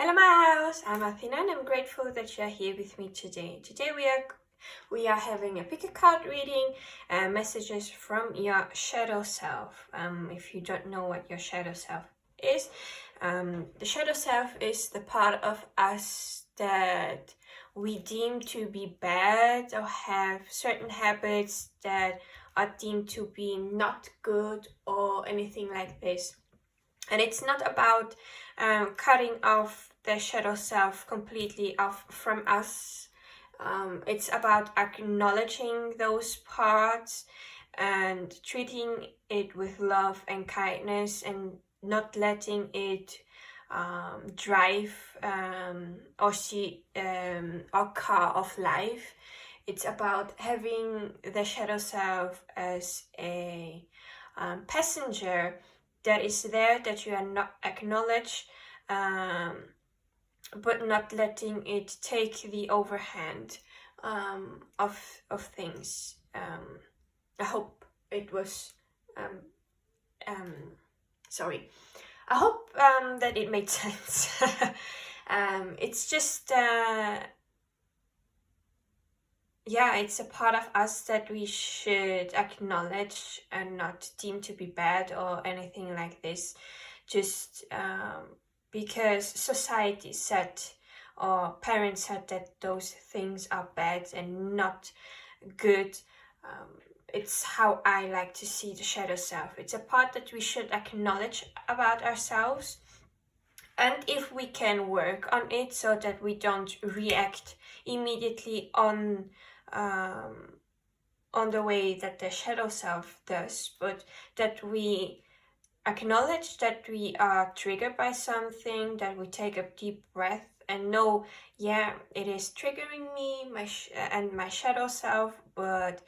Hello my house, I'm Athina and I'm grateful that you're here with me today. Today we are having a pick a card reading, messages from your shadow self. If you don't know what your shadow self is, the shadow self is the part of us that we deem to be bad or have certain habits that are deemed to be not good or anything like this. And it's not about cutting off the shadow self completely off from us. It's about acknowledging those parts and treating it with love and kindness and not letting it drive or see our car of life. It's about having the shadow self as a passenger that is there, that you are not acknowledged, but not letting it take the overhand of things. I hope it was sorry. I hope that it made sense. It's just yeah, it's a part of us that we should acknowledge and not deem to be bad or anything like this. Just because society said or parents said that those things are bad and not good. It's how I like to see the shadow self. It's a part that we should acknowledge about ourselves. And if we can work on it so that we don't react immediately on the way that the shadow self does, but that we acknowledge that we are triggered by something, that we take a deep breath and know, yeah, it is triggering me, my shadow self, but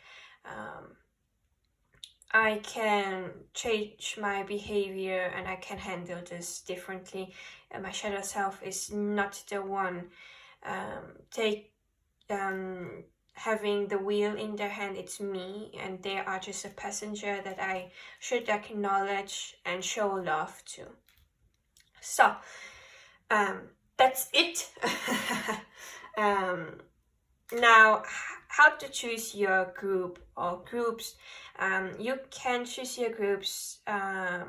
I can change my behavior and I can handle this differently. And my shadow self is not the one having the wheel in their hand. It's me, and they are just a passenger that I should acknowledge and show love to. So that's it. Now, how to choose your group or groups. You can choose your groups on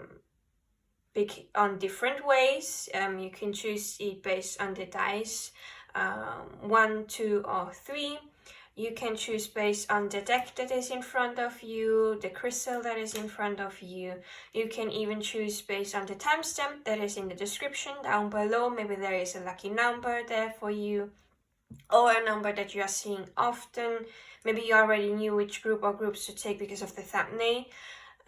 different ways. You can choose it based on the dice, 1, 2, or 3. You can choose based on the deck that is in front of you, the crystal that is in front of you. You can even choose based on the timestamp that is in the description down below. Maybe there is a lucky number there for you, or a number that you are seeing often. Maybe you already knew which group or groups to take because of the thumbnail.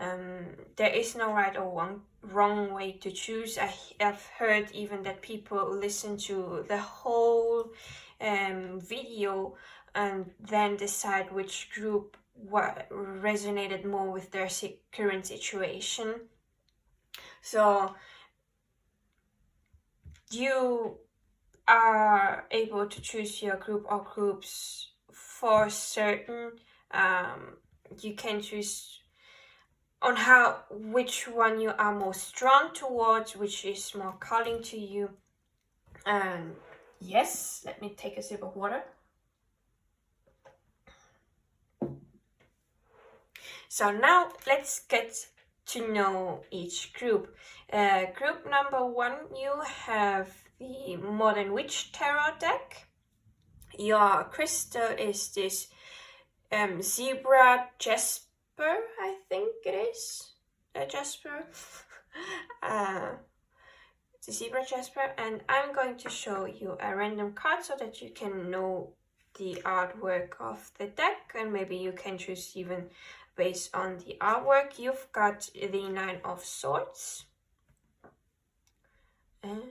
There is no right or wrong way to choose. I've heard even that people listen to the whole video and then decide which group resonated more with their current situation. So you are able to choose your group or groups for certain. You can choose on which one you are most drawn towards, which is more calling to you. And yes, let me take a sip of water. So now let's get to know each group. Group number 1, you have the Modern Witch Tarot deck. Your crystal is this zebra jasper, I think it is. A jasper. The zebra jasper, and I'm going to show you a random card so that you can know the artwork of the deck, and maybe you can choose even based on the artwork. You've got the 9 of Swords. And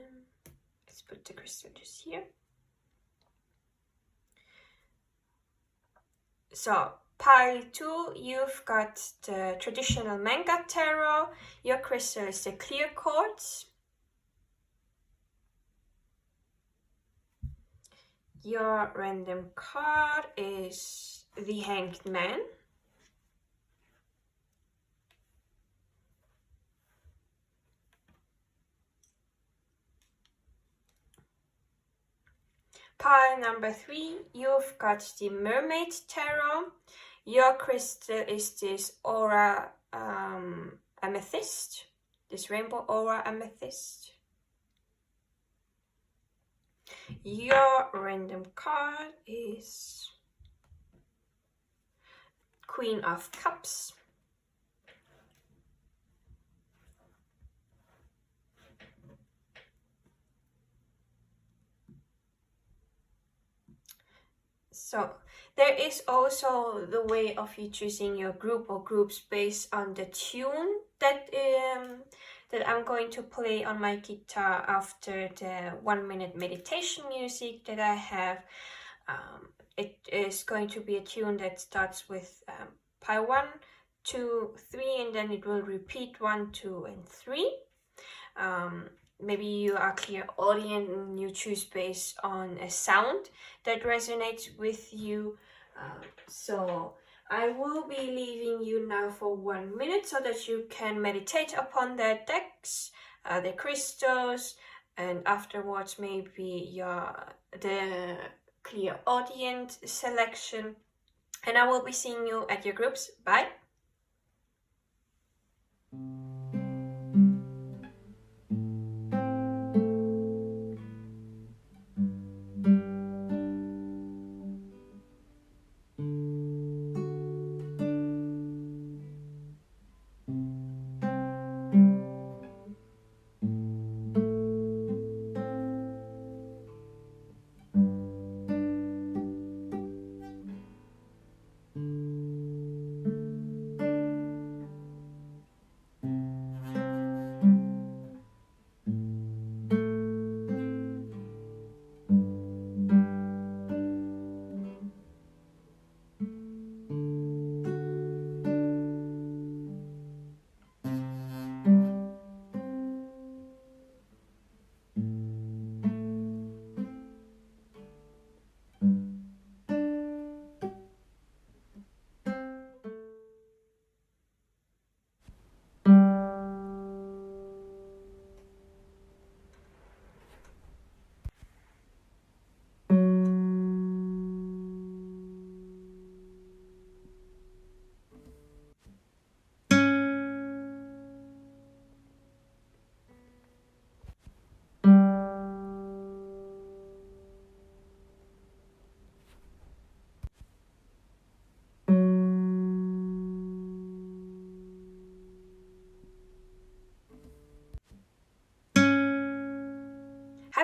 let's put the crystal just here. So pile 2, you've got the traditional manga tarot. Your crystal is the clear quartz. Your random card is the Hanged Man. Pile number 3, you've got the Mermaid Tarot. Your crystal is this aura amethyst, this rainbow aura amethyst. Your random card is Queen of Cups. So there is also the way of you choosing your group or groups based on the tune that I'm going to play on my guitar after the 1-minute meditation music that I have. It is going to be a tune that starts with pile 1, 2, 3, and then it will repeat 1, 2, and 3. Maybe you are clairaudient and you choose based on a sound that resonates with you. So I will be leaving you now for 1 minute so that you can meditate upon the decks, the crystals, and afterwards maybe the clairaudient selection. And I will be seeing you at your groups. Bye.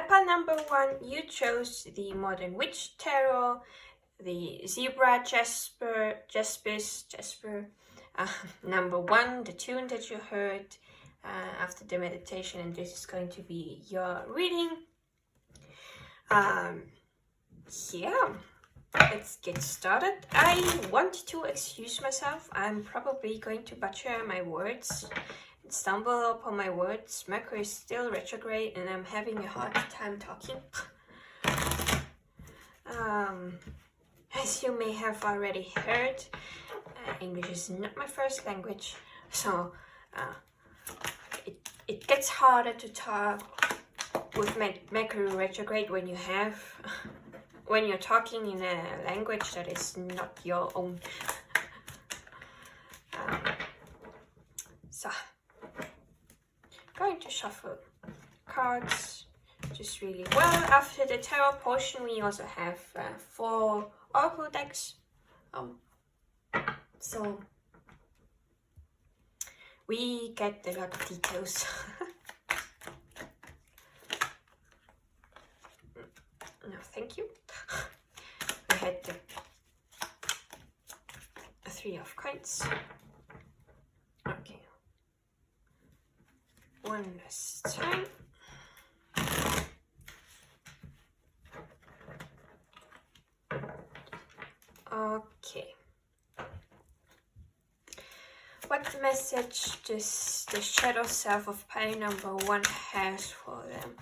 Pile number 1, you chose the Modern Witch Tarot, the Zebra Jasper. Number 1, the tune that you heard after the meditation, and this is going to be your reading. Yeah, let's get started. I want to excuse myself. I'm probably going to butcher my words, stumble upon my words. Mercury is still retrograde and I'm having a hard time talking. As you may have already heard, English is not my first language, so it gets harder to talk with Mercury retrograde when you're talking in a language that is not your own. So going to shuffle cards just really well. After the tarot portion, we also have 4 oracle decks. So we get a lot of details. No, thank you. We had the 3 of coins. Okay. One last time. Okay. What message does the shadow self of pile number 1 has for them?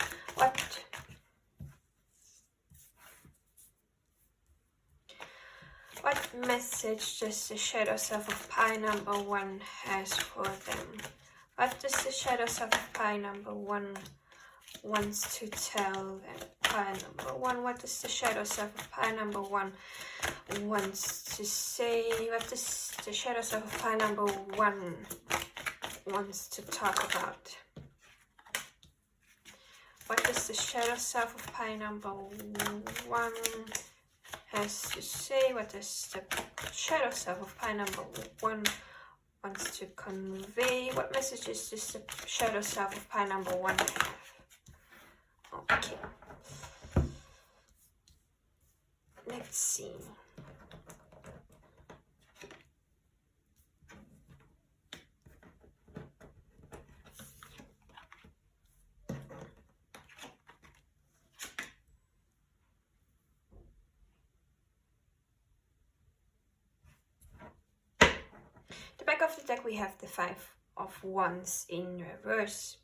What message does the shadow self of pile number 1 has for them? What does the shadow self of pile number 1 wants to tell pile number one? What does the shadow self of pile number one wants to say? What does the shadow self of pile number one wants to talk about? What does the shadow self of pile number one has to say? What does the shadow self of pile number one wants to convey? What messages does the shadow self of pile number one have? Okay. Let's see. The back of the deck, we have the Five of Wands in reverse.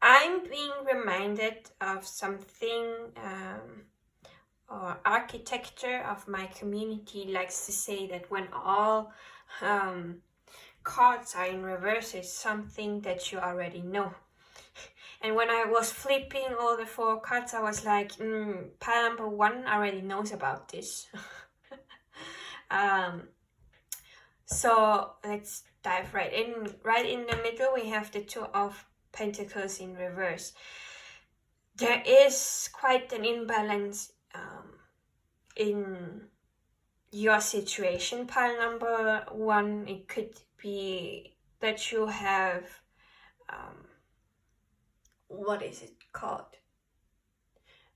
I'm being reminded of something, or architecture of my community likes to say that when all cards are in reverse, it's something that you already know. And when I was flipping all the 4 cards, I was like, pile number one already knows about this. So let's dive right in. Right in the middle, we have the Two of Pentacles in reverse. There is quite an imbalance in your situation, pile number one. It could be that you have what is it called,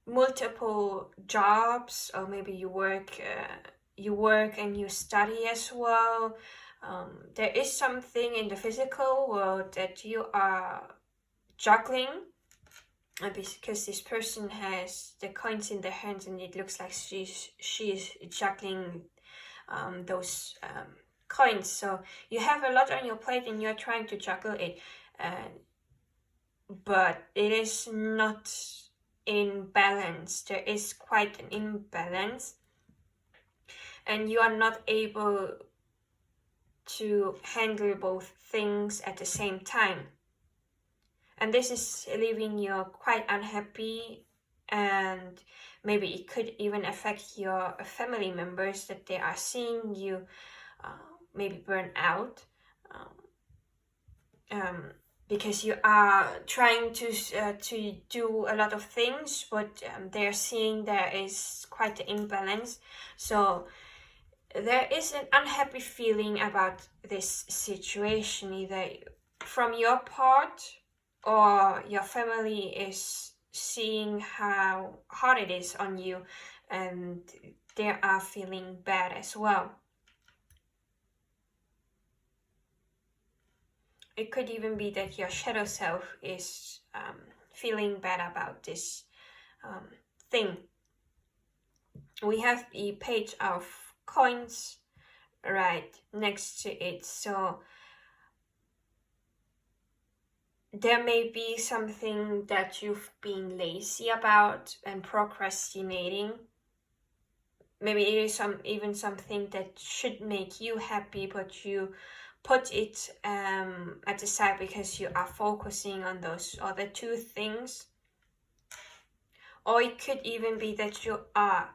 multiple jobs, or maybe you work and you study as well. There is something in the physical world that you are juggling, because this person has the coins in their hands and it looks like she's juggling those coins. So you have a lot on your plate and you're trying to juggle it, but it is not in balance. There is quite an imbalance and you are not able to handle both things at the same time. And this is leaving you quite unhappy, and maybe it could even affect your family members, that they are seeing you maybe burn out, because you are trying to do a lot of things, but they're seeing there is quite an imbalance. So there is an unhappy feeling about this situation, either from your part or your family is seeing how hard it is on you and they are feeling bad as well. It could even be that your shadow self is feeling bad about this thing. We have the Page of Coins right next to it, so there may be something that you've been lazy about and procrastinating. Maybe it is even something that should make you happy, but you put it at the side because you are focusing on those other 2 things. Or it could even be that you are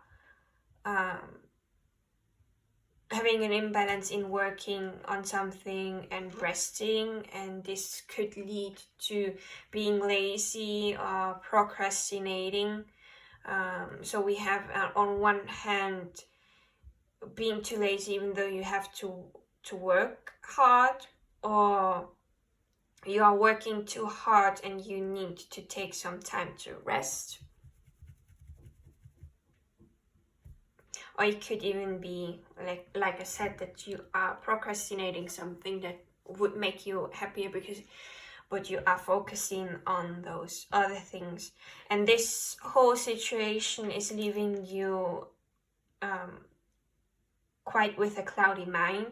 having an imbalance in working on something and resting, and this could lead to being lazy or procrastinating. So we have on one hand being too lazy even though you have to work hard, or you are working too hard and you need to take some time to rest. Or it could even be, like I said, that you are procrastinating something that would make you happier, but you are focusing on those other things. And this whole situation is leaving you quite with a cloudy mind.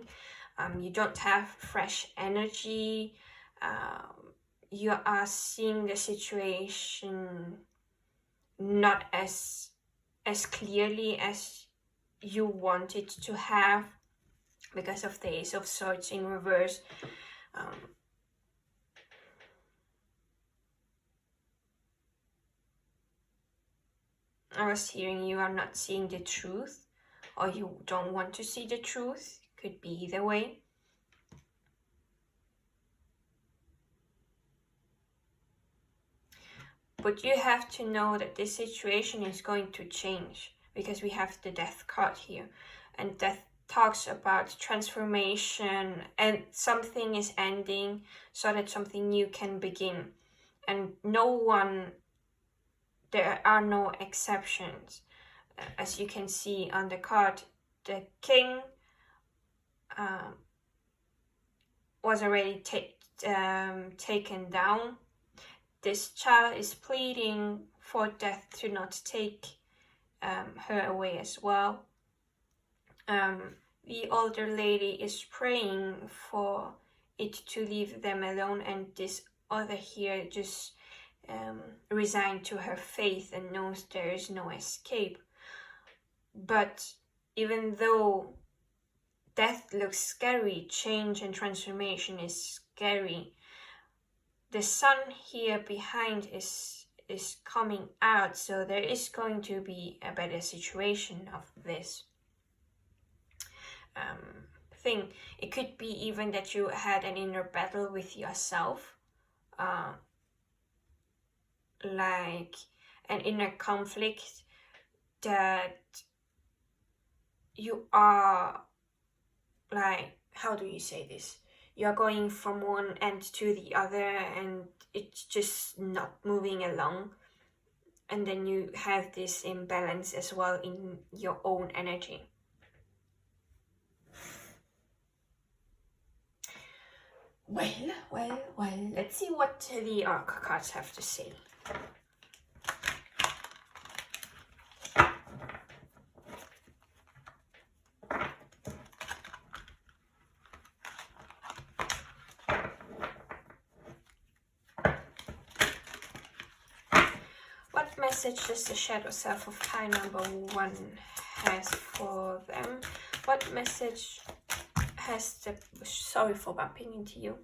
You don't have fresh energy. You are seeing the situation not as clearly as you want it to have, because of the Ace of Swords in reverse. I was hearing you are not seeing the truth, or you don't want to see the truth. Could be either way. But you have to know that this situation is going to change, because we have the Death card here, and Death talks about transformation, and something is ending so that something new can begin. And there are no exceptions. As you can see on the card, the king was already taken down. This child is pleading for Death to not take her away as well. The older lady is praying for it to leave them alone, and this other here just resigned to her faith and knows there is no escape. But even though death looks scary, change and transformation is scary, the sun here behind is coming out, so there is going to be a better situation of this thing. It could be even that you had an inner battle with yourself, like an inner conflict that you are, like, how do you say this? You're going from one end to the other and it's just not moving along. And then you have this imbalance as well in your own energy. Well, let's see what the Oracle cards have to say. What message does the shadow self of pie number 1 has for them? What message has the... Sorry for bumping into you.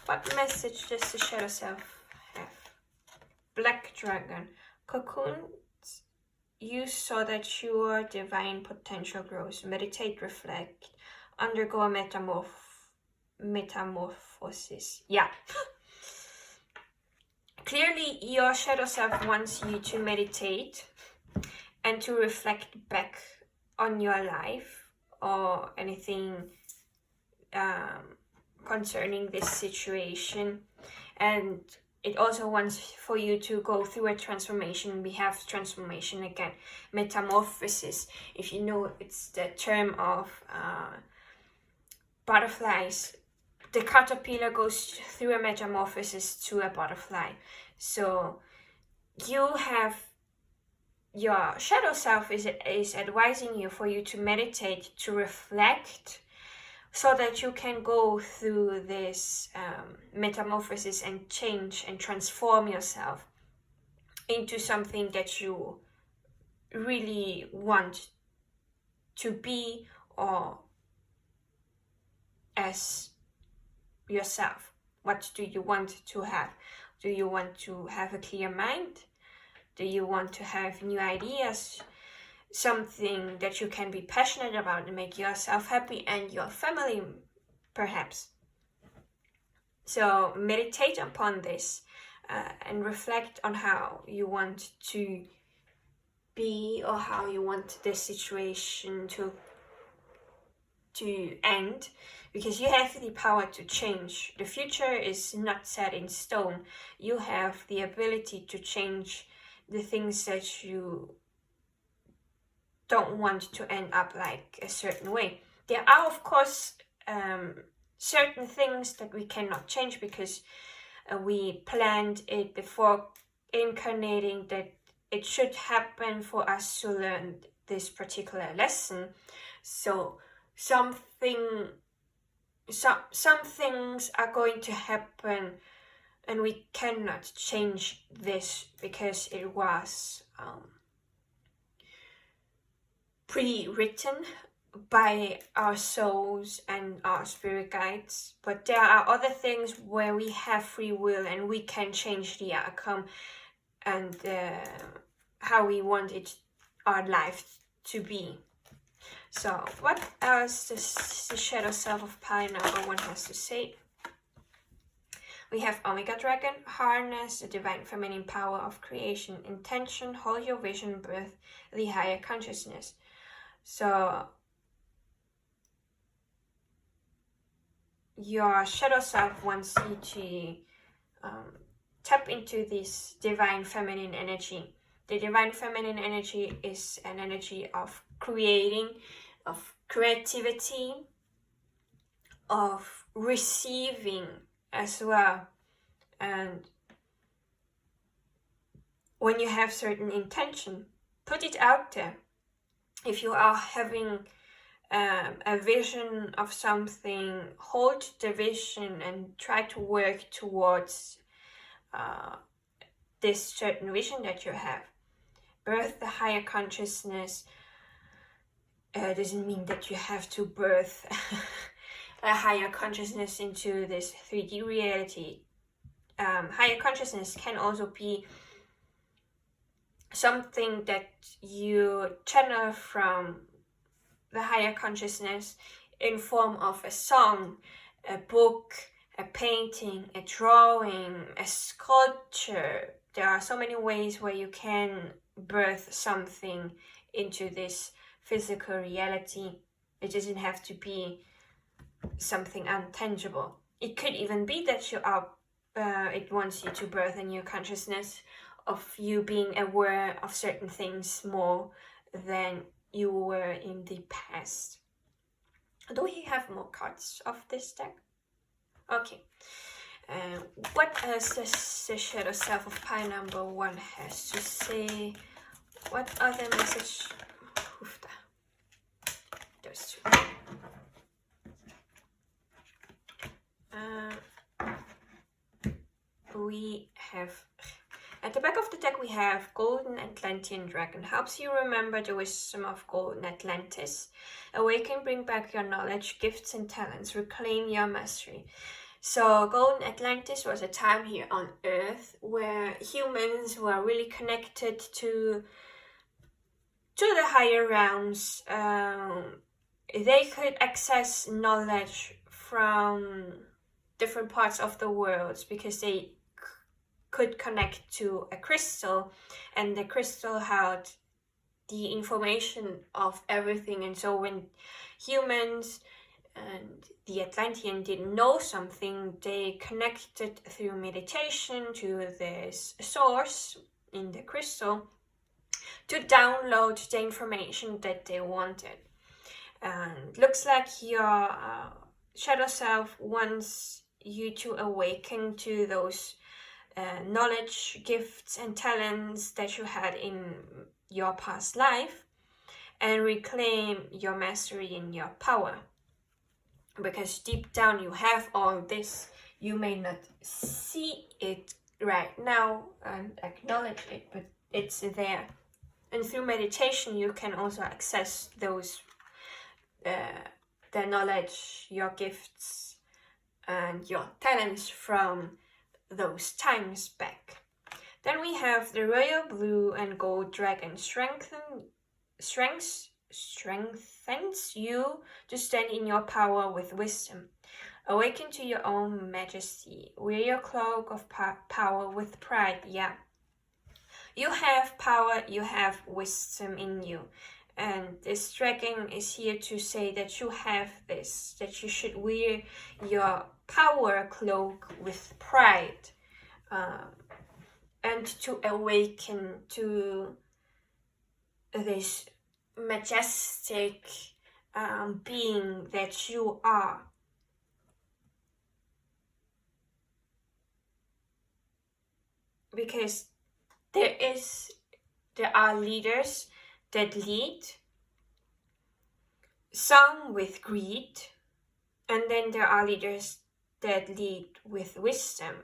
What message does the shadow self have? Black Dragon. Cocoons you so that your divine potential grows. Meditate, reflect, undergo a metamorphosis. Yeah. Clearly, your shadow self wants you to meditate and to reflect back on your life or anything concerning this situation. And it also wants for you to go through a transformation. We have transformation again. Metamorphosis. If you know, it's the term of butterflies. The caterpillar goes through a metamorphosis to a butterfly. So you have, your shadow self is advising you for you to meditate, to reflect, so that you can go through this metamorphosis and change and transform yourself into something that you really want to be, or as yourself. What do you want to have? Do you want to have a clear mind? Do you want to have new ideas? Something that you can be passionate about and make yourself happy and your family, perhaps. So meditate upon this and reflect on how you want to be, or how you want this situation to end, because you have the power to change. The future is not set in stone. You have the ability to change the things that you don't want to end up like a certain way. There are, of course, certain things that we cannot change, because we planned it before incarnating that it should happen for us to learn this particular lesson. So some things are going to happen, and we cannot change this because it was pre-written by our souls and our spirit guides. But there are other things where we have free will and we can change the outcome and how we want it our life to be. So what else does the shadow self of pile number 1 has to say? We have Omega Dragon, harness the divine feminine power of creation, intention, hold your vision, birth the higher consciousness. So your shadow self wants you to tap into this divine feminine energy. The divine feminine energy is an energy of creating, of creativity, of receiving as well. And when you have certain intention, put it out there. If you are having a vision of something, hold the vision and try to work towards this certain vision that you have. Birth the higher consciousness doesn't mean that you have to birth a higher consciousness into this 3D reality. Higher consciousness can also be something that you channel from the higher consciousness in form of a song, a book, a painting, a drawing, a sculpture. There are so many ways where you can birth something into this physical reality. It doesn't have to be something untangible. It could even be that you are it wants you to birth a new consciousness of you being aware of certain things more than you were in the past. Do we have more cards of this deck? Okay. What else does the shadow self of pile number 1 has to say? What other message? Those two. We have, at the back of the deck we have Golden Atlantean Dragon. Helps you remember the wisdom of Golden Atlantis. Awaken, bring back your knowledge, gifts and talents. Reclaim your mastery. So Golden Atlantis was a time here on Earth where humans were really connected to the higher realms. They could access knowledge from different parts of the world because they could connect to a crystal, and the crystal held the information of everything. And so when humans and the Atlantean didn't know something, they connected through meditation to this source in the crystal to download the information that they wanted. And looks like your shadow self wants you to awaken to those knowledge, gifts and talents that you had in your past life and reclaim your mastery and your power. Because deep down you have all this. You may not see it right now and acknowledge it, but it's there. And through meditation you can also access those the knowledge, your gifts and your talents from those times back. Then we have the Royal Blue and Gold Dragon. Strengthens you to stand in your power with wisdom. Awaken to your own majesty. Wear your cloak of power with pride. Yeah. You have power, you have wisdom in you. And this dragon is here to say that you have this, that you should wear your power cloak with pride, and to awaken to this majestic being that you are. Because there are leaders that lead, some with greed, and then there are leaders that lead with wisdom.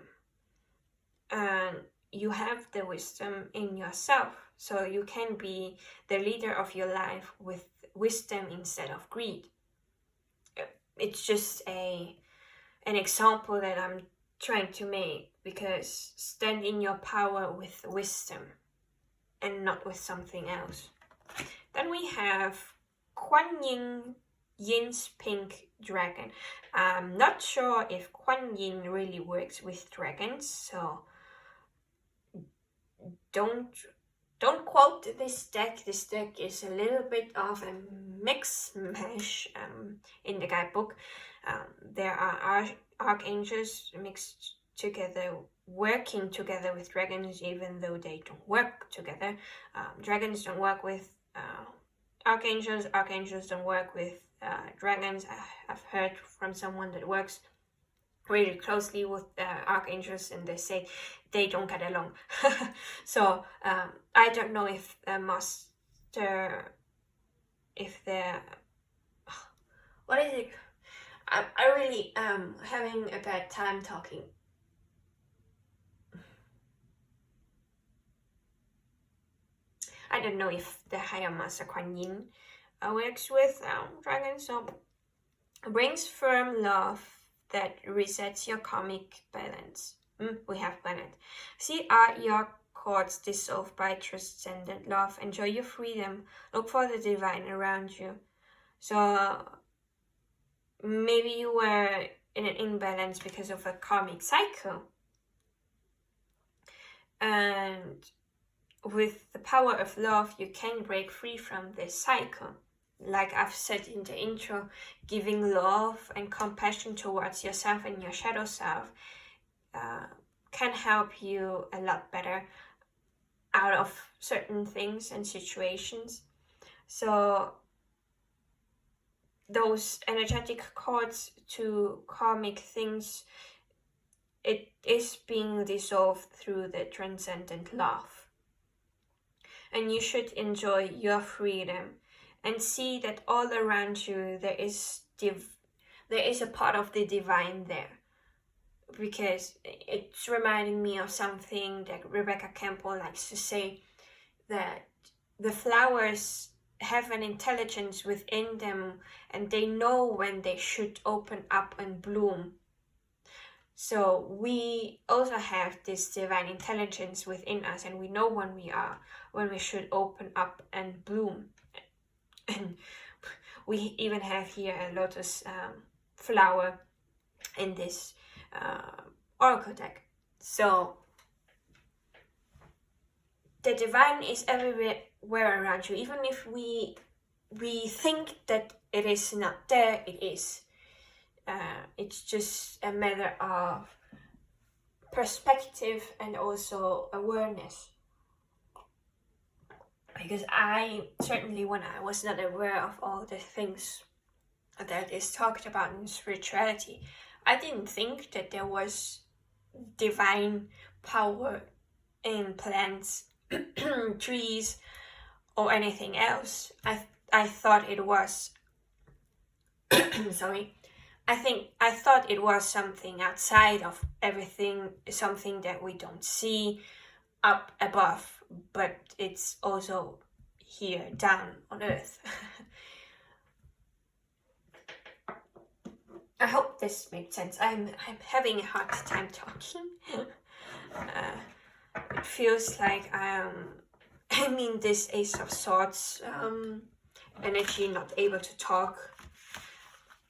And you have the wisdom in yourself, so you can be the leader of your life with wisdom instead of greed. It's just an example that I'm trying to make, because stand in your power with wisdom and not with something else. Then we have Kuan Yin's pink dragon. I'm not sure if Kuan Yin really works with dragons, so don't quote this deck. This deck is a little bit of a mix mash in the guidebook. There are archangels mixed together, working together with dragons, even though they don't work together. Dragons don't work with archangels. Archangels don't work with dragons. I've heard from someone that works really closely with archangels, and they say they don't get along. So I don't know if master, if they're, what is it? I really having a bad time talking. I don't know if the higher master Kuan Yin works with dragons. So brings firm love that resets your karmic balance. We have planet. See your cords dissolved by transcendent love. Enjoy your freedom. Look for the divine around you. So maybe you were in an imbalance because of a karmic cycle. And with the power of love, you can break free from this cycle. Like I've said in the intro, giving love and compassion towards yourself and your shadow self can help you a lot better out of certain things and situations. So those energetic cords to karmic things, it is being dissolved through the transcendent love. And you should enjoy your freedom and see that all around you there is a part of the divine there. Because it's reminding me of something that Rebecca Campbell likes to say, that the flowers have an intelligence within them and they know when they should open up and bloom. So we also have this divine intelligence within us, and we know when we should open up and bloom. And we even have here a lotus flower in this oracle deck. So the divine is everywhere around you. Even if we think that it is not there, it is. It's just a matter of perspective and also awareness. Because I certainly, when I was not aware of all the things that is talked about in spirituality, I didn't think that there was divine power in plants, trees, or anything else. I thought it was sorry. I thought it was something outside of everything, something that we don't see up above, but it's also here down on earth. I hope this makes sense. I'm having a hard time talking. It feels like I'm in this Ace of Swords energy, not able to talk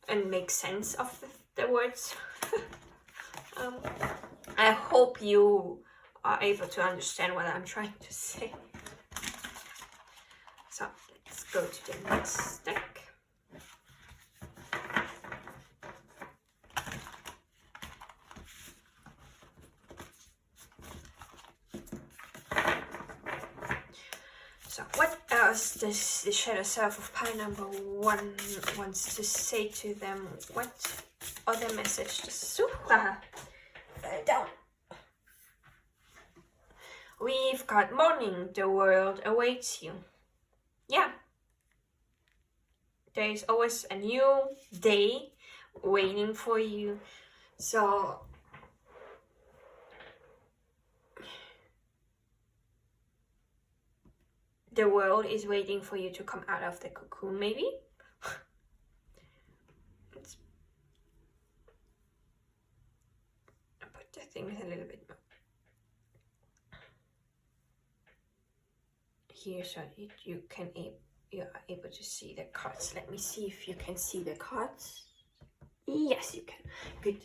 and make sense of the words. I hope you are able to understand what I'm trying to say. So let's go to the next deck. So what else does the shadow self of pile number 1 wants to say to them? What other message does Super down? We've got morning, the world awaits you. Yeah. There is always a new day waiting for you. So the world is waiting for you to come out of the cocoon, maybe? Let's put the things a little bit more here so you are able to see the cards. Let me see if you can see the cards. Yes, you can. Good.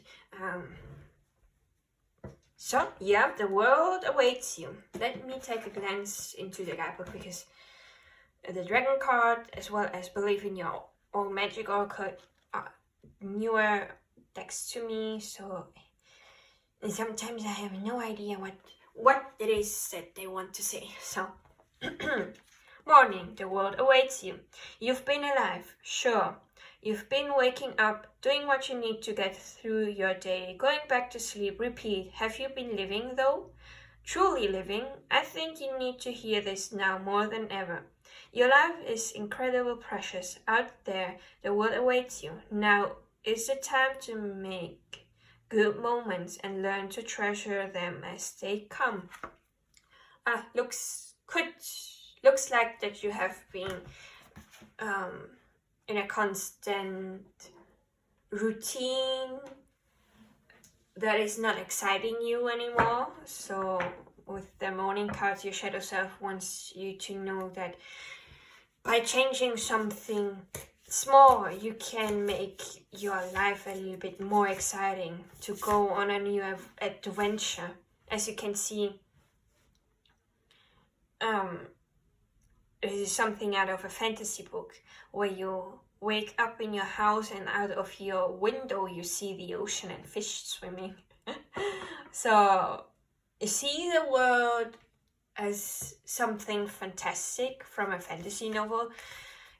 So, yeah, the world awaits you. Let me take a glance into the guidebook, because the dragon card, as well as believe in your own magic oracle, are newer decks to me. So, and sometimes I have no idea what it is that they want to say. So, morning, the world awaits you. You've been alive, sure. You've been waking up, doing what you need to get through your day, going back to sleep, repeat. Have you been living though? Truly living? I think you need to hear this now more than ever. Your life is incredibly precious. Out there, the world awaits you. Now is the time to make good moments and learn to treasure them as they come. Looks like that you have been in a constant routine that is not exciting you anymore. So with the morning cards, your shadow self wants you to know that by changing something small, you can make your life a little bit more exciting, to go on a new adventure. As you can see, this is something out of a fantasy book, where you wake up in your house and out of your window you see the ocean and fish swimming. So you see the world as something fantastic from a fantasy novel.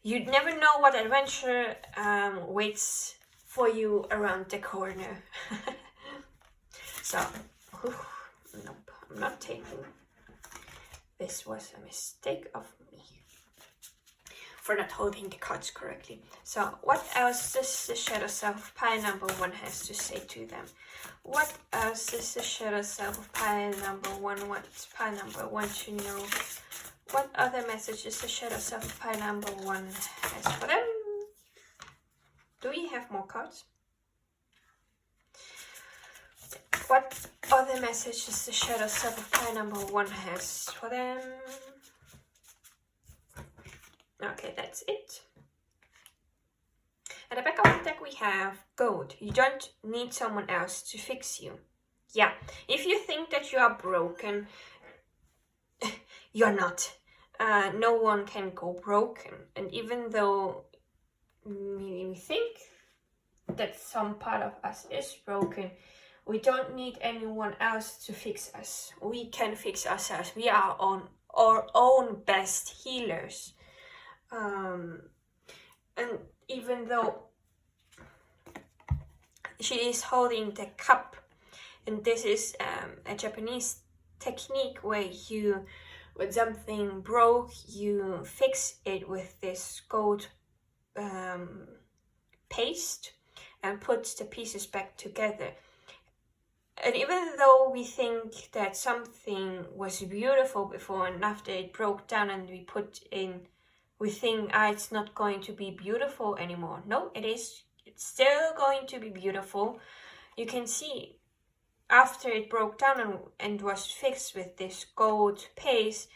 You'd never know what adventure waits for you around the corner. So, nope, I'm not taking. This was a mistake of me for not holding the cards correctly. So, what else does the shadow self of pile number 1 has to say to them? What else does the shadow self of pile number 1 wants pile number 1 to know? What other messages the shadow self of pile number 1 has for them? Do we have more cards? What other messages the shadow self of pile number 1 has for them? Okay, that's it. At the back of the deck we have gold. You don't need someone else to fix you. Yeah, if you think that you are broken, you're not. No one can go broken. And even though we think that some part of us is broken, we don't need anyone else to fix us. We can fix ourselves. We are on our own best healers. And even though she is holding the cup, and this is a Japanese technique where when something broke, you fix it with this gold paste and put the pieces back together. And even though we think that something was beautiful before, and after it broke down and we think it's not going to be beautiful anymore. No, it is. It's still going to be beautiful. You can see after it broke down and was fixed with this gold paste,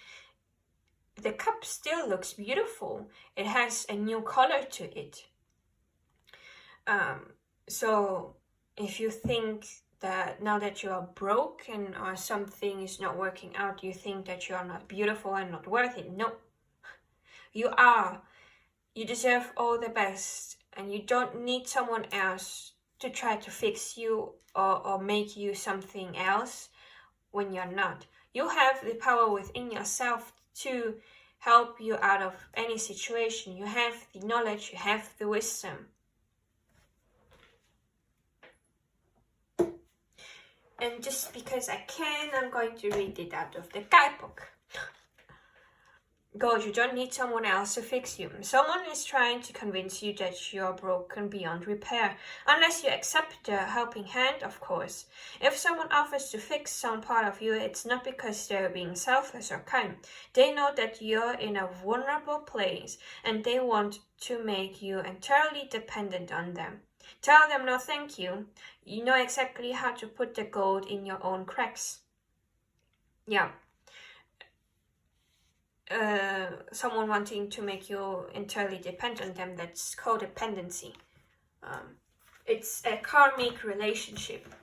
the cup still looks beautiful. It has a new color to it. So if you think that now that you are broken or something is not working out, you think that you are not beautiful and not worth it. No, you are. You deserve all the best, and you don't need someone else to try to fix you or make you something else when you're not. You have the power within yourself to help you out of any situation. You have the knowledge, you have the wisdom. And just because I can, I'm going to read it out of the guidebook. God, you don't need someone else to fix you. Someone is trying to convince you that you're broken beyond repair. Unless you accept their helping hand, of course. If someone offers to fix some part of you, it's not because they're being selfless or kind. They know that you're in a vulnerable place, and they want to make you entirely dependent on them. Tell them no thank you. You know exactly how to put the gold in your own cracks. Yeah. someone wanting to make you entirely dependent on them. That's codependency. It's a karmic relationship,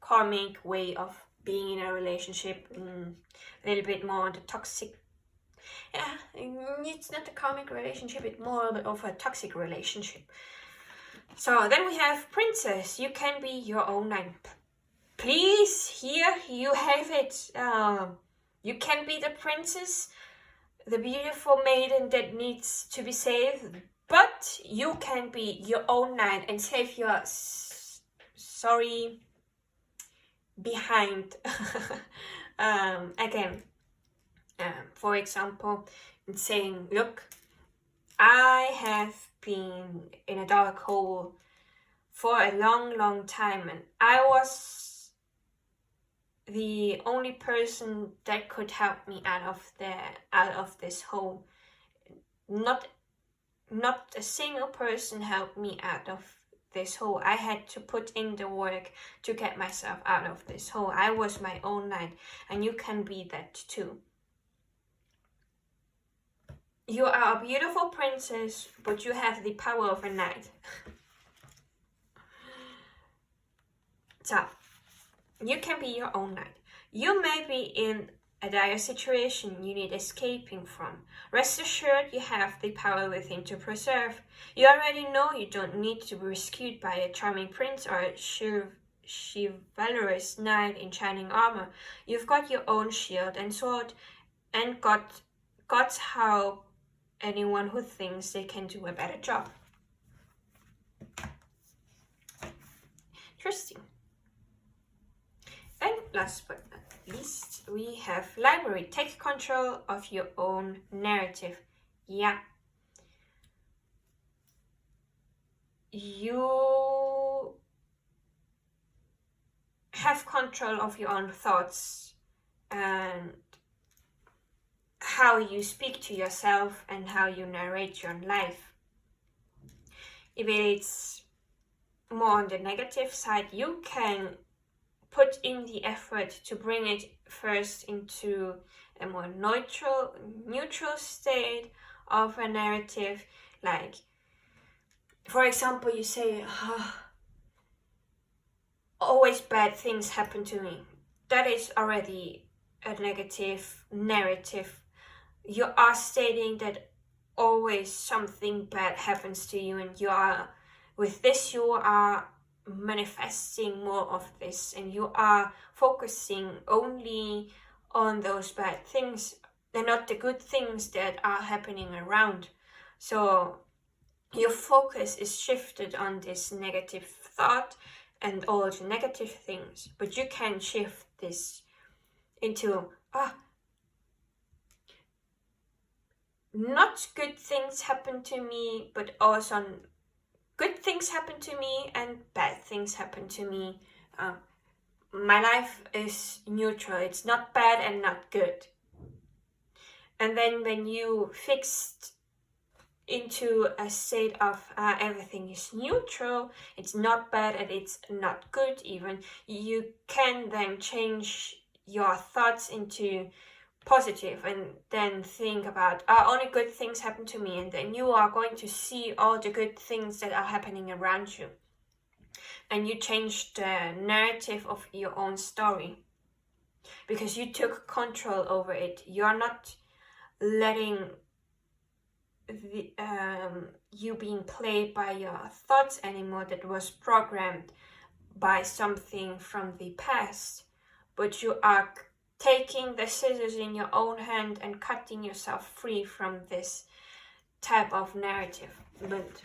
karmic way of being in a relationship, a little bit more on the toxic. Yeah, it's not a karmic relationship, it's more of a toxic relationship. So then we have princess. You can be your own knight. Please, here you have it. You can be the princess, the beautiful maiden that needs to be saved, but you can be your own knight and save your sorry behind. Again, for example, saying, look, I have been in a dark hole for a long time, and I was the only person that could help me out of this hole. Not a single person helped me out of this hole. I had to put in the work to get myself out of this hole. I was my own knight, and you can be that too. You are a beautiful princess, but you have the power of a knight. So, you can be your own knight. You may be in a dire situation you need escaping from. Rest assured you have the power within to preserve. You already know you don't need to be rescued by a charming prince or a chivalrous knight in shining armor. You've got your own shield and sword, and God's help anyone who thinks they can do a better job. Interesting. And last but not least, we have library. Take control of your own narrative. Yeah. You have control of your own thoughts and how you speak to yourself and how you narrate your life. If it's more on the negative side, you can put in the effort to bring it first into a more neutral state of a narrative. Like, for example, you say, always bad things happen to me. That is already a negative narrative. You are stating that always something bad happens to you, and with this you are manifesting more of this, and you are focusing only on those bad things and not the good things that are happening around. So your focus is shifted on this negative thought and all the negative things, but you can shift this into not good things happen to me, but also good things happen to me and bad things happen to me. My life is neutral. It's not bad and not good. And then when you fixed into a state of everything is neutral, it's not bad and it's not good even, you can then change your thoughts into positive and then think about only good things happen to me, and then you are going to see all the good things that are happening around you, and you change the narrative of your own story because you took control over it. You are not letting you being played by your thoughts anymore that was programmed by something from the past, but you are taking the scissors in your own hand and cutting yourself free from this type of narrative. But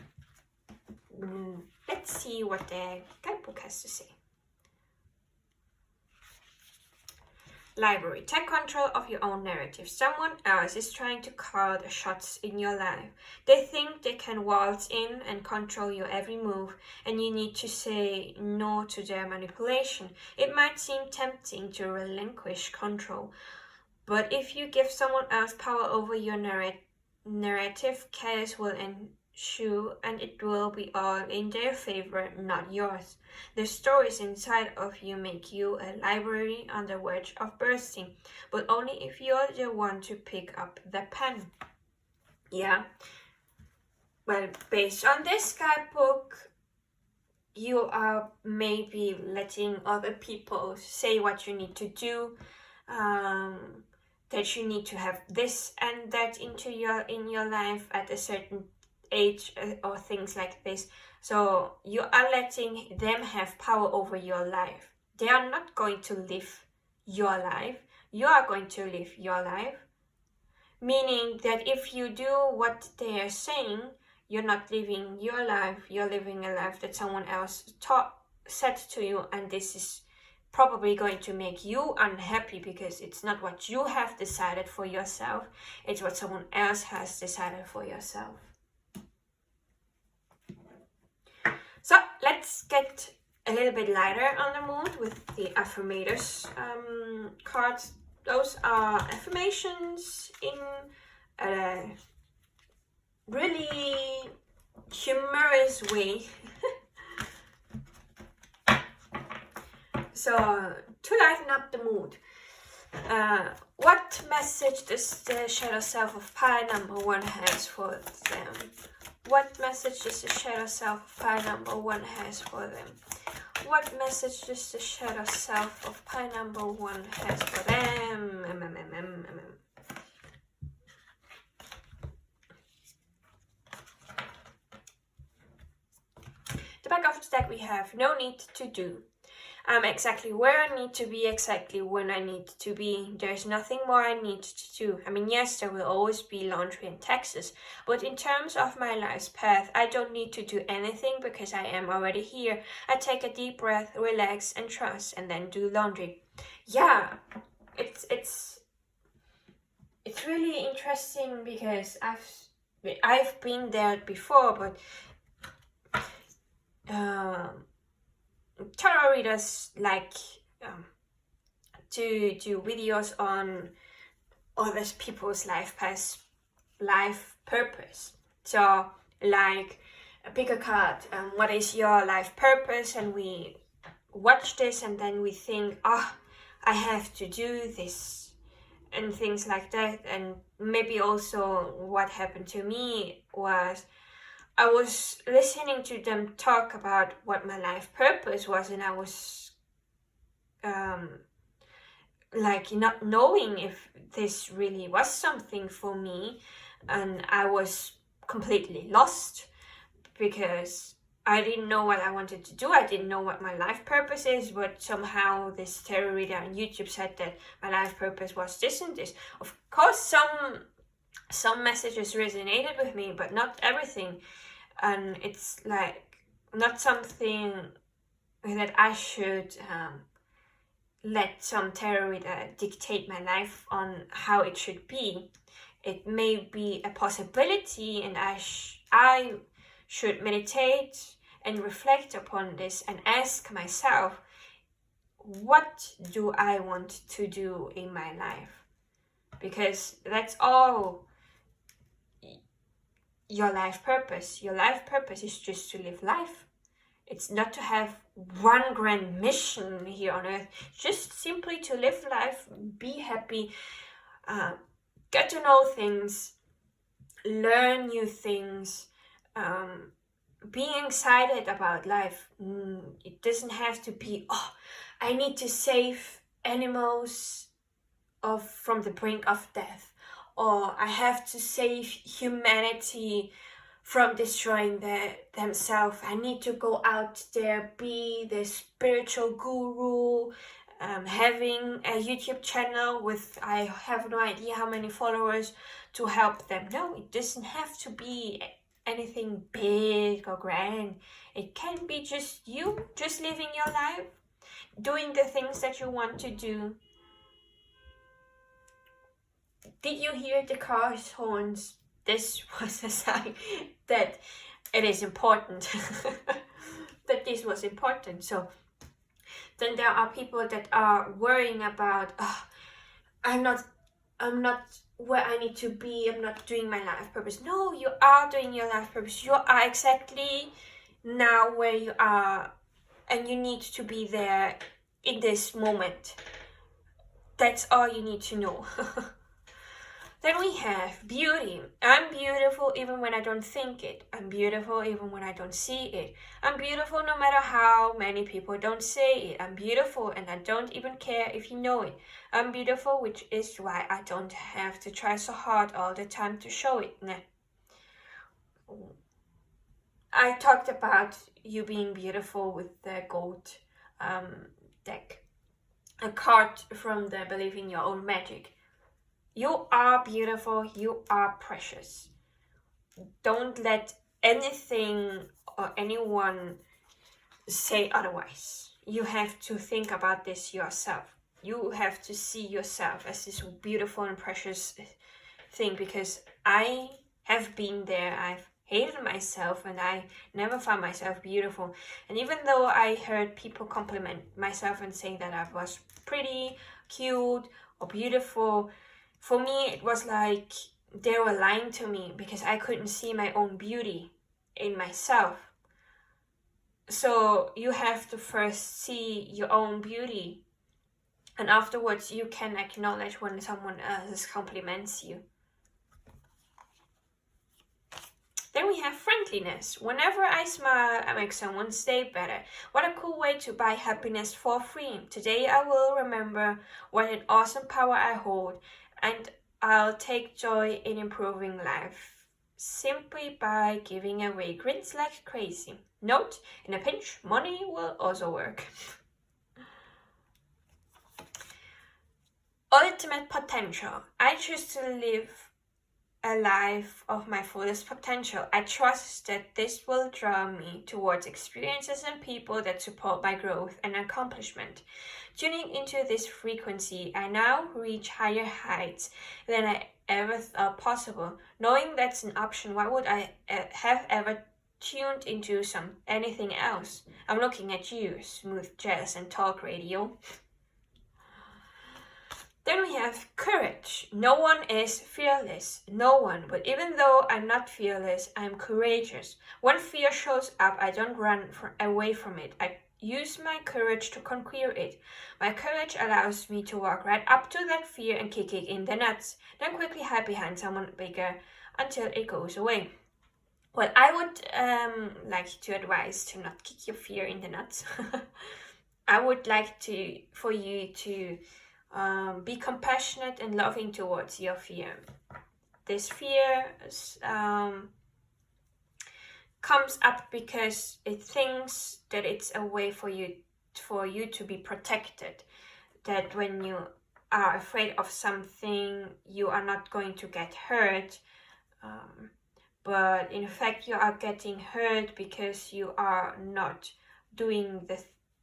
let's see what the guidebook has to say. Library. Take control of your own narrative. Someone else is trying to call the shots in your life. They think they can waltz in and control your every move, and you need to say no to their manipulation. It might seem tempting to relinquish control, but if you give someone else power over your narrative, chaos will shoe, and it will be all in their favor, not yours. The stories inside of you make you a library on the verge of bursting, but only if you're the one to pick up the pen. Yeah. Well, based on this guidebook, you are maybe letting other people say what you need to do, that you need to have this and that in your life at a certain age, or things like this. So you are letting them have power over your life. They are not going to live your life. You are going to live your life. Meaning that if you do what they are saying, you're not living your life, you're living a life that someone else said to you, and this is probably going to make you unhappy because it's not what you have decided for yourself, it's what someone else has decided for yourself. So let's get a little bit lighter on the mood with the affirmators cards. Those are affirmations in a really humorous way. So, to lighten up the mood, what message does the shadow self of pie number 1 has for them? What message does the shadow self of pie number 1 has for them? What message does the shadow self of pie number 1 has for them? The back of the deck we have no need to do. I'm exactly where I need to be, exactly when I need to be. There's nothing more I need to do. I mean, yes, there will always be laundry and taxes, but in terms of my life's path, I don't need to do anything because I am already here. I take a deep breath, relax and trust, and then do laundry. Yeah, it's really interesting because I've been there before, but tarot readers like to do videos on other people's life purpose. So like pick a card, what is your life purpose, and we watch this and then we think, I have to do this and things like that. And maybe also what happened to me was I was listening to them talk about what my life purpose was, and I was like not knowing if this really was something for me, and I was completely lost because I didn't know what I wanted to do. I didn't know what my life purpose is, but somehow this tarot reader on YouTube said that my life purpose was this and this. Of course, some messages resonated with me, but not everything. And it's like not something that I should let some tarot reader dictate my life on how it should be. It may be a possibility, and I should meditate and reflect upon this and ask myself, what do I want to do in my life? Because that's all your life purpose. Your life purpose is just to live life. It's not to have one grand mission here on earth, just simply to live life, be happy, get to know things, learn new things, being excited about life. It doesn't have to be, I need to save animals from the brink of death, or I have to save humanity from destroying themselves. I need to go out there, be the spiritual guru, having a YouTube channel with I have no idea how many followers to help them. No, it doesn't have to be anything big or grand. It can be just you, just living your life, doing the things that you want to do. Did you hear the car's horns? This was a sign that it is important, that this was important. So then there are people that are worrying about, I'm not I'm not where I need to be, I'm not doing my life purpose. No, you are doing your life purpose. You are exactly now where you are, and you need to be there in this moment. That's all you need to know. Then we have beauty. I'm beautiful even when I don't think it. I'm beautiful even when I don't see it. I'm beautiful no matter how many people don't say it. I'm beautiful and I don't even care if you know it. I'm beautiful, which is why I don't have to try so hard all the time to show it. I talked about you being beautiful with the gold deck. A card from the Believe in Your Own Magic. You are beautiful, you are precious. Don't let anything or anyone say otherwise. You have to think about this yourself. You have to see yourself as this beautiful and precious thing, because I have been there. I've hated myself and I never found myself beautiful. And even though I heard people compliment myself and saying that I was pretty, cute, or beautiful, for me it was like they were lying to me, because I couldn't see my own beauty in myself. So you have to first see your own beauty, and afterwards you can acknowledge when someone else compliments you. Then we have friendliness. Whenever I smile, I make someone's day better. What a cool way to buy happiness for free. Today I will remember what an awesome power I hold, and I'll take joy in improving life simply by giving away grins like crazy. Note, in a pinch, money will also work. Ultimate potential. I choose to live a life of my fullest potential. I trust that this will draw me towards experiences and people that support my growth and accomplishment. Tuning into this frequency, I now reach higher heights than I ever thought possible. Knowing that's an option, why would I have ever tuned into anything else? I'm looking at you, smooth jazz and talk radio. Then we have courage. No one is fearless. No one. But even though I'm not fearless, I'm courageous. When fear shows up, I don't run away from it. I use my courage to conquer it. My courage allows me to walk right up to that fear and kick it in the nuts. Then quickly hide behind someone bigger until it goes away. Well, I would like to advise to not kick your fear in the nuts. I would like for you to be compassionate and loving towards your fear. This fear comes up because it thinks that it's a way for you to be protected. That when you are afraid of something, you are not going to get hurt. But in fact, you are getting hurt because you are not doing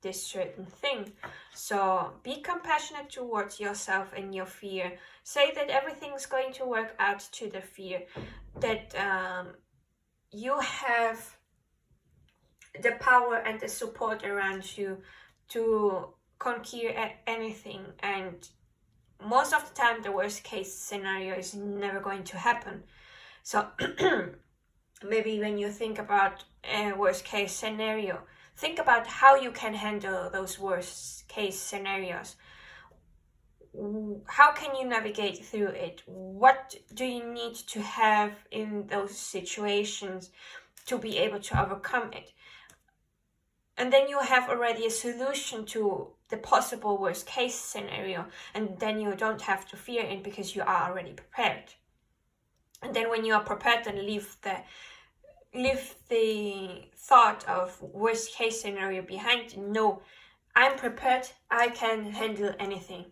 this certain thing. So be compassionate towards yourself and your fear. Say that everything's going to work out to the fear, that you have the power and the support around you to conquer anything. And most of the time, the worst case scenario is never going to happen. So maybe when you think about a worst case scenario, think about how you can handle those worst case scenarios. How can you navigate through it? What do you need to have in those situations to be able to overcome it? And then you have already a solution to the possible worst case scenario, and then you don't have to fear it because you are already prepared. And then when you are prepared, then leave the thought of worst case scenario behind. No, I'm prepared. I can handle anything.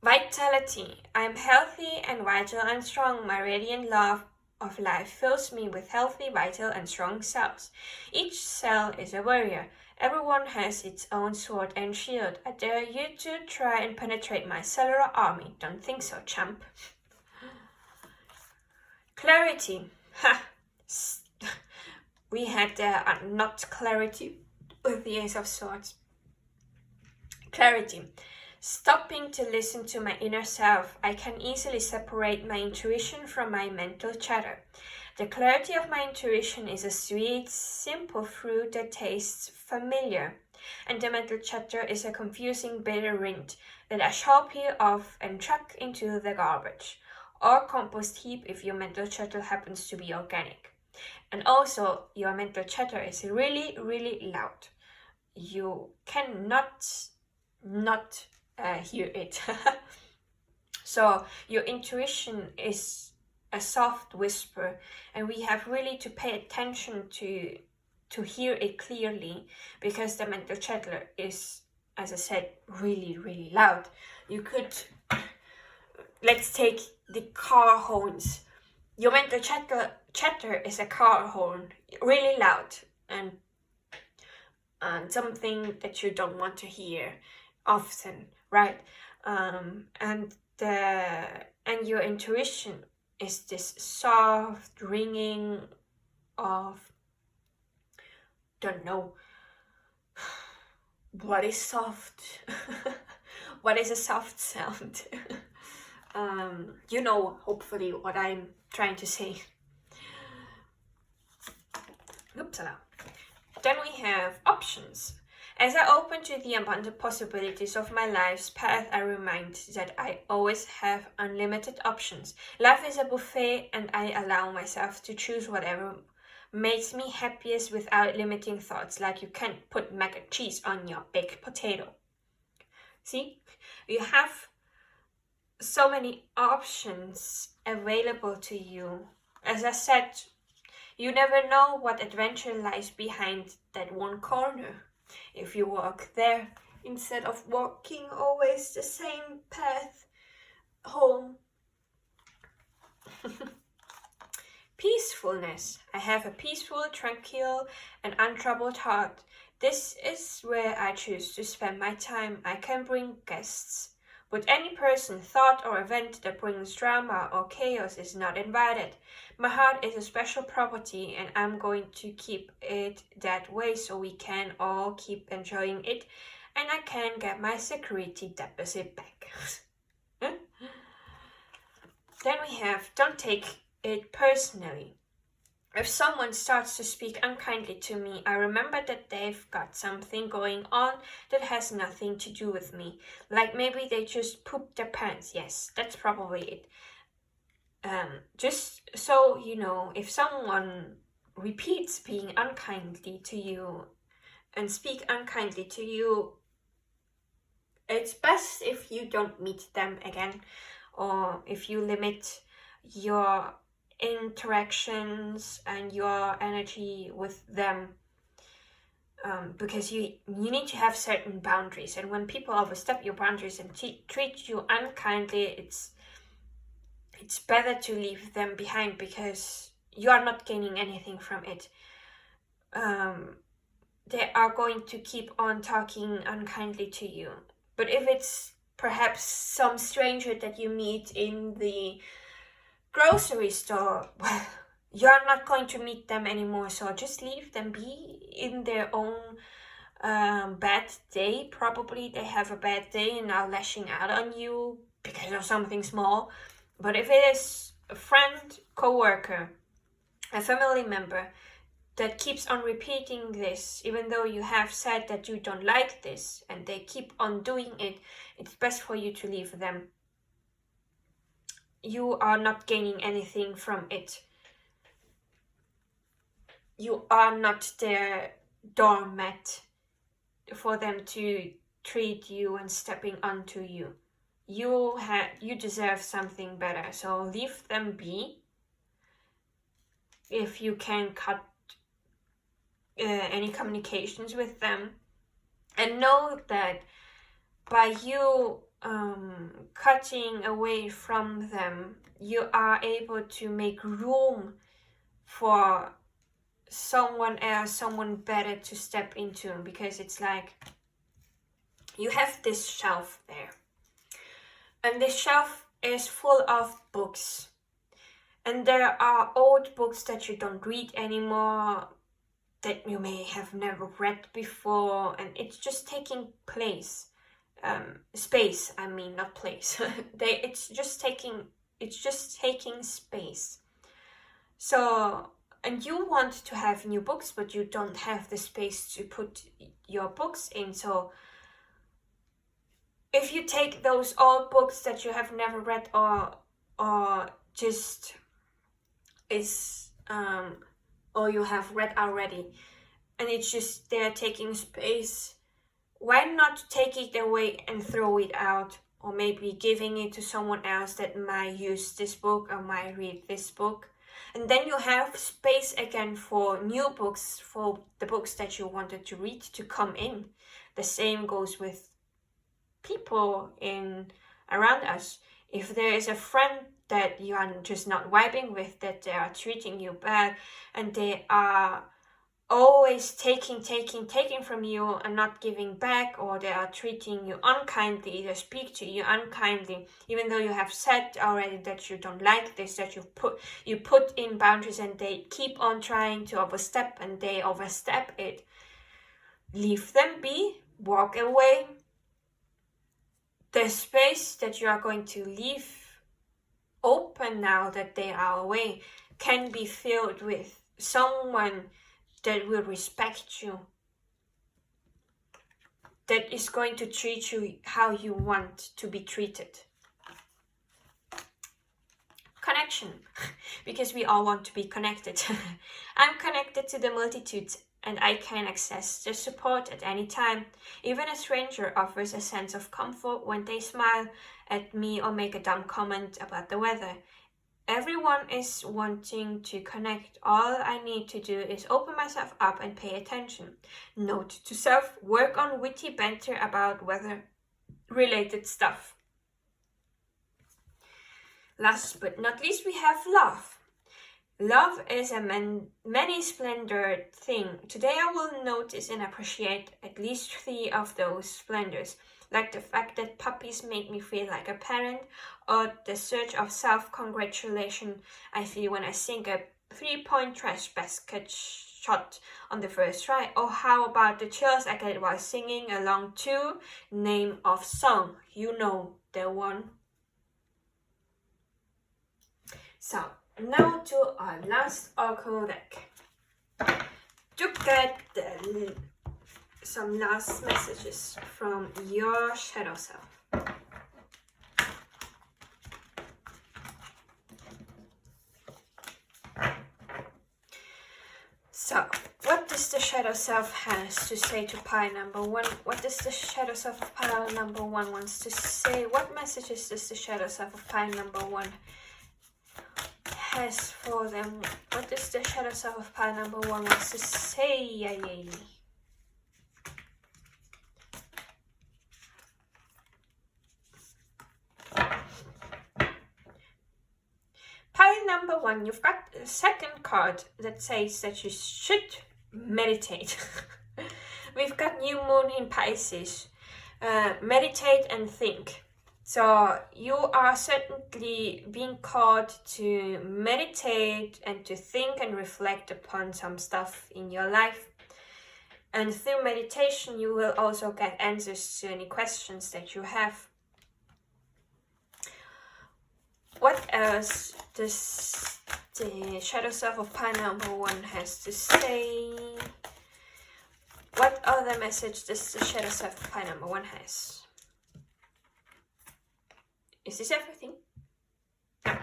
Vitality. I'm healthy and vital and strong. My radiant love of life fills me with healthy, vital and strong cells. Each cell is a warrior. Everyone has its own sword and shield. I dare you to try and penetrate my cellular army. Don't think so, champ. Clarity. We had not clarity with the Ace of Swords. Clarity. Stopping to listen to my inner self, I can easily separate my intuition from my mental chatter. The clarity of my intuition is a sweet, simple fruit that tastes familiar, and the mental chatter is a confusing bitter rind that I shall peel off and chuck into the garbage, or compost heap if your mental chatter happens to be organic. And also, your mental chatter is really, really loud. You cannot not hear it. So your intuition is a soft whisper, and we have really to pay attention to hear it clearly, because the mental chatter is, as I said, really, really loud. You could, let's take the car horns. Your mental chatter is a car horn, really loud, and something that you don't want to hear often, right? And your intuition is this soft ringing of, don't know, what is soft? What is a soft sound? You know, hopefully, what I'm trying to say. Oopsala. Then we have options. As I open to the abundant possibilities of my life's path, I remind that I always have unlimited options. Life is a buffet, and I allow myself to choose whatever makes me happiest without limiting thoughts, like you can't put mac and cheese on your baked potato. See, you have so many options available to you. As I said, you never know what adventure lies behind that one corner. If you walk there instead of walking always the same path home. Peacefulness. I have a peaceful, tranquil, and untroubled heart. This is where I choose to spend my time. I can bring guests, but any person, thought, or event that brings drama or chaos is not invited. My heart is a special property, and I'm going to keep it that way so we can all keep enjoying it, and I can get my security deposit back. Then we have, don't take it personally. If someone starts to speak unkindly to me, I remember that they've got something going on that has nothing to do with me. Like maybe they just pooped their pants. Yes, that's probably it. Just so you know, if someone repeats being unkindly to you and speak unkindly to you, it's best if you don't meet them again, or if you limit your interactions and your energy with them, because you need to have certain boundaries, and when people overstep your boundaries and treat you unkindly, it's better to leave them behind, because you are not gaining anything from it. They are going to keep on talking unkindly to you. But if it's perhaps some stranger that you meet in the grocery store, well, you're not going to meet them anymore, so just leave them be in their own bad day. Probably they have a bad day and are lashing out on you because of something small. But if it is a friend, co-worker, a family member that keeps on repeating this, even though you have said that you don't like this, and they keep on doing it, it's best for you to leave them. You are not gaining anything from it. You are not their doormat for them to treat you and stepping onto you. You deserve something better, so leave them be. If you can cut any communications with them, and know that by you cutting away from them, you are able to make room for someone else, someone better to step into, because it's like you have this shelf there, and this shelf is full of books, and there are old books that you don't read anymore, that you may have never read before, and it's just taking place. space, I mean, not place. It's just taking space. So, and you want to have new books, but you don't have the space to put your books in. So if you take those old books that you have never read, or just or you have read already, and it's just they're taking space, why not take it away and throw it out, or maybe giving it to someone else that might use this book or might read this book, and then you have space again for new books, for the books that you wanted to read to come in. The same goes with people around us. If there is a friend that you are just not vibing with, that they are treating you bad, and they are always taking from you and not giving back, or they are treating you unkindly, they speak to you unkindly, even though you have said already that you don't like this, that you put in boundaries, and they keep on trying to overstep, and they overstep it. Leave them be, walk away. The space that you are going to leave open now that they are away can be filled with someone that will respect you, that is going to treat you how you want to be treated. Connection, because we all want to be connected. I'm connected to the multitudes, and I can access the support at any time. Even a stranger offers a sense of comfort when they smile at me or make a dumb comment about the weather. Everyone is wanting to connect. All I need to do is open myself up and pay attention. Note to self, work on witty banter about weather-related stuff. Last but not least, we have love. Love is a many-splendored thing. Today I will notice and appreciate at least 3 of those splendors, like the fact that puppies make me feel like a parent, or the surge of self-congratulation I feel when I sink a 3-point trash basket shot on the first try, or how about the chills I get while singing along to Name of Song, you know the one. So, now to our last oracle deck, to get some last messages from your shadow self. So, what does the shadow self has to say to pile number 1? What does the shadow self of pile number 1 wants to say? What messages does the shadow self of pile number 1 has for them? What does the shadow self of pile number 1 wants to say? Pile number 1, you've got a second card that says that you should meditate. We've got new moon in Pisces. Meditate and think. So you are certainly being called to meditate and to think and reflect upon some stuff in your life. And through meditation, you will also get answers to any questions that you have. What else does the shadow self of pile number 1 has to say? What other message does the shadow self of pile number 1 has? Is this everything? No.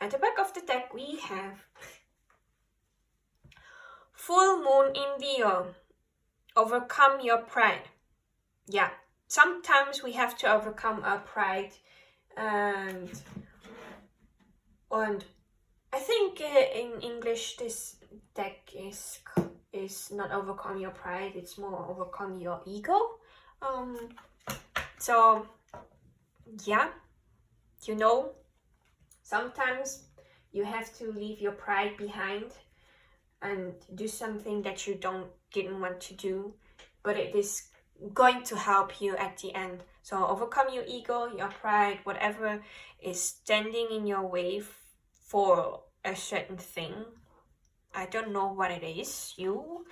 At the back of the deck we have full moon in Leo. Overcome your pride. Yeah, sometimes we have to overcome our pride, and I think in English this deck is not overcome your pride, it's more overcome your ego. So yeah, you know, sometimes you have to leave your pride behind and do something that you didn't want to do, but it is going to help you at the end. So overcome your ego, your pride, whatever is standing in your way for a certain thing. I don't know what it is. You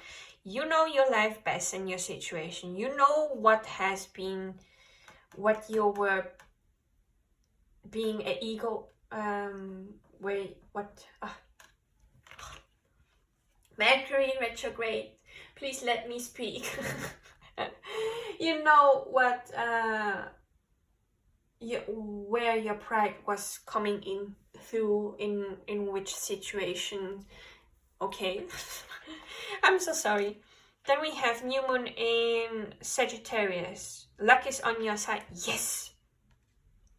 know your life best and your situation. You know what has been what you were being an ego, Mercury retrograde, please let me speak. You know what, where your pride was coming in through, in which situation. Okay. I'm so sorry. Then we have new moon in Sagittarius. Luck is on your side. Yes,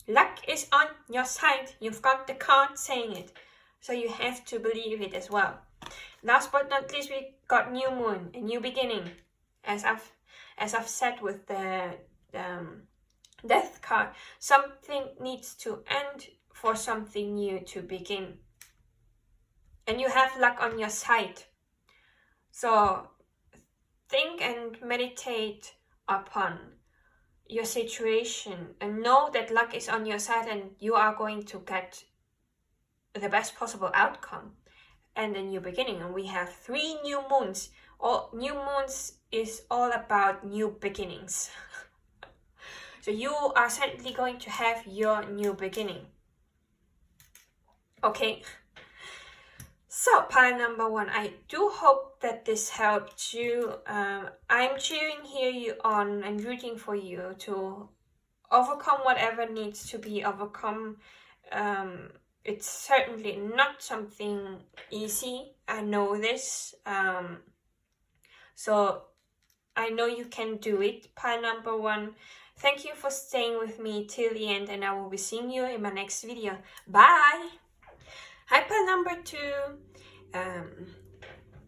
luck is on your side. You've got the card saying it, so you have to believe it as well. Last but not least, we got new moon, a new beginning. As I've said with the death card, something needs to end for something new to begin. And you have luck on your side. So think and meditate upon your situation and know that luck is on your side and you are going to get the best possible outcome and a new beginning. And we have 3 new moons. New moons is all about new beginnings. So you are certainly going to have your new beginning. Okay. So pile number 1, I do hope that this helped you. I'm cheering you on and rooting for you to overcome whatever needs to be overcome. It's certainly not something easy. I know this. So I know you can do it. Pile number 1. Thank you for staying with me till the end, and I will be seeing you in my next video. Bye! Hi, pile number 2.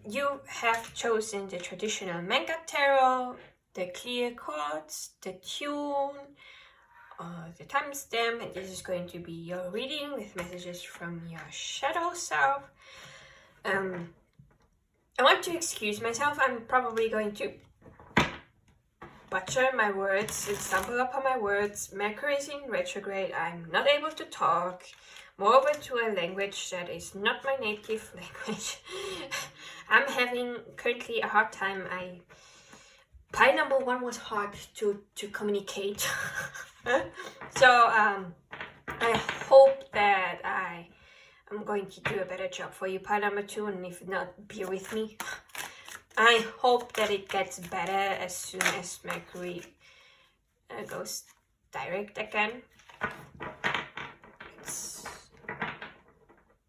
You have chosen the traditional manga tarot, the clear cards, the tune, the timestamp, and this is going to be your reading with messages from your shadow self. I want to excuse myself. I'm probably going to butcher my words and stumble upon my words. Mercury is in retrograde. I'm not able to talk. Moreover, to a language that is not my native language. I'm having currently a hard time. Pile number 1 was hard to communicate. So I hope that I'm going to do a better job for you, pile number 2, and if not, bear with me. I hope that it gets better as soon as Mercury goes direct again.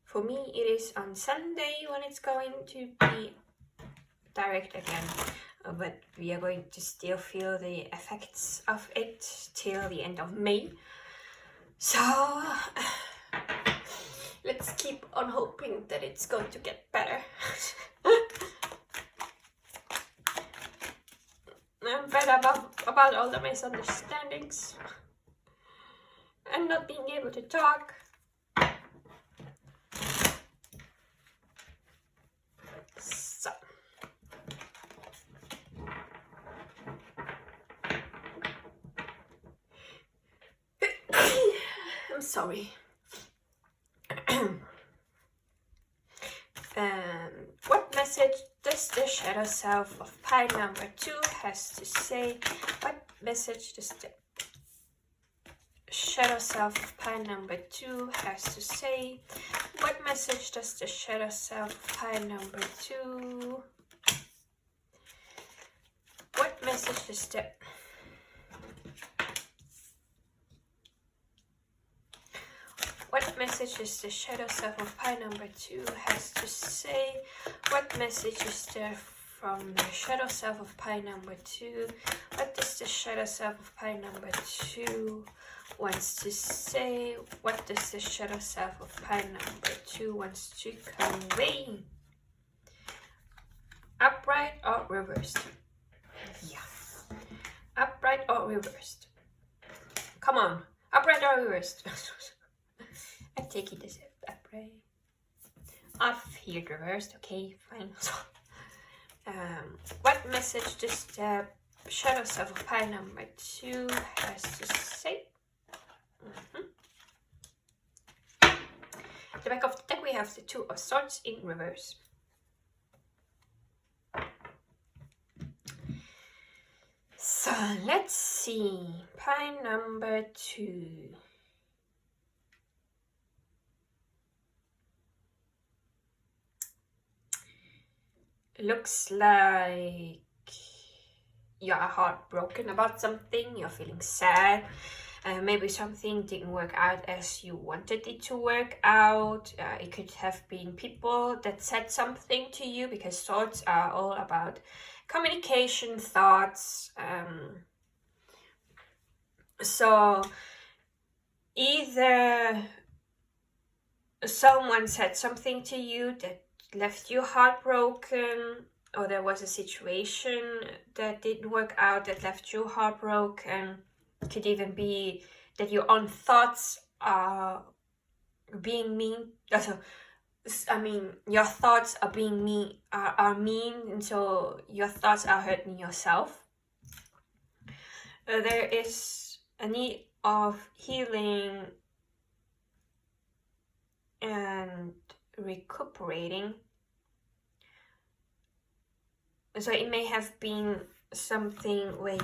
For me, it is on Sunday when it's going to be direct again, but we are going to still feel the effects of it till the end of May. So let's keep on hoping that it's going to get better. I'm fed up about all the misunderstandings and not being able to talk. So I'm sorry. What message does the shadow self of pile number 2 has to say? What message does the shadow self of pile number 2 has to say? What message does the shadow self of pile number 2? What message does the What message does the shadow self of pile number 2 has to say? What message is there from the shadow self of pile number 2? What does the shadow self of pile number 2 wants to say? What does the shadow self of pile number 2 wants to convey? Upright or reversed? Yeah. Upright or reversed? Come on. Upright or reversed? I take it as upright. I've heard reversed. Okay, fine. What message does the shadow self of pile number 2 has to say? At the back of the deck we have the 2 of Swords in reverse. So let's see. pile number 2. Looks like you are heartbroken about something, you're feeling sad. Maybe something didn't work out as you wanted it to work out. It could have been people that said something to you, because thoughts are all about communication, thoughts. So either someone said something to you that left you heartbroken, or there was a situation that didn't work out that left you heartbroken. It could even be that your own thoughts are being mean. Your thoughts are being mean, are mean, and so your thoughts are hurting yourself. There is a need of healing and recuperating. So it may have been something where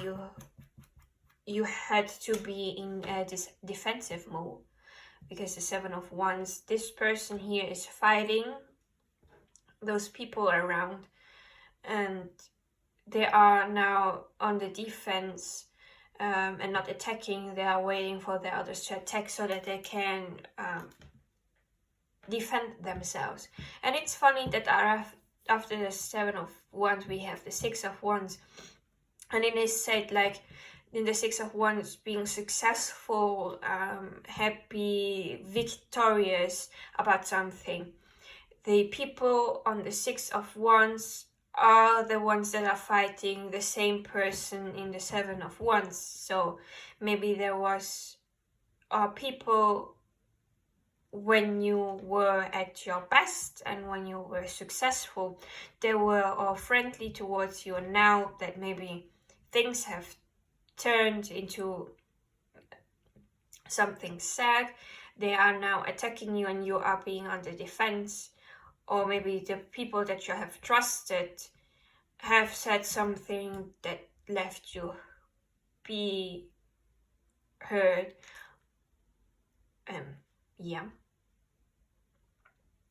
you had to be in this defensive mode, because the 7 of Wands, this person here is fighting those people around, and they are now on the defense and not attacking. They are waiting for the others to attack so that they can defend themselves. And it's funny that after the 7 of Wands we have the 6 of Wands, and it is said like in the 6 of Wands being successful, happy, victorious about something. The people on the 6 of Wands are the ones that are fighting the same person in the 7 of Wands. So maybe there was people when you were at your best and when you were successful, they were all friendly towards you, and now that maybe things have turned into something sad, they are now attacking you and you are being on the defense. Or maybe the people that you have trusted have said something that left you be hurt.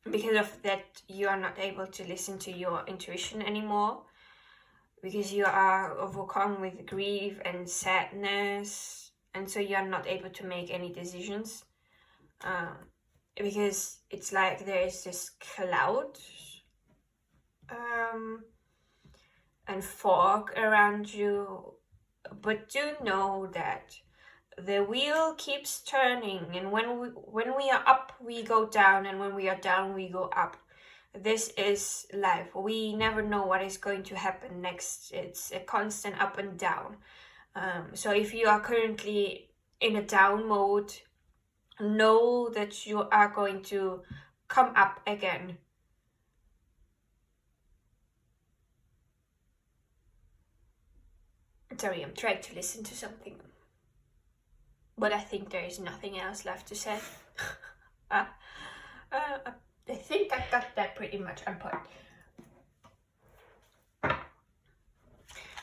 Because of that, you are not able to listen to your intuition anymore, because you are overcome with grief and sadness, and so you are not able to make any decisions, because it's like there is this cloud and fog around you. But do know that the wheel keeps turning, and when we are up we go down, and when we are down we go up. This is life. We never know what is going to happen next. It's a constant up and down. So if you are currently in a down mode, know that you are going to come up again. Sorry, I'm trying to listen to something, but I think there is nothing else left to say. I think I got that pretty much on point.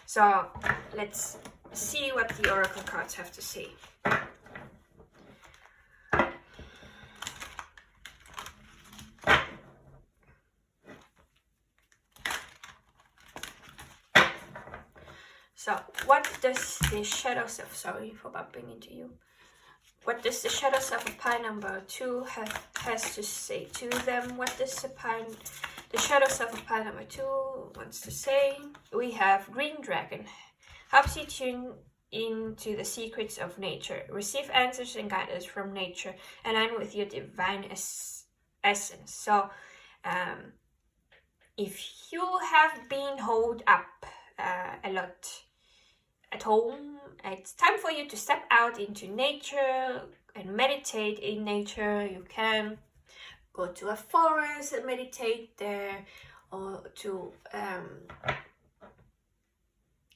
So let's see what the oracle cards have to say. So what does the shadow self, sorry for bumping into you. What does the shadow self of pile number 2 has to say to them? What does the shadow self of pile number 2 wants to say? We have Green Dragon. Helps you tune into the secrets of nature. Receive answers and guidance from nature. Align with your divine essence. So if you have been holed up a lot at home, it's time for you to step out into nature and meditate in nature. You can go to a forest and meditate there, or to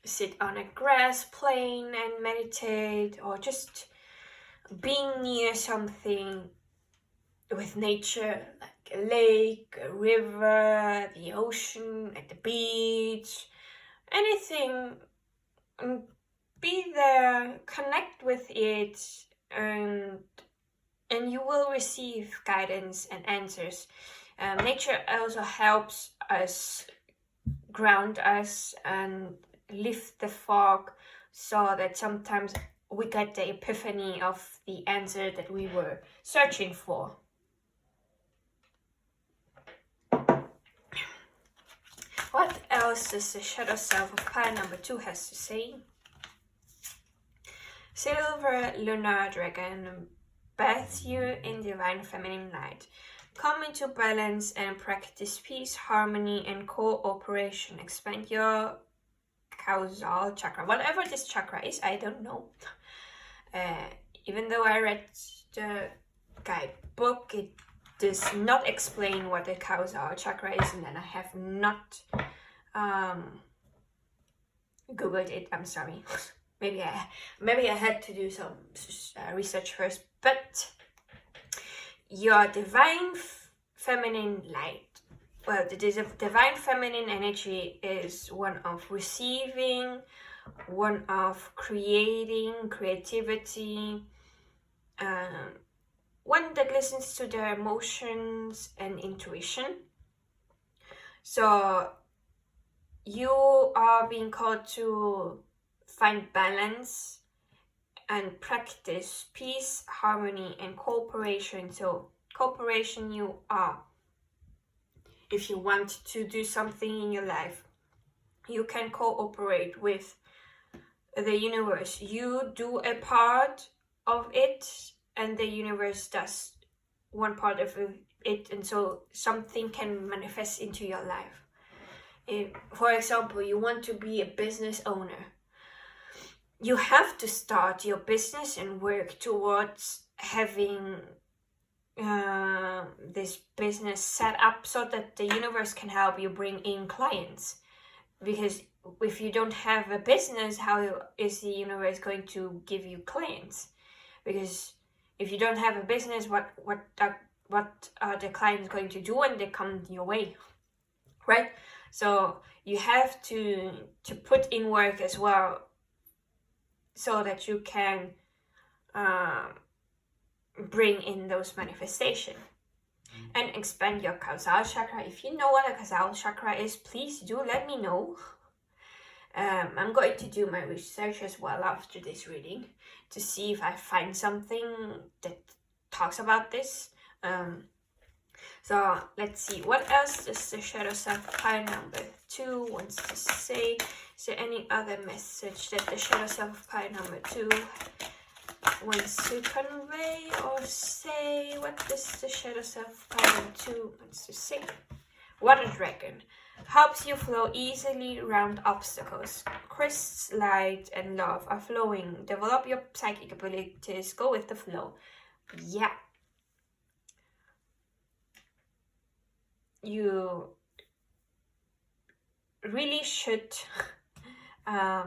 sit on a grass plain and meditate, or just being near something with nature, like a lake, a river, the ocean, at the beach, anything. be there, connect with it, and you will receive guidance and answers. Nature also helps us ground us and lift the fog, so that sometimes we get the epiphany of the answer that we were searching for. What else does the shadow self of pile number 2 has to say? Silver lunar dragon bathes you in divine feminine light. Come into balance and practice peace, harmony, and cooperation. Expand your causal chakra. Whatever this chakra is, I don't know. Even though I read the guidebook, it does not explain what the causal chakra is, and then I have not googled it. I'm sorry. maybe I had to do some research first. But your divine feminine light, well, the divine feminine energy is one of receiving, one of creating, creativity, one that listens to their emotions and intuition. So you are being called to find balance and practice peace, harmony, and cooperation. So cooperation, you are, if you want to do something in your life, you can cooperate with the universe. You do a part of it, and the universe does one part of it, and so something can manifest into your life. If, for example, you want to be a business owner, you have to start your business and work towards having this business set up so that the universe can help you bring in clients. Because if you don't have a business, how is the universe going to give you clients? Because if you don't have a business, what are the clients going to do when they come your way, right? So you have to put in work as well, so that you can bring in those manifestations. And expand your causal chakra. If you know what a causal chakra is, please do let me know. I'm going to do my research as well after this reading to see if I find something that talks about this. So let's see, what else does the shadow self pile number 2 wants to say? Is there any other message that the shadow self pile number 2 wants to convey or say? What does the shadow self pile number 2 wants to say? Water dragon helps you flow easily around obstacles. Christ's light and love are flowing. Develop your psychic abilities. Go with the flow. Yeah. You really should go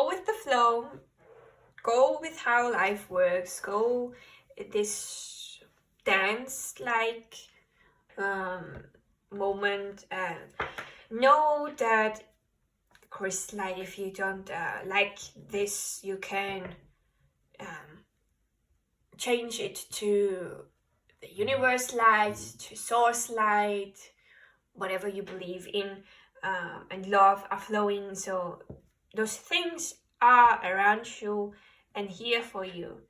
with the flow. Go with how life works. Go this dance-like moment, and know that Christ light, if you don't like this, you can change it to the universe light, to source light, whatever you believe in, and love are flowing. So those things are around you and here for you.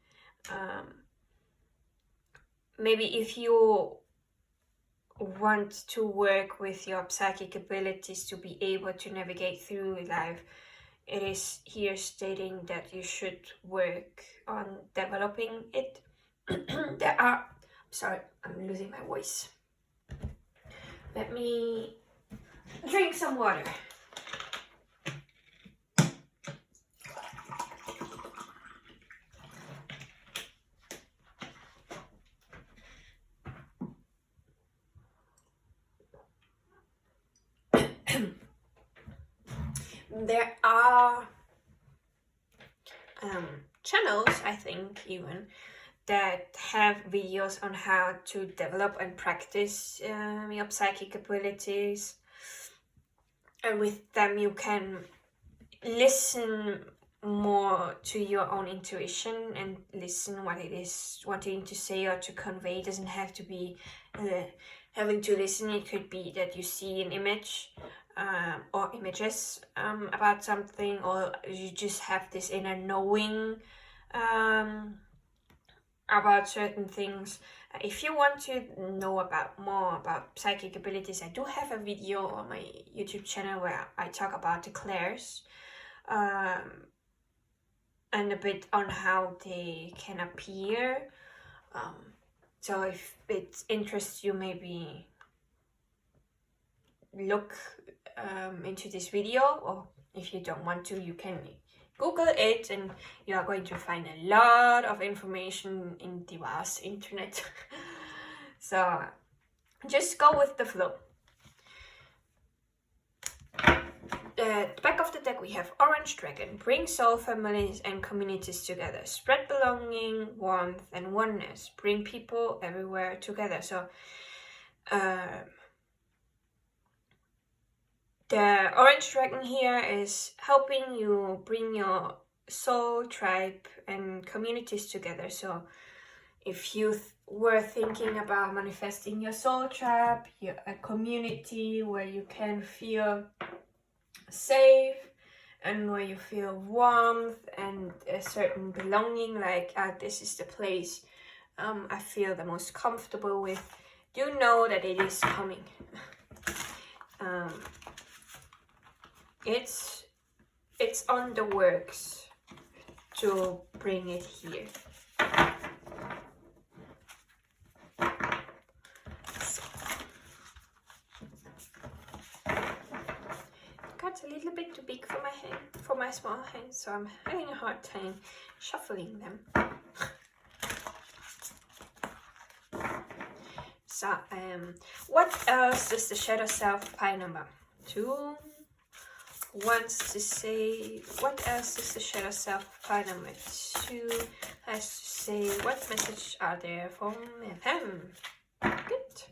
Maybe if you want to work with your psychic abilities to be able to navigate through life, it is here stating that you should work on developing it. Sorry, I'm losing my voice. Let me drink some water. There are channels, I think, even that have videos on how to develop and practice your psychic abilities, and with them you can listen more to your own intuition and listen what it is wanting to say or to convey. It doesn't have to be having to listen. It could be that you see an image or images about something, or you just have this inner knowing about certain things. If you want to know more about psychic abilities, I do have a video on my YouTube channel where I talk about the clairs and a bit on how they can appear. So if it interests you, maybe look into this video, or if you don't want to, you can Google it, and you are going to find a lot of information in the vast internet. So just go with the flow. At the back of the deck we have Orange Dragon. Bring soul families and communities together. Spread belonging, warmth and oneness. Bring people everywhere together. So the Orange Dragon here is helping you bring your soul, tribe and communities together. So if you were thinking about manifesting your soul tribe, a community where you can feel safe and where you feel warmth and a certain belonging, like this is the place I feel the most comfortable with, do know that it is coming. It's on the works to bring it here. It's a little bit too big for my hand, for my small hands, so I'm having a hard time shuffling them. So, what else does the shadow self pile number 2 wants to say? What else does the shadow self pile number 2 has to say? What message are there from him? Good.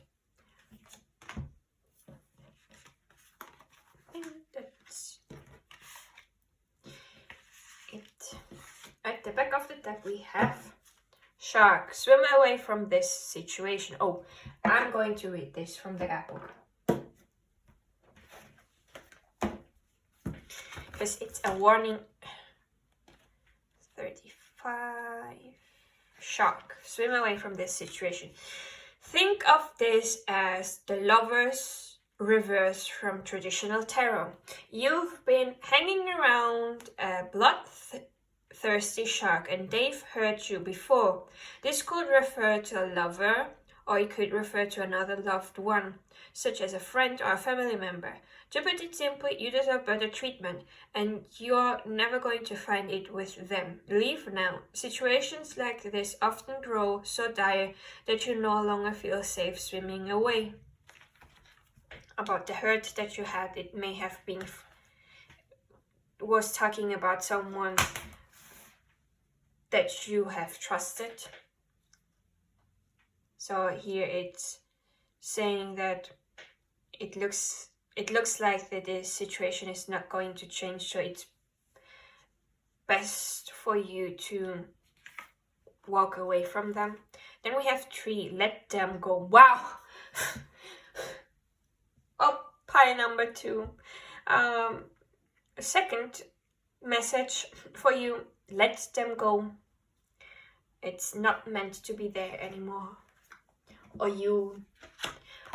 At the back of the deck we have Shark. Swim away from this situation. Oh, I'm going to read this from the book because it's a warning. 35. Shark. Swim away from this situation. Think of this as the Lover's reverse from traditional tarot. You've been hanging around a bloodthirsty shark and they've hurt you before. This could refer to a lover, or it could refer to another loved one, such as a friend or a family member. To put it simply, you deserve better treatment, and you're never going to find it with them. Leave now. Situations like this often grow so dire that you no longer feel safe swimming away. About the hurt that you had, it may have been was talking about someone that you have trusted. So here it's saying that it looks like that this situation is not going to change, so it's best for you to walk away from them. Then we have 3, let them go. Wow. Oh, pile number 2. Second message for you, let them go. It's not meant to be there anymore, or you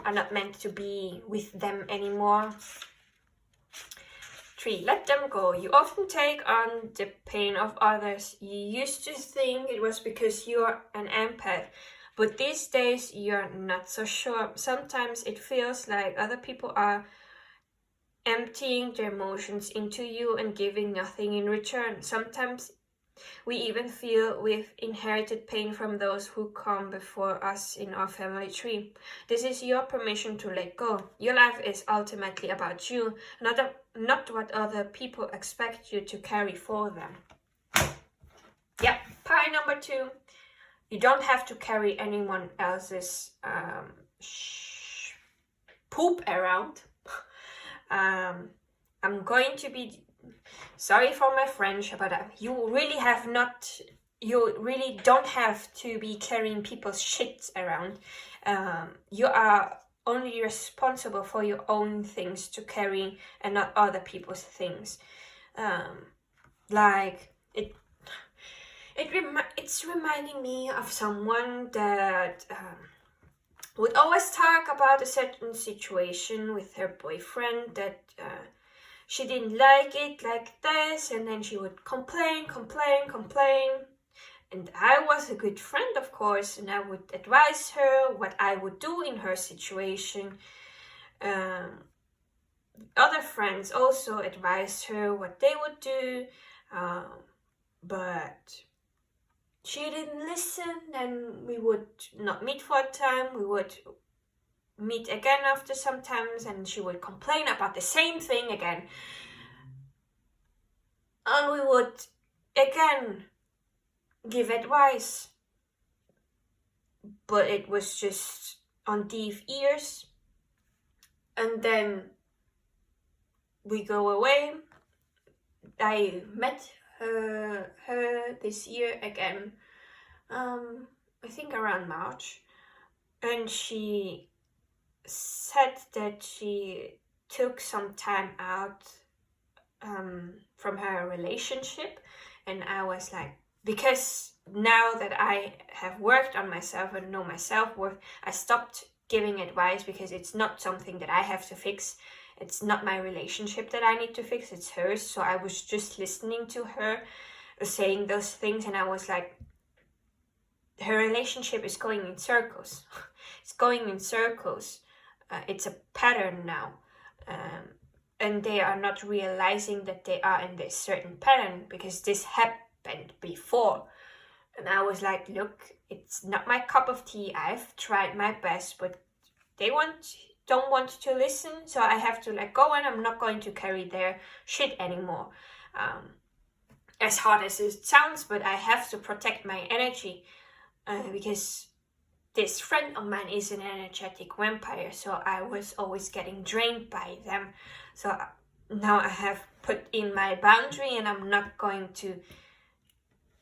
are not meant to be with them anymore. 3, let them go. You often take on the pain of others. You used to think it was because you're an empath, but these days you're not so sure. Sometimes it feels like other people are emptying their emotions into you and giving nothing in return. Sometimes we even feel we've inherited pain from those who come before us in our family tree. This is your permission to let go. Your life is ultimately about you, not what other people expect you to carry for them. Yeah, pile number 2. You don't have to carry anyone else's poop around. I'm going to be sorry for my French, but you really don't have to be carrying people's shit around. You are only responsible for your own things to carry and not other people's things. It's reminding me of someone that would always talk about a certain situation with her boyfriend, that she didn't like it like this, and then she would complain. And I was a good friend, of course, and I would advise her what I would do in her situation. Other friends also advised her what they would do, but she didn't listen, and we would not meet for a time. We would meet again after some times, and she would complain about the same thing again. And we would again give advice, but it was just on deaf ears. And then we go away. I met her this year again, I think around March, and she said that she took some time out from her relationship. And I was like, because now that I have worked on myself and know my self-worth, I stopped giving advice, because it's not something that I have to fix. It's not my relationship that I need to fix, it's hers. So I was just listening to her saying those things, and I was like, her relationship is going in circles. It's going in circles. It's a pattern now. And they are not realizing that they are in this certain pattern, because this happened before. And I was like, look, it's not my cup of tea. I've tried my best, but they don't want to listen, so I have to let go, and I'm not going to carry their shit anymore. As hard as it sounds, but I have to protect my energy, because this friend of mine is an energetic vampire, so I was always getting drained by them. So now I have put in my boundary, and I'm not going to...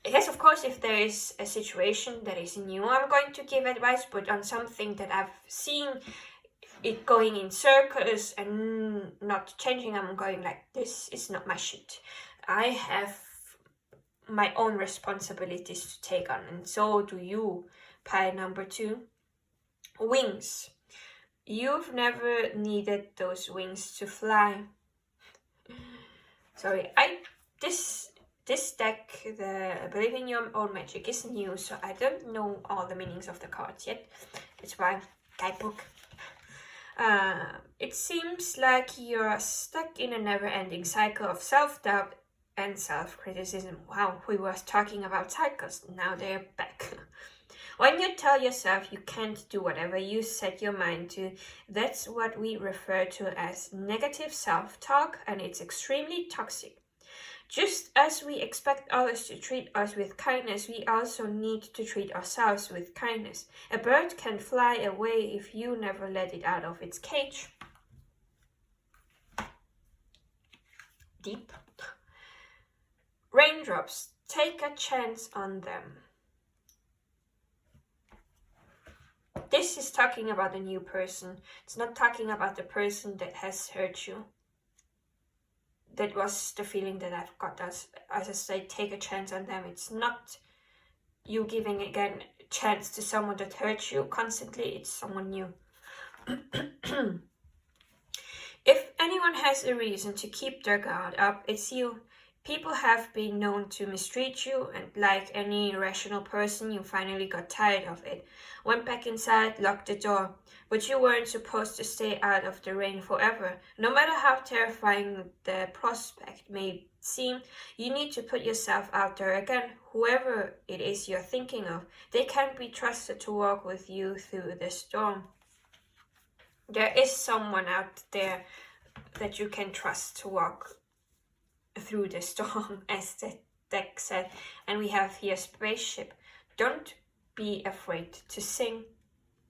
Yes, of course, if there is a situation that is new, I'm going to give advice, but on something that I've seen it going in circles and not changing, I'm going like, this is not my shit. I have my own responsibilities to take on, and so do you. Pile number 2, wings. You've never needed those wings to fly. Sorry, this deck, the Believe in Your Own Magic, is new, so I don't know all the meanings of the cards yet. It's why guidebook. It seems like you're stuck in a never-ending cycle of self-doubt and self-criticism. Wow, we were talking about cycles, now they're back. When you tell yourself you can't do whatever you set your mind to, that's what we refer to as negative self-talk, and it's extremely toxic. Just as we expect others to treat us with kindness, we also need to treat ourselves with kindness. A bird can fly away if you never let it out of its cage. Deep. Raindrops, take a chance on them. This is talking about a new person. It's not talking about the person that has hurt you. That was the feeling that I've got, as I say, take a chance on them. It's not you giving again a chance to someone that hurts you constantly. It's someone new. If anyone has a reason to keep their guard up, it's you. People have been known to mistreat you, and like any rational person, you finally got tired of it. Went back inside, locked the door. But you weren't supposed to stay out of the rain forever. No matter how terrifying the prospect may seem, you need to put yourself out there again. Whoever it is you're thinking of, they can't be trusted to walk with you through the storm. There is someone out there that you can trust to walk through the storm, as the deck said. And we have here spaceship. Don't be afraid to sing.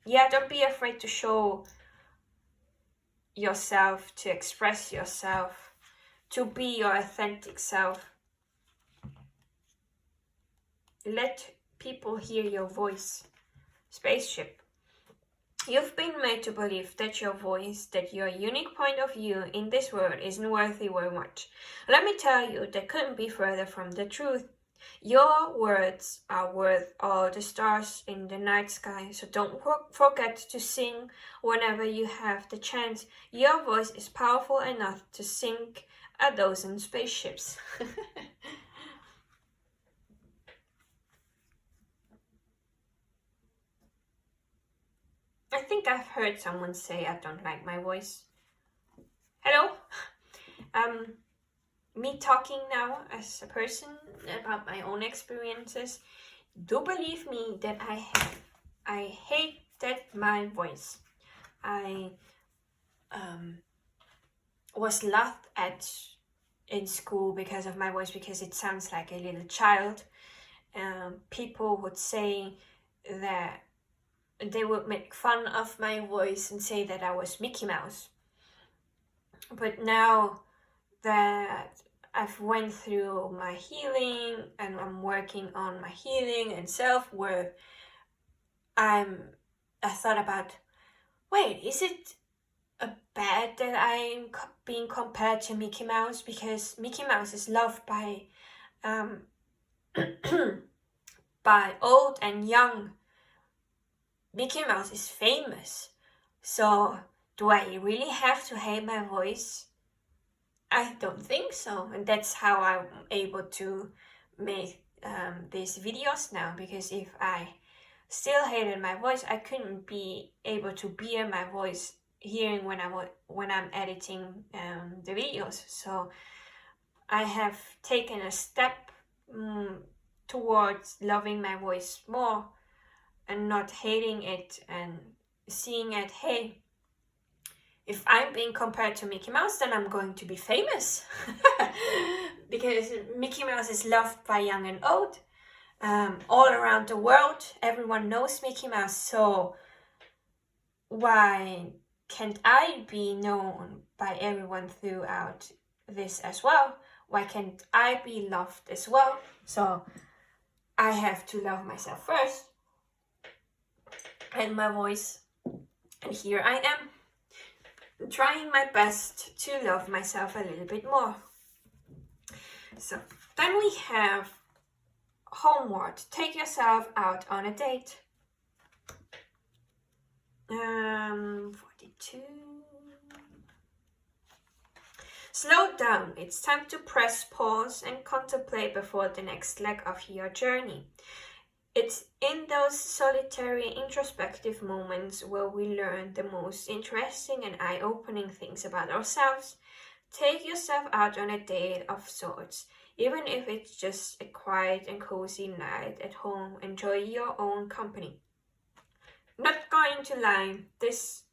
Yeah, don't be afraid to show yourself, to express yourself. to be your authentic self. Let people hear your voice. Spaceship. You've been made to believe that your voice, that your unique point of view in this world isn't worthy very much. Let me tell you, that couldn't be further from the truth. Your words are worth all the stars in the night sky, so don't forget to sing whenever you have the chance. Your voice is powerful enough to sink a dozen spaceships. I think I've heard someone say I don't like my voice. Hello? Me talking now as a person about my own experiences. Do believe me that I hated my voice. I was laughed at in school because of my voice, because it sounds like a little child. People would say that they would make fun of my voice and say that I was Mickey Mouse. But now that I've went through my healing and I'm working on my healing and self-worth, I thought about, wait, is it bad that I'm being compared to Mickey Mouse? Because Mickey Mouse is loved by by old and young. Mickey Mouse is famous. So do I really have to hate my voice? I don't think so. And that's how I'm able to make these videos now. Because if I still hated my voice, I couldn't be able to hear my voice hearing when I'm editing the videos. So I have taken a step towards loving my voice more and not hating it and seeing it, hey, if I'm being compared to Mickey Mouse, then I'm going to be famous. Because Mickey Mouse is loved by young and old. All around the world, everyone knows Mickey Mouse. So why can't I be known by everyone throughout this as well? Why can't I be loved as well? So I have to love myself first. And my voice. And here I am, trying my best to love myself a little bit more. So then we have homeward. Take yourself out on a date. 42. Slow down. It's time to press pause and contemplate before the next leg of your journey. It's in those solitary, introspective moments where we learn the most interesting and eye-opening things about ourselves. Take yourself out on a date of sorts, even if it's just a quiet and cozy night at home. Enjoy your own company. Not going to lie, this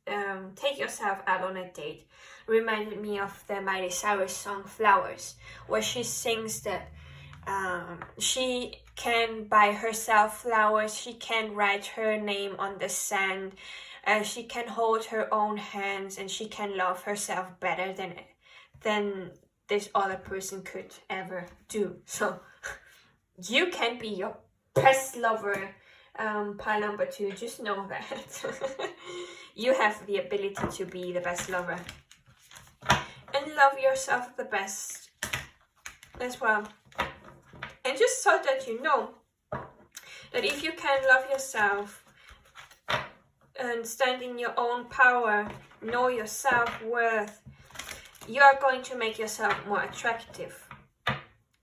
take yourself out on a date reminded me of the Miley Cyrus song Flowers, where she sings that she can buy herself flowers, she can write her name on the sand, she can hold her own hands, and she can love herself better than this other person could ever do. So you can be your best lover, pile number 2, just know that. You have the ability to be the best lover. And love yourself the best as well. And just so that you know that if you can love yourself and stand in your own power, know your self-worth, you are going to make yourself more attractive.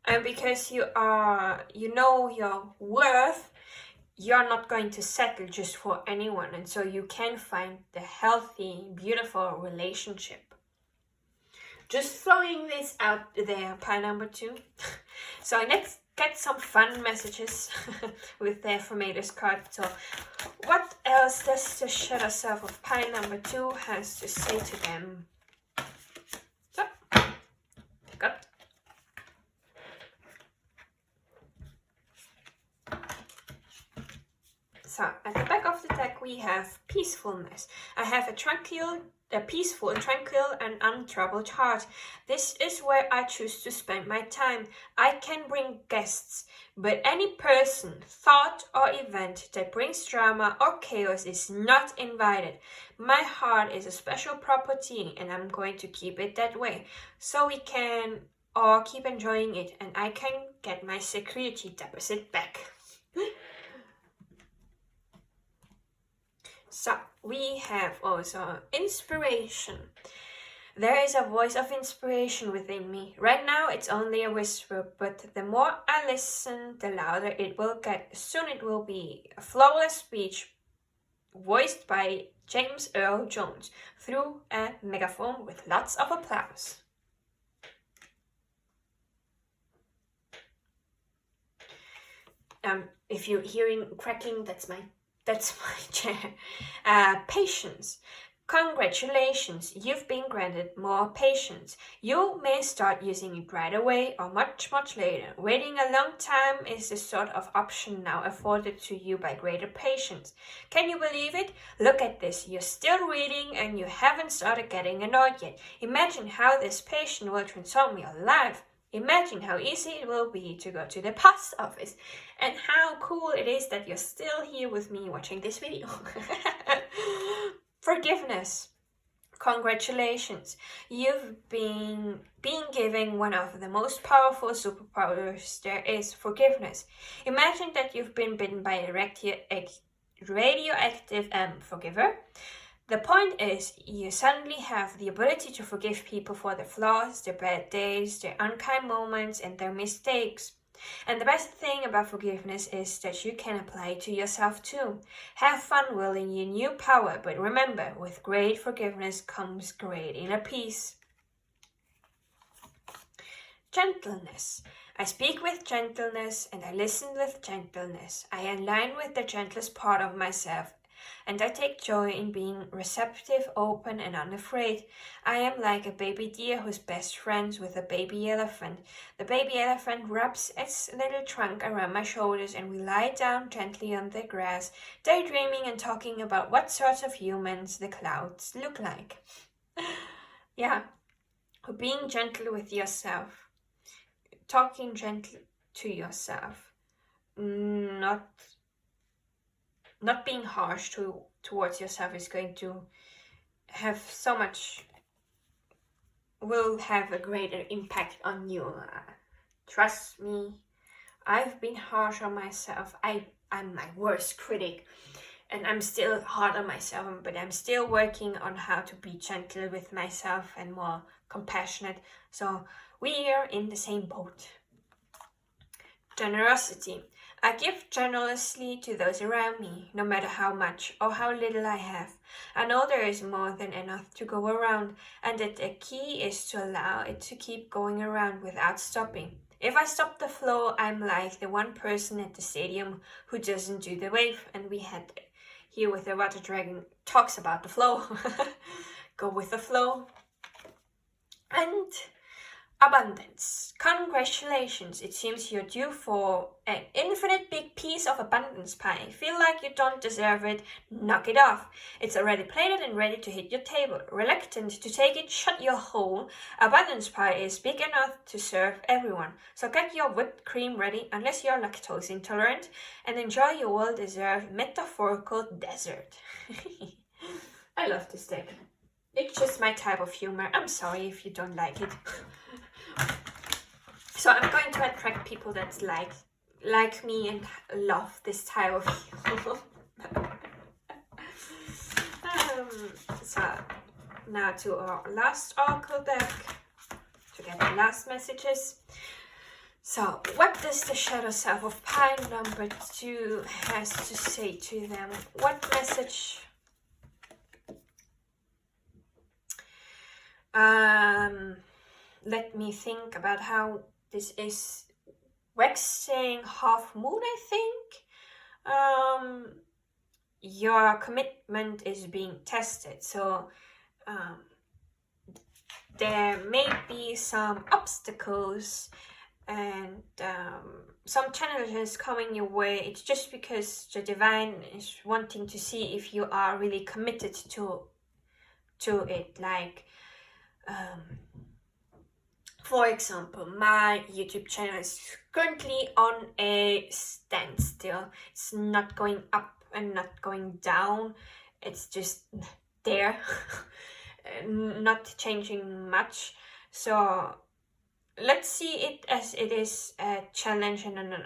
And because you know your worth, you're not going to settle just for anyone. And so you can find the healthy, beautiful relationship. Just throwing this out there, pile number 2. So let's get some fun messages with the Affirmators card. So what else does the shadow self of pile number 2 has to say to them? So, got. So at the back of the deck we have peacefulness. I have a peaceful, tranquil and untroubled heart. This is where I choose to spend my time. I can bring guests, but any person, thought or event that brings drama or chaos is not invited. My heart is a special property and I'm going to keep it that way. So we can all keep enjoying it and I can get my security deposit back. So we have also inspiration. There is a voice of inspiration within me. Right now it's only a whisper, but the more I listen, the louder it will get. Soon it will be a flawless speech voiced by James Earl Jones through a megaphone with lots of applause. If you're hearing cracking, that's my chair. Patience. Congratulations, you've been granted more patience. You may start using it right away or much later. Waiting a long time is the sort of option now afforded to you by greater patience. Can you believe it? Look at this, you're still reading and you haven't started getting annoyed yet. Imagine how this patience will transform your life. Imagine how easy it will be to go to the post office and how cool it is that you're still here with me watching this video. Forgiveness. Congratulations. You've been given one of the most powerful superpowers there is, forgiveness. Imagine that you've been bitten by a radioactive forgiver. The point is, you suddenly have the ability to forgive people for their flaws, their bad days, their unkind moments, and their mistakes. And the best thing about forgiveness is that you can apply it to yourself too. Have fun wielding your new power, but remember, with great forgiveness comes great inner peace. Gentleness. I speak with gentleness and I listen with gentleness. I align with the gentlest part of myself. And I take joy in being receptive, open, and unafraid. I am like a baby deer who's best friends with a baby elephant. The baby elephant wraps its little trunk around my shoulders and we lie down gently on the grass, daydreaming and talking about what sorts of humans the clouds look like. Yeah, being gentle with yourself, talking gently to yourself, not being harsh towards yourself is going to have so much, will have a greater impact on you. Trust me, I've been harsh on myself. I'm my worst critic and I'm still hard on myself, but I'm still working on how to be gentle with myself and more compassionate. So we are in the same boat. Generosity. I give generously to those around me, no matter how much or how little I have. I know there is more than enough to go around, and that the key is to allow it to keep going around without stopping. If I stop the flow, I'm like the one person at the stadium who doesn't do the wave, and we had here with the water dragon talks about the flow. Go with the flow. And abundance. Congratulations, it seems you're due for an infinite big piece of abundance pie. Feel like you don't deserve it? Knock it off. It's already plated and ready to hit your table. Reluctant to take it? Shut your hole. Abundance pie is big enough to serve everyone. So get your whipped cream ready, unless you're lactose intolerant, and enjoy your well-deserved metaphorical dessert. I love this deck. It's just my type of humor. I'm sorry if you don't like it. So I'm going to attract people that like me and love this type of humor. So now to our last oracle deck to get the last messages. So what does the shadow self of pile number 2 has to say to them? What message? Let me think about how this is waxing half moon, I think. Your commitment is being tested, so there may be some obstacles and some challenges coming your way, it's just because the divine is wanting to see if you are really committed to it. Like, for example, my YouTube channel is currently on a standstill. It's not going up and not going down. It's just there, not changing much. So let's see it as it is a challenge and an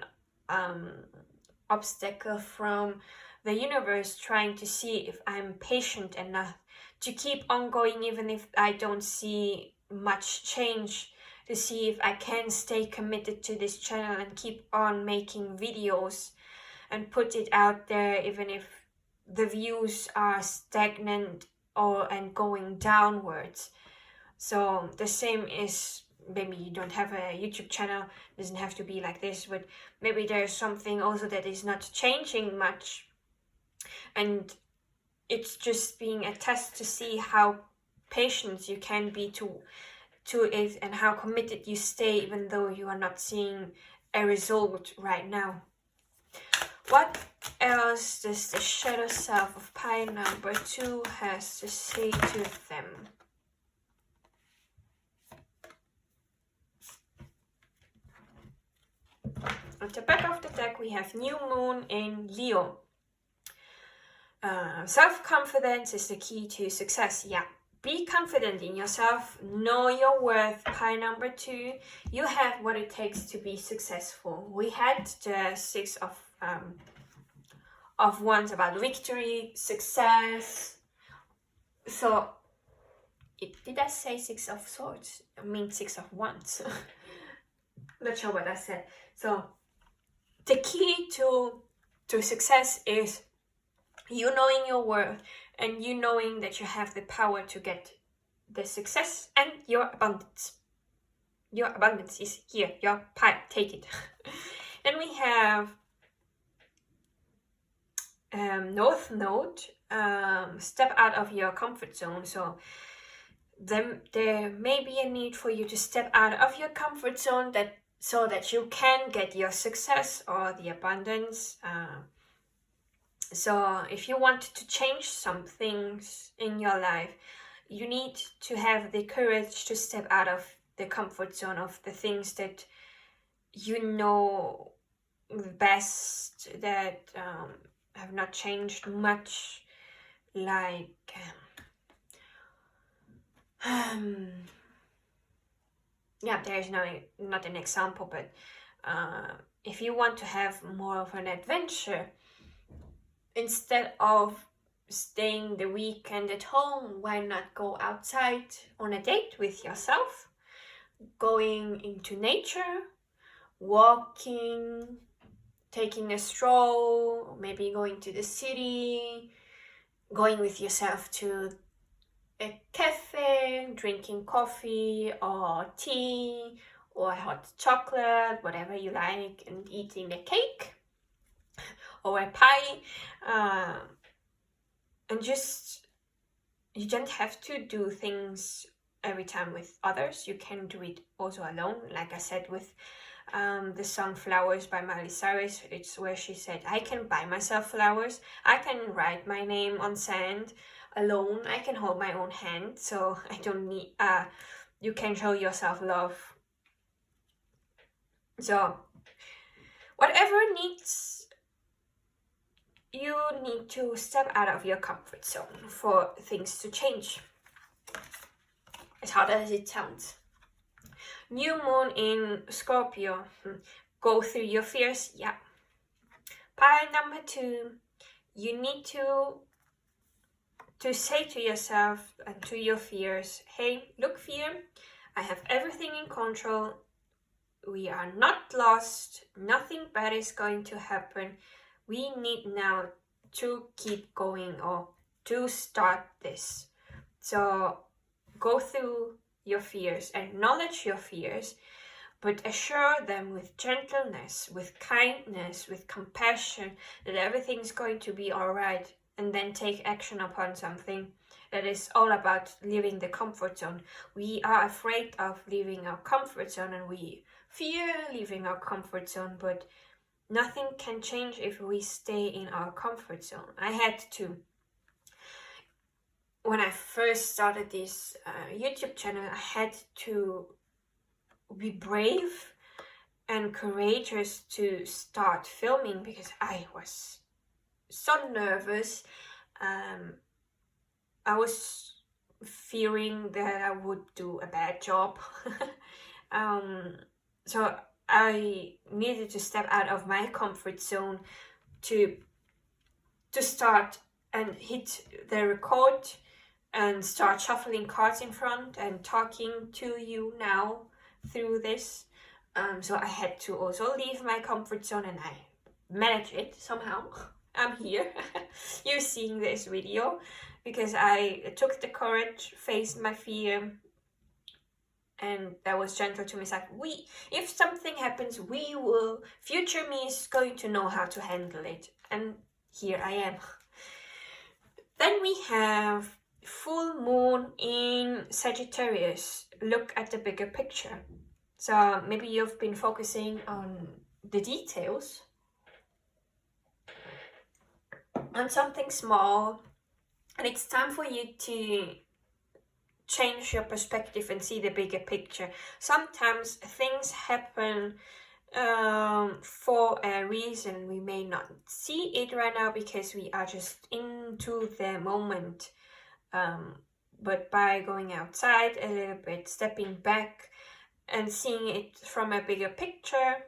obstacle from the universe, trying to see if I'm patient enough to keep on going even if I don't see much change, to see if I can stay committed to this channel and keep on making videos and put it out there even if the views are stagnant and going downwards. So the same is, maybe you don't have a YouTube channel, it doesn't have to be like this, but maybe there's something also that is not changing much, and it's just being a test to see how patient you can be to it and how committed you stay even though you are not seeing a result right now. What else does the shadow self of pile number 2 has to say to them? At the back of the deck we have new moon in Leo. Self-confidence is the key to success. Yeah, be confident in yourself, know your worth. Pile number 2, you have what it takes to be successful. We had the 6 of Wands about victory, success. So did I say 6 of Swords? I mean 6 of Wands. Not sure what I said. So the key to success is you knowing your worth and you knowing that you have the power to get the success and your abundance. Your abundance is here, your pile, take it. Then we have North Node, step out of your comfort zone. So there may be a need for you to step out of your comfort zone so that you can get your success or the abundance. So if you want to change some things in your life, you need to have the courage to step out of the comfort zone of the things that you know best, that have not changed much, like yeah, there's not an example, but if you want to have more of an adventure, instead of staying the weekend at home, why not go outside on a date with yourself, going into nature, walking, taking a stroll, maybe going to the city, going with yourself to a cafe, drinking coffee or tea or hot chocolate, whatever you like, and eating a cake or a pie. And just, you don't have to do things every time with others. You can do it also alone. Like I said with the song Flowers by Miley Cyrus, it's where she said, I can buy myself flowers, I can write my name on sand alone, I can hold my own hand, so I don't need, you can show yourself love. So whatever needs, you need to step out of your comfort zone for things to change, as hard as it sounds. New moon in Scorpio, go through your fears. Yeah. Pile number 2, you need to say to yourself and to your fears, hey, look fear, I have everything in control, we are not lost, nothing bad is going to happen, we need now to keep going or to start this. So go through your fears, acknowledge your fears, but assure them with gentleness, with kindness, with compassion, that everything's going to be all right, and then take action upon something that is all about leaving the comfort zone. We are afraid of leaving our comfort zone, and we fear leaving our comfort zone, but nothing can change if we stay in our comfort zone. I had to, when I first started this YouTube channel, I had to be brave and courageous to start filming because I was so nervous. I was fearing that I would do a bad job. So I needed to step out of my comfort zone to start and hit the record and start shuffling cards in front and talking to you now through this. So I had to also leave my comfort zone, and I managed it somehow. I'm here. You're seeing this video because I took the courage, faced my fear, and I was gentle to myself. If something happens, future me is going to know how to handle it. And here I am. Then we have full moon in Sagittarius. Look at the bigger picture. So maybe you've been focusing on the details, on something small, and it's time for you to change your perspective and see the bigger picture. Sometimes things happen for a reason. We may not see it right now because we are just into the moment. But by going outside a little bit, stepping back and seeing it from a bigger picture,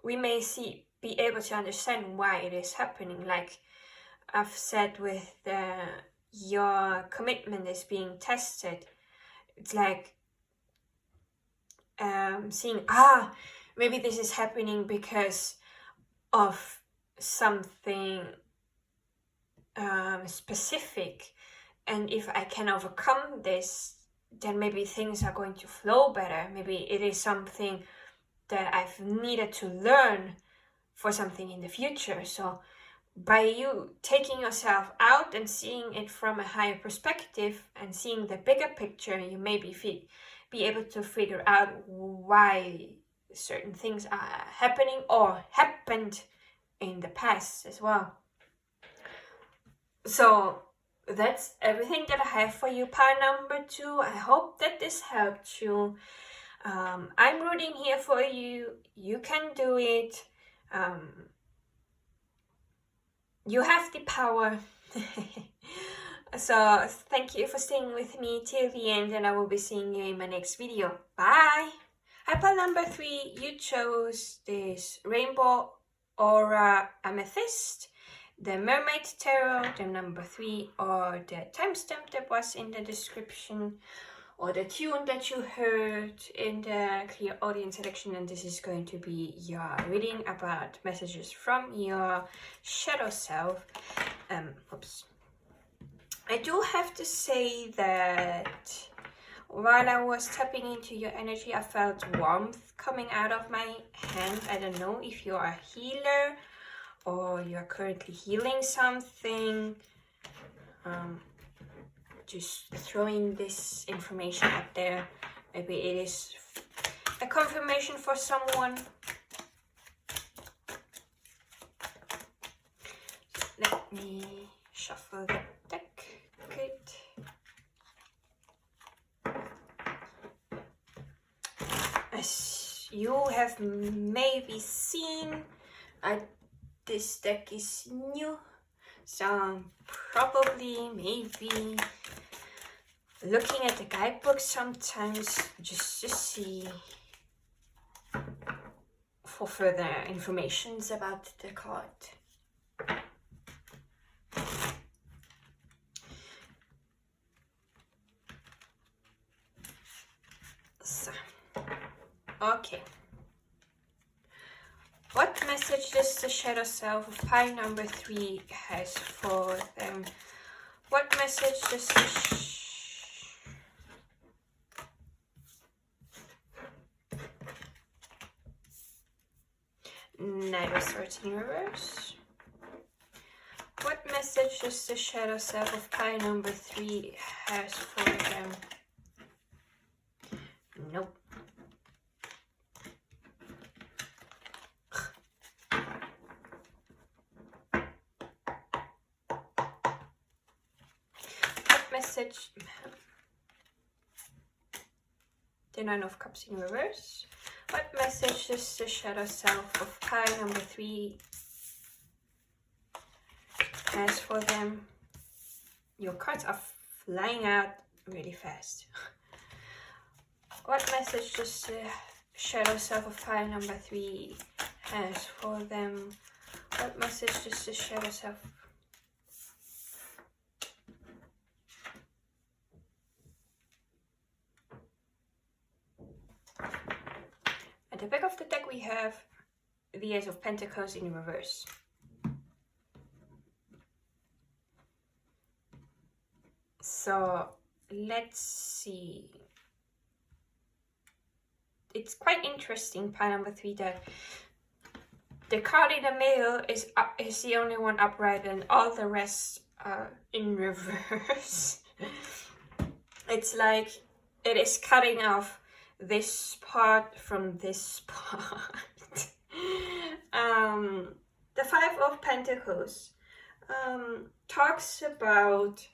we may be able to understand why it is happening. Like I've said, with your commitment is being tested. It's like seeing, maybe this is happening because of something specific, and if I can overcome this, then maybe things are going to flow better. Maybe it is something that I've needed to learn for something in the future. So by you taking yourself out and seeing it from a higher perspective and seeing the bigger picture, you may be able to figure out why certain things are happening or happened in the past as well. So that's everything that I have for you, pile number 2. I hope that this helped you. I'm rooting here for you. You can do it. You have the power. So thank you for staying with me till the end, and I will be seeing you in my next video. Bye. Hi, pile number 3. You chose this Rainbow Aura Amethyst, the Mermaid Tarot, the number 3, or the timestamp that was in the description, or the tune that you heard in the Clairaudiant selection. And this is going to be your reading about messages from your shadow self. I do have to say that while I was tapping into your energy, I felt warmth coming out of my hand. I don't know if you are a healer or you're currently healing something. Just throwing this information out there. Maybe it is a confirmation for someone. Let me shuffle the deck. Good. As you have maybe seen, this deck is new, so probably maybe looking at the guidebook sometimes just to see for further informations about the card. So, okay. What message does the shadow self of pile number 3 has for them? What message does the Knight of Swords in reverse? What message does the shadow self of pile number 3 has for them? Nope. message? The Nine of Cups in reverse. What message does the shadow self of pile number 3 has for them? Your cards are flying out really fast. What message does the shadow self of pile number 3 has for them? What message does the shadow self? At the back of the deck we have the Ace of Pentacles in reverse. So let's see. It's quite interesting, pile number 3, that the card in the middle is the only one upright and all the rest are in reverse. It's like it is cutting off this part from this part. The Five of Pentacles talks about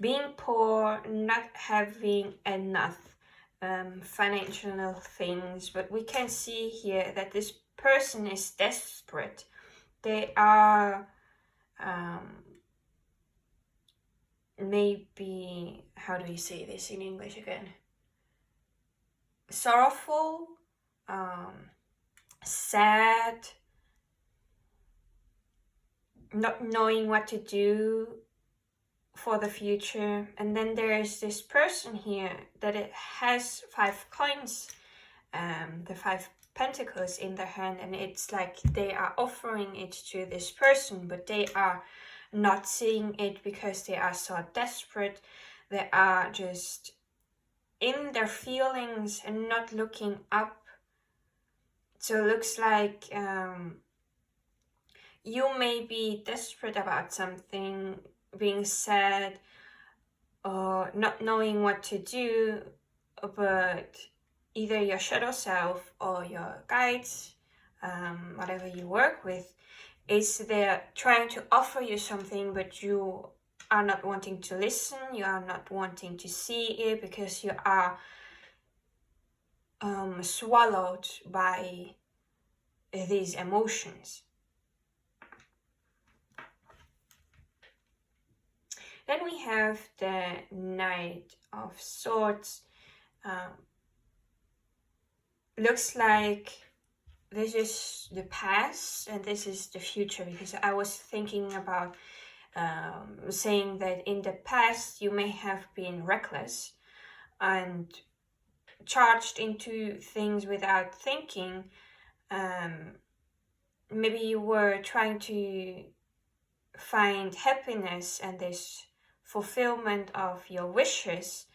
being poor, not having enough financial things, but we can see here that this person is desperate. They are maybe, how do you say this in English again? Sorrowful, sad, not knowing what to do for the future. And then there is this person here that it has 5 coins, the 5 pentacles in their hand, and it's like they are offering it to this person, but they are not seeing it because they are so desperate. They are just in their feelings and not looking up. So it looks like you may be desperate about something, being sad or not knowing what to do, but either your shadow self or your guides, whatever you work with, is there trying to offer you something, but you are not wanting to listen, you are not wanting to see it because you are swallowed by these emotions. Then we have the Knight of Swords. Looks like this is the past and this is the future, because I was thinking about saying that in the past you may have been reckless and charged into things without thinking. Maybe you were trying to find happiness and this fulfillment of your wishes,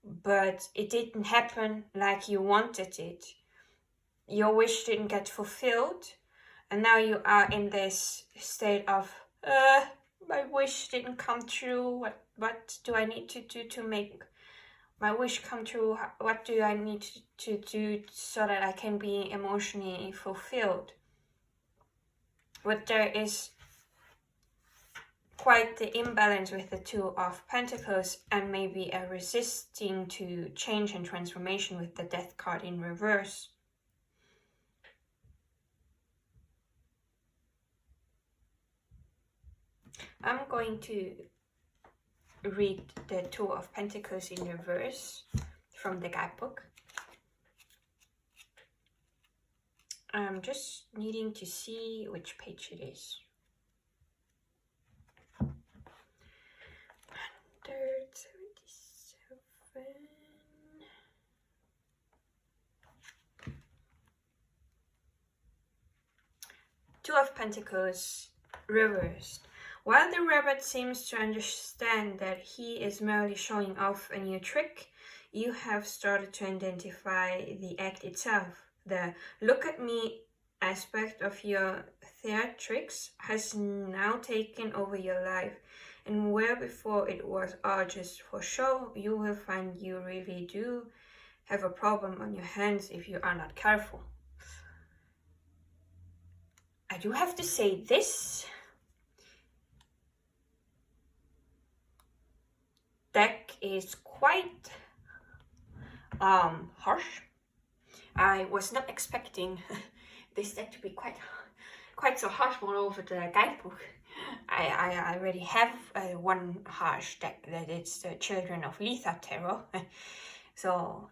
but it didn't happen like you wanted it. Your wish didn't get fulfilled, and now you are in this state of my wish didn't come true. What do I need to do to make my wish come true? What do I need to do so that I can be emotionally fulfilled? But there is quite the imbalance with the Two of Pentacles, and maybe a resisting to change and transformation with the Death card in reverse. I'm going to read the Two of Pentacles in reverse from the guidebook. I'm just needing to see which page it is. 177. Two of Pentacles reversed. While the rabbit seems to understand that he is merely showing off a new trick, you have started to identify the act itself. The look at me aspect of your theatrics has now taken over your life, and where before it was all just for show, you will find you really do have a problem on your hands if you are not careful. I do have to say this. deck is quite harsh. I was not expecting this deck to be quite so harsh. Moreover, the guidebook, I already have one harsh deck, that it's the Children of Letha Tarot. So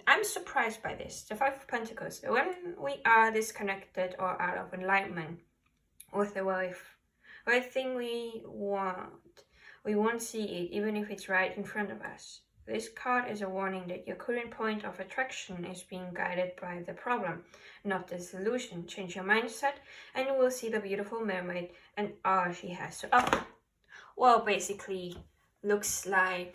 I'm surprised by this. The Five of Pentacles. When we are disconnected or out of alignment with the right thing we won't see it, even if it's right in front of us. This card is a warning that your current point of attraction is being guided by the problem, not the solution. Change your mindset and you will see the beautiful mermaid and all she has to offer. Well, basically, looks like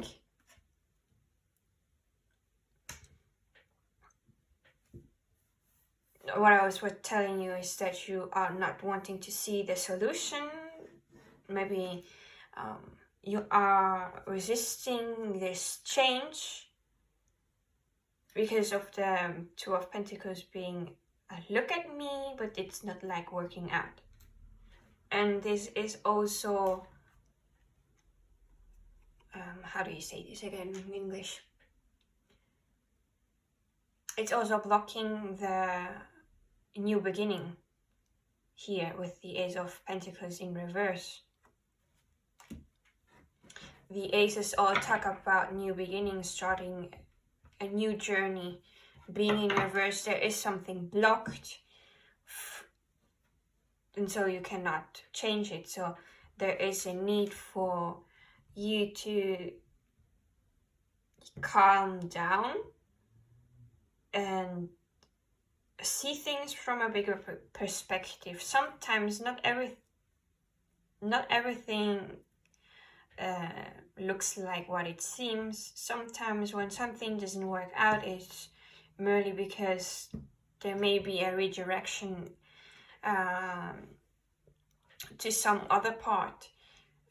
what I was telling you is that you are not wanting to see the solution. Maybe you are resisting this change because of the Two of Pentacles being look at me, but it's not like working out. And this is also, how do you say this again in English? It's also blocking the new beginning here with the Ace of Pentacles in reverse. The aces all talk about new beginnings, starting a new journey. Being in reverse, there is something blocked, and so you cannot change it. So there is a need for you to calm down and see things from a bigger perspective. Sometimes not everything looks like what it seems. Sometimes when something doesn't work out, it's merely because there may be a redirection to some other part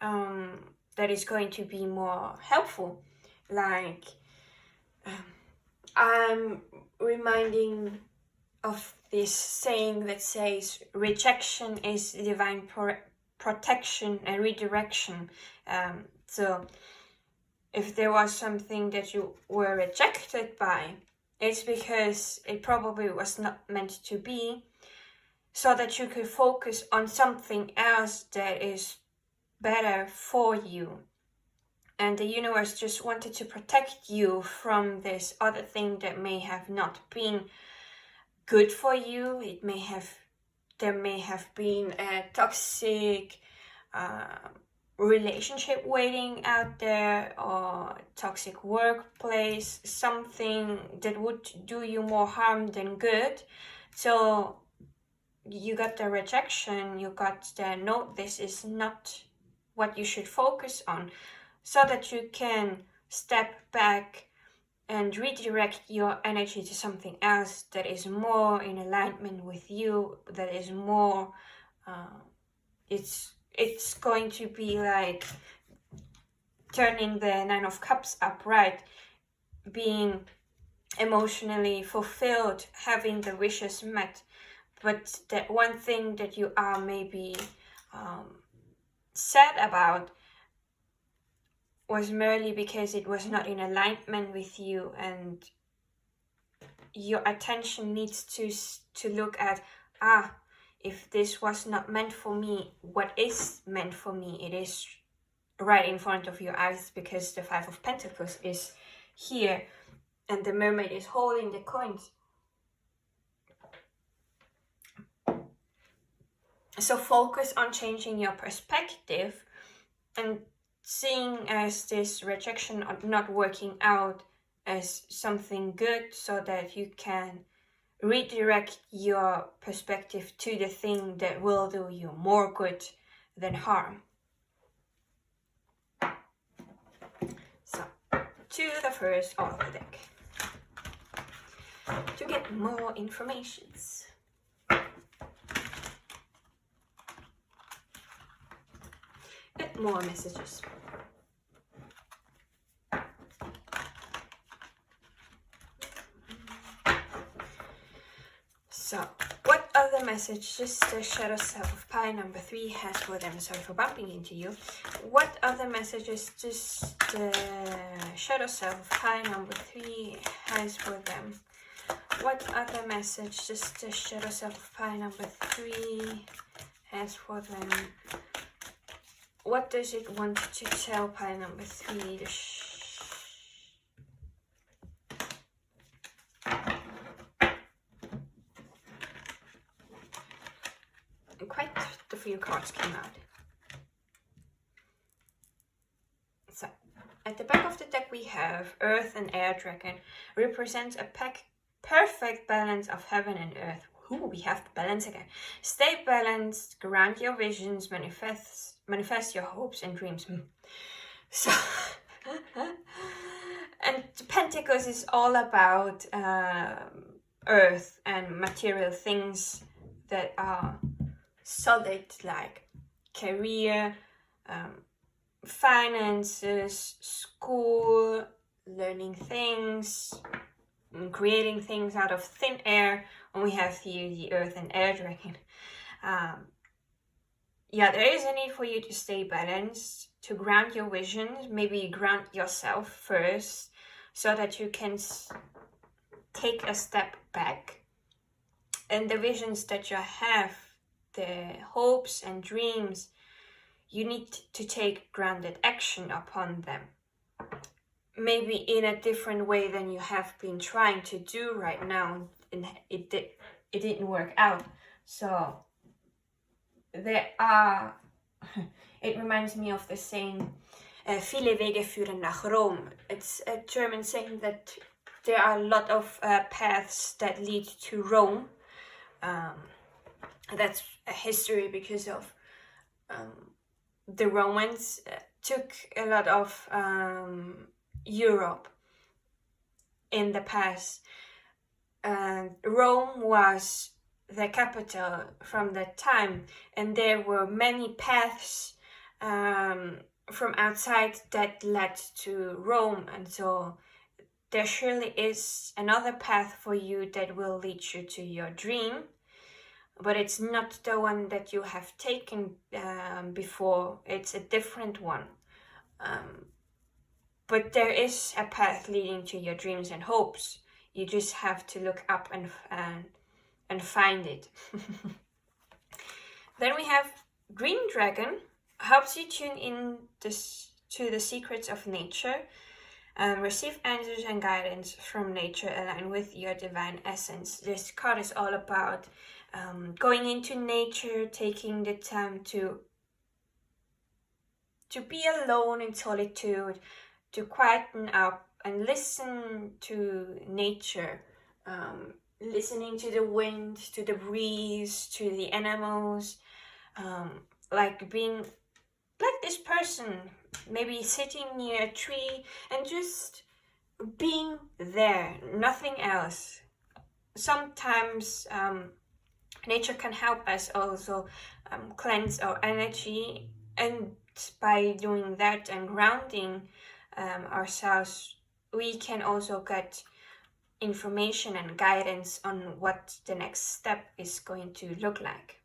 that is going to be more helpful. Like I'm reminding of this saying that says rejection is divine protection and redirection. So if there was something that you were rejected by, it's because it probably was not meant to be, so that you could focus on something else that is better for you. And the universe just wanted to protect you from this other thing that may have not been good for you. There may have been a toxic relationship waiting out there, or toxic workplace, something that would do you more harm than good. So you got the rejection, you got the no, this is not what you should focus on, so that you can step back and redirect your energy to something else that is more in alignment with you, that is more, it's going to be like turning the Nine of Cups upright, being emotionally fulfilled, having the wishes met. But that one thing that you are maybe sad about was merely because it was not in alignment with you, and your attention needs to look at, if this was not meant for me, what is meant for me? It is right in front of your eyes, because the Five of Pentacles is here and the mermaid is holding the coins. So focus on changing your perspective and seeing as this rejection or not working out as something good, so that you can redirect your perspective to the thing that will do you more good than harm. So, to the first of the deck to get more informations. Get more messages. So, what other message does the shadow self of pie number 3 has for them? Sorry for bumping into you. What other messages does the shadow self of pie number 3 has for them? What other message does the shadow self of pie number 3 has for them? What does it want to tell pie number 3? Quite a few cards came out. So, at the back of the deck we have Earth and Air Dragon. Represents a perfect balance of heaven and earth. Ooh, we have balance again. Stay balanced, ground your visions, manifest your hopes and dreams. So, and the Pentacles is all about earth and material things that are solid, like career, finances, school, learning things, creating things out of thin air. And we have here the Earth and Air Dragon. Yeah, there is a need for you to stay balanced, to ground your visions, maybe ground yourself first, so that you can take a step back. And the visions that you have, the hopes and dreams, you need to take grounded action upon them. Maybe in a different way than you have been trying to do right now, and it didn't work out. So there are, it reminds me of the saying, viele Wege führen nach Rom. It's a German saying that there are a lot of paths that lead to Rome. That's a history because of the Romans took a lot of Europe in the past. Rome was the capital from that time, and there were many paths from outside that led to Rome, and so there surely is another path for you that will lead you to your dream, but it's not the one that you have taken before. It's a different one. But there is a path leading to your dreams and hopes. You just have to look up and find it. Then we have Green Dragon. Helps you tune in to the secrets of nature. Receive answers and guidance from nature aligned with your divine essence. This card is all about going into nature, taking the time to be alone in solitude, to quieten up and listen to nature, listening to the wind, to the breeze, to the animals, like being like this person, maybe sitting near a tree and just being there, nothing else. Sometimes nature can help us also cleanse our energy, and by doing that and grounding ourselves, we can also get information and guidance on what the next step is going to look like.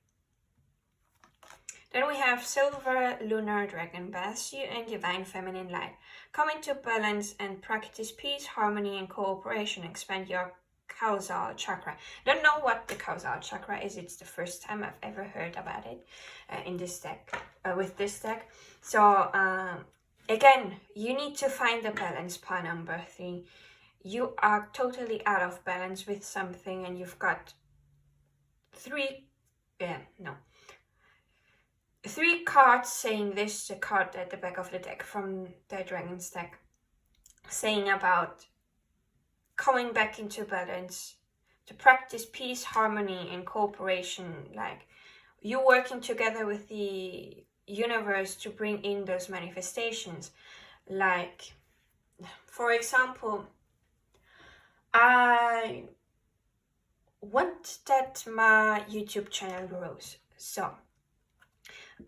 Then we have Silver Lunar Dragon. Bask you in divine feminine light. Come into balance and practice peace, harmony, and cooperation. Expand your causal chakra. Don't know what the causal chakra is. It's the first time I've ever heard about it in this deck, with this deck. So again, you need to find the balance, pie number 3. You are totally out of balance with something, and you've got 3 cards saying this. The card at the back of the deck from the Dragon's deck, saying about coming back into balance, to practice peace, harmony, and cooperation, like you working together with the universe to bring in those manifestations. Like, for example, I want that my YouTube channel grows, so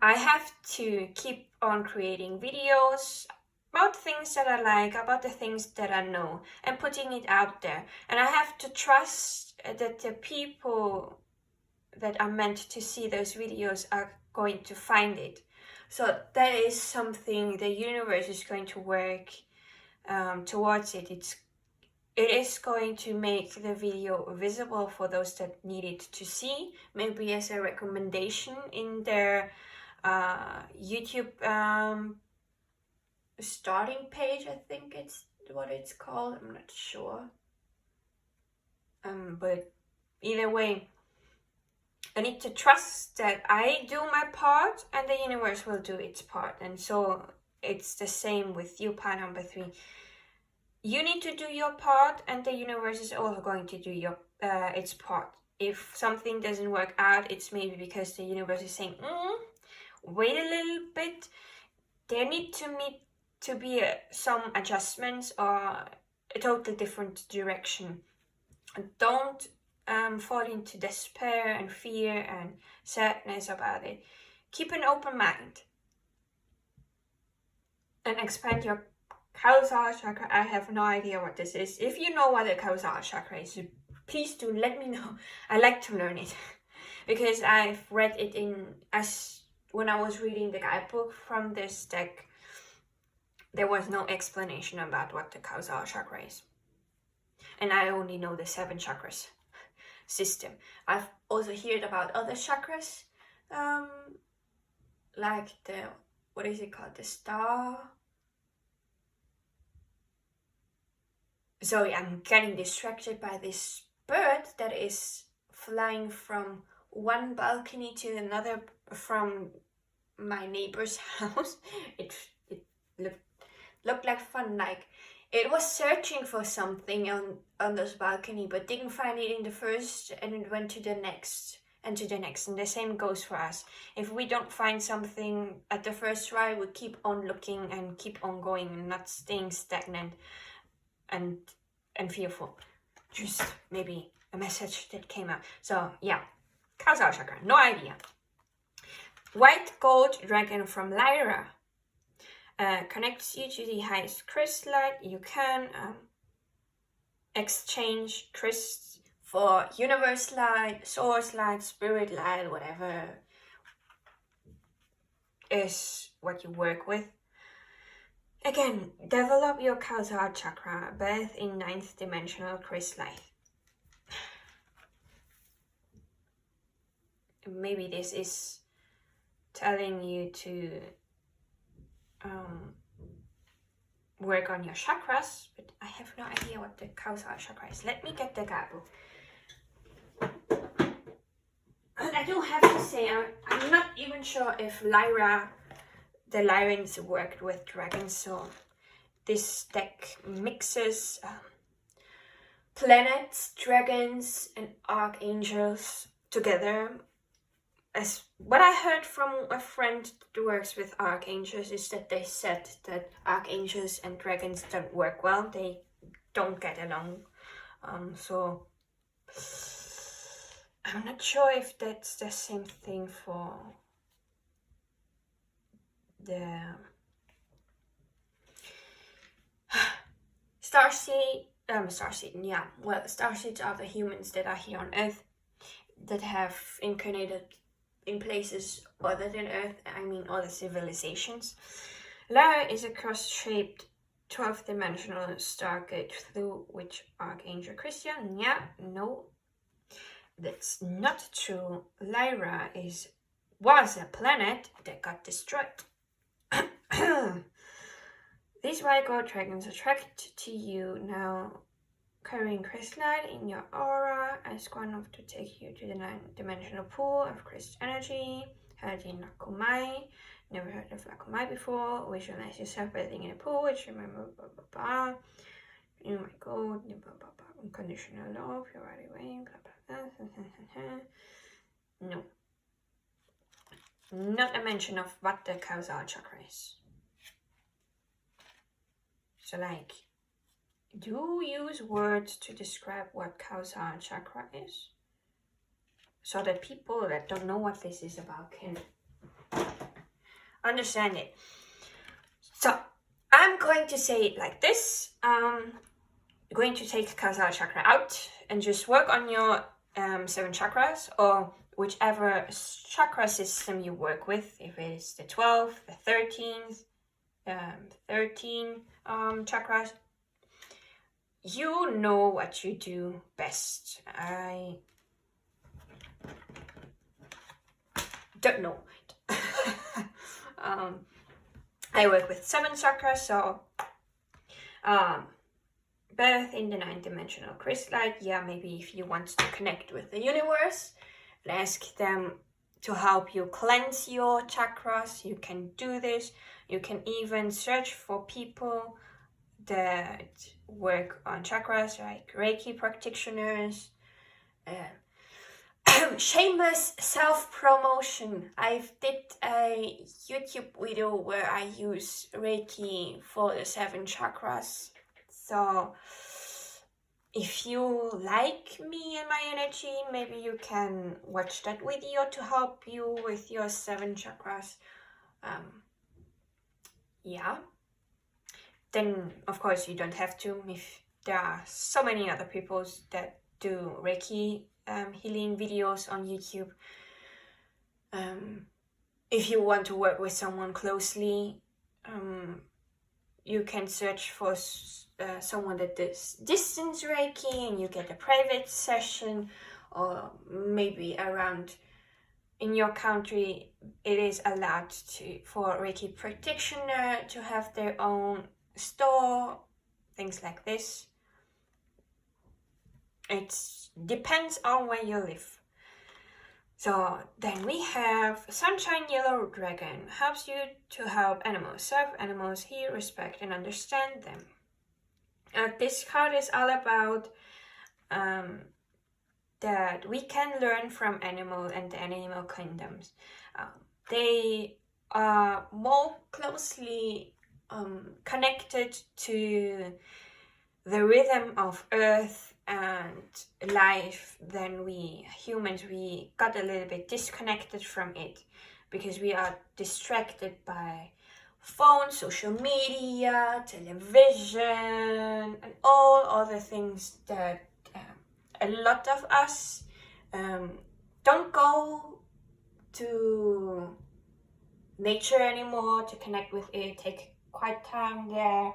I have to keep on creating videos about things that I like, about the things that I know, and putting it out there. And I have to trust that the people that are meant to see those videos are going to find it. So that is something the universe is going to work towards it. It is going to make the video visible for those that need it to see, maybe as a recommendation in their YouTube starting page, I think it's what it's called, I'm not sure. But either way, I need to trust that I do my part and the universe will do its part. And so it's the same with you, part number 3. You need to do your part and the universe is also going to do its part. If something doesn't work out, it's maybe because the universe is saying, wait a little bit. There need to be some adjustments or a totally different direction. Don't fall into despair and fear and sadness about it. Keep an open mind and expand your causal chakra. I have no idea what this is. If you know what a causal chakra is, please do let me know. I like to learn it because I've read it when I was reading the guidebook from this deck. There was no explanation about what the causal chakra is, and I only know the 7 chakras system. I've also heard about other chakras, like what is it called, the star. Sorry, I'm getting distracted by this bird that is flying from one balcony to another from my neighbor's house. It looked like fun, like it was searching for something on this balcony but didn't find it in the first, and it went to the next and to the next. And the same goes for us. If we don't find something at the first try, we keep on looking and keep on going and not staying stagnant and fearful. Just maybe a message that came out. So yeah, causal chakra, no idea. White gold dragon from Lyra connects you to the highest crystallite. You can exchange crystals for universe light, source light, spirit light, whatever is what you work with. Again, develop your causal chakra, bathe in 9th dimensional crystallite. Maybe this is telling you to work on your chakras, but I have no idea what the causal chakra is. Let me get the guidebook. And I do have to say, I'm not even sure if the Lyrians worked with dragons, so this deck mixes planets, dragons, and archangels together. As what I heard from a friend that works with archangels is that they said that archangels and dragons don't work well. They don't get along. So I'm not sure if that's the same thing for the starseed. Yeah. Well, starseeds are the humans that are here on Earth that have incarnated in places other than Earth, I mean other civilizations. Lyra is a cross-shaped 12th dimensional stargate through which Archangel Christian. Yeah, no, that's not true. Lyra was a planet that got destroyed. These white gold dragons attract to you now, carrying crystalline in your aura. Ask one of to take you to the 9th-dimensional pool of crystal energy, held in Lakumai. Never heard of Lakumai before. Visualize yourself bathing in a pool, which remember blah blah blah. Oh my god, blah blah blah. Unconditional love, you're right away, blah blah blah. No. Not a mention of what the causal chakra is. So like, do use words to describe what causal chakra is, so that people that don't know what this is about can understand it. So I'm going to say it like this. I'm going to take causal chakra out and just work on your 7 chakras, or whichever chakra system you work with, if it is the 12th, the 13th, 13 chakras, you know what you do best. I don't know. I work with 7 chakras, so birth in the 9th-dimensional chrysalite. Yeah, maybe if you want to connect with the universe, ask them to help you cleanse your chakras. You can do this. You can even search for people that work on chakras, like Reiki practitioners. Shameless self-promotion. I did a YouTube video where I use Reiki for the 7 chakras. So if you like me and my energy, maybe you can watch that video to help you with your 7 chakras. Yeah. Then, of course, you don't have to. If there are so many other people that do Reiki healing videos on YouTube. If you want to work with someone closely, you can search for someone that does distance Reiki, and you get a private session, or maybe around in your country it is allowed for Reiki practitioner to have their own store, things like this. It depends on where you live. So then we have Sunshine Yellow Dragon. Helps you to help animals, serve animals, heal, respect, and understand them. This card is all about that we can learn from animals and the animal kingdoms. They are more closely connected to the rhythm of Earth and life than we humans. We got a little bit disconnected from it because we are distracted by phones, social media, television, and all other things that a lot of us don't go to nature anymore to connect with it, take quiet time there.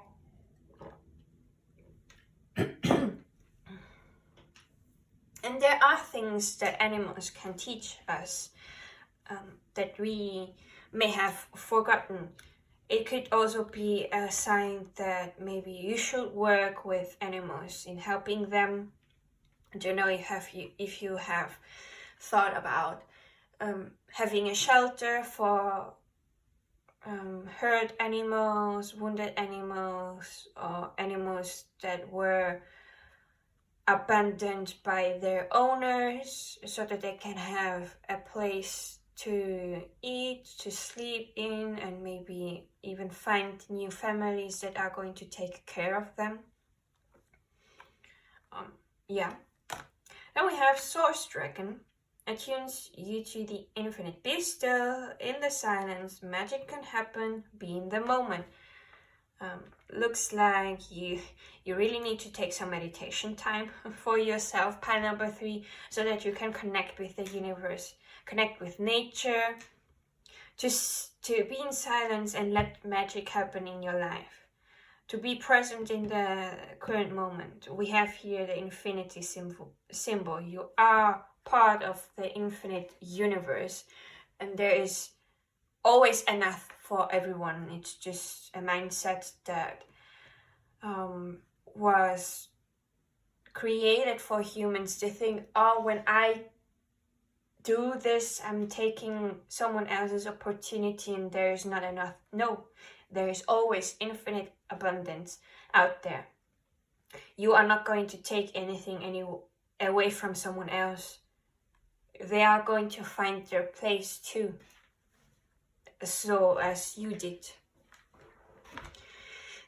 And there are things that animals can teach us that we may have forgotten. It could also be a sign that maybe you should work with animals in helping them. I don't know if you have thought about having a shelter for hurt animals, wounded animals, or animals that were abandoned by their owners, so that they can have a place to eat, to sleep in, and maybe even find new families that are going to take care of them. Yeah. Then we have Source Dragon. Attunes you to the infinite. Be still, in the silence, magic can happen, be in the moment. Looks like you really need to take some meditation time for yourself, pile number 3, so that you can connect with the universe, connect with nature, just to be in silence and let magic happen in your life, to be present in the current moment. We have here the infinity symbol. You are part of the infinite universe, and there is always enough for everyone. It's just a mindset that was created for humans to think, oh, when I do this, I'm taking someone else's opportunity and there is not enough. No, there is always infinite abundance out there. You are not going to take anything away from someone else. They are going to find their place too, so as you did.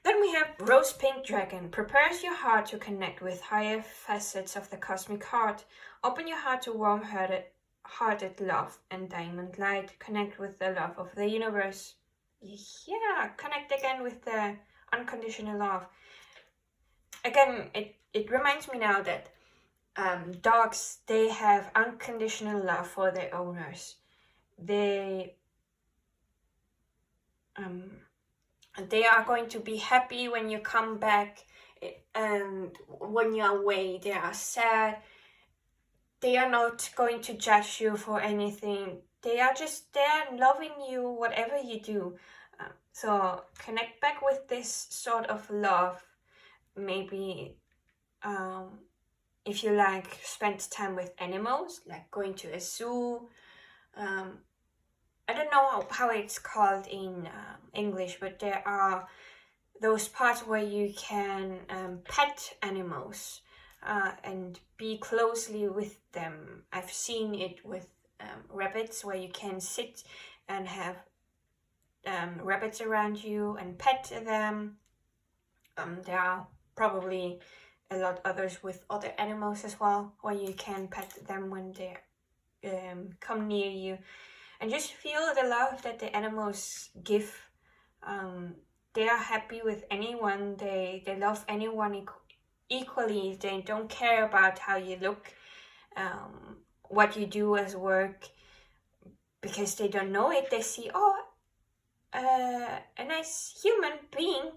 Then we have Rose Pink Dragon. Prepares your heart to connect with higher facets of the cosmic heart. Open your heart to warm-hearted love and diamond light. Connect with the love of the universe. Yeah, connect again with the unconditional love. Again, it reminds me now that Dogs, they have unconditional love for their owners. They are going to be happy when you come back, and when you're away they are sad. They are not going to judge you for anything. They are just there loving you whatever you do. So connect back with this sort of love. Maybe if you like, spend time with animals, like going to a zoo. I don't know how it's called in English, but there are those parts where you can pet animals and be closely with them. I've seen it with rabbits, where you can sit and have rabbits around you and pet them. There are probably a lot others with other animals as well, where you can pet them when they come near you, and just feel the love that the animals give. They are happy with anyone. They love anyone equally. They don't care about how you look, what you do as work, because they don't know it. They see, oh, a nice human being,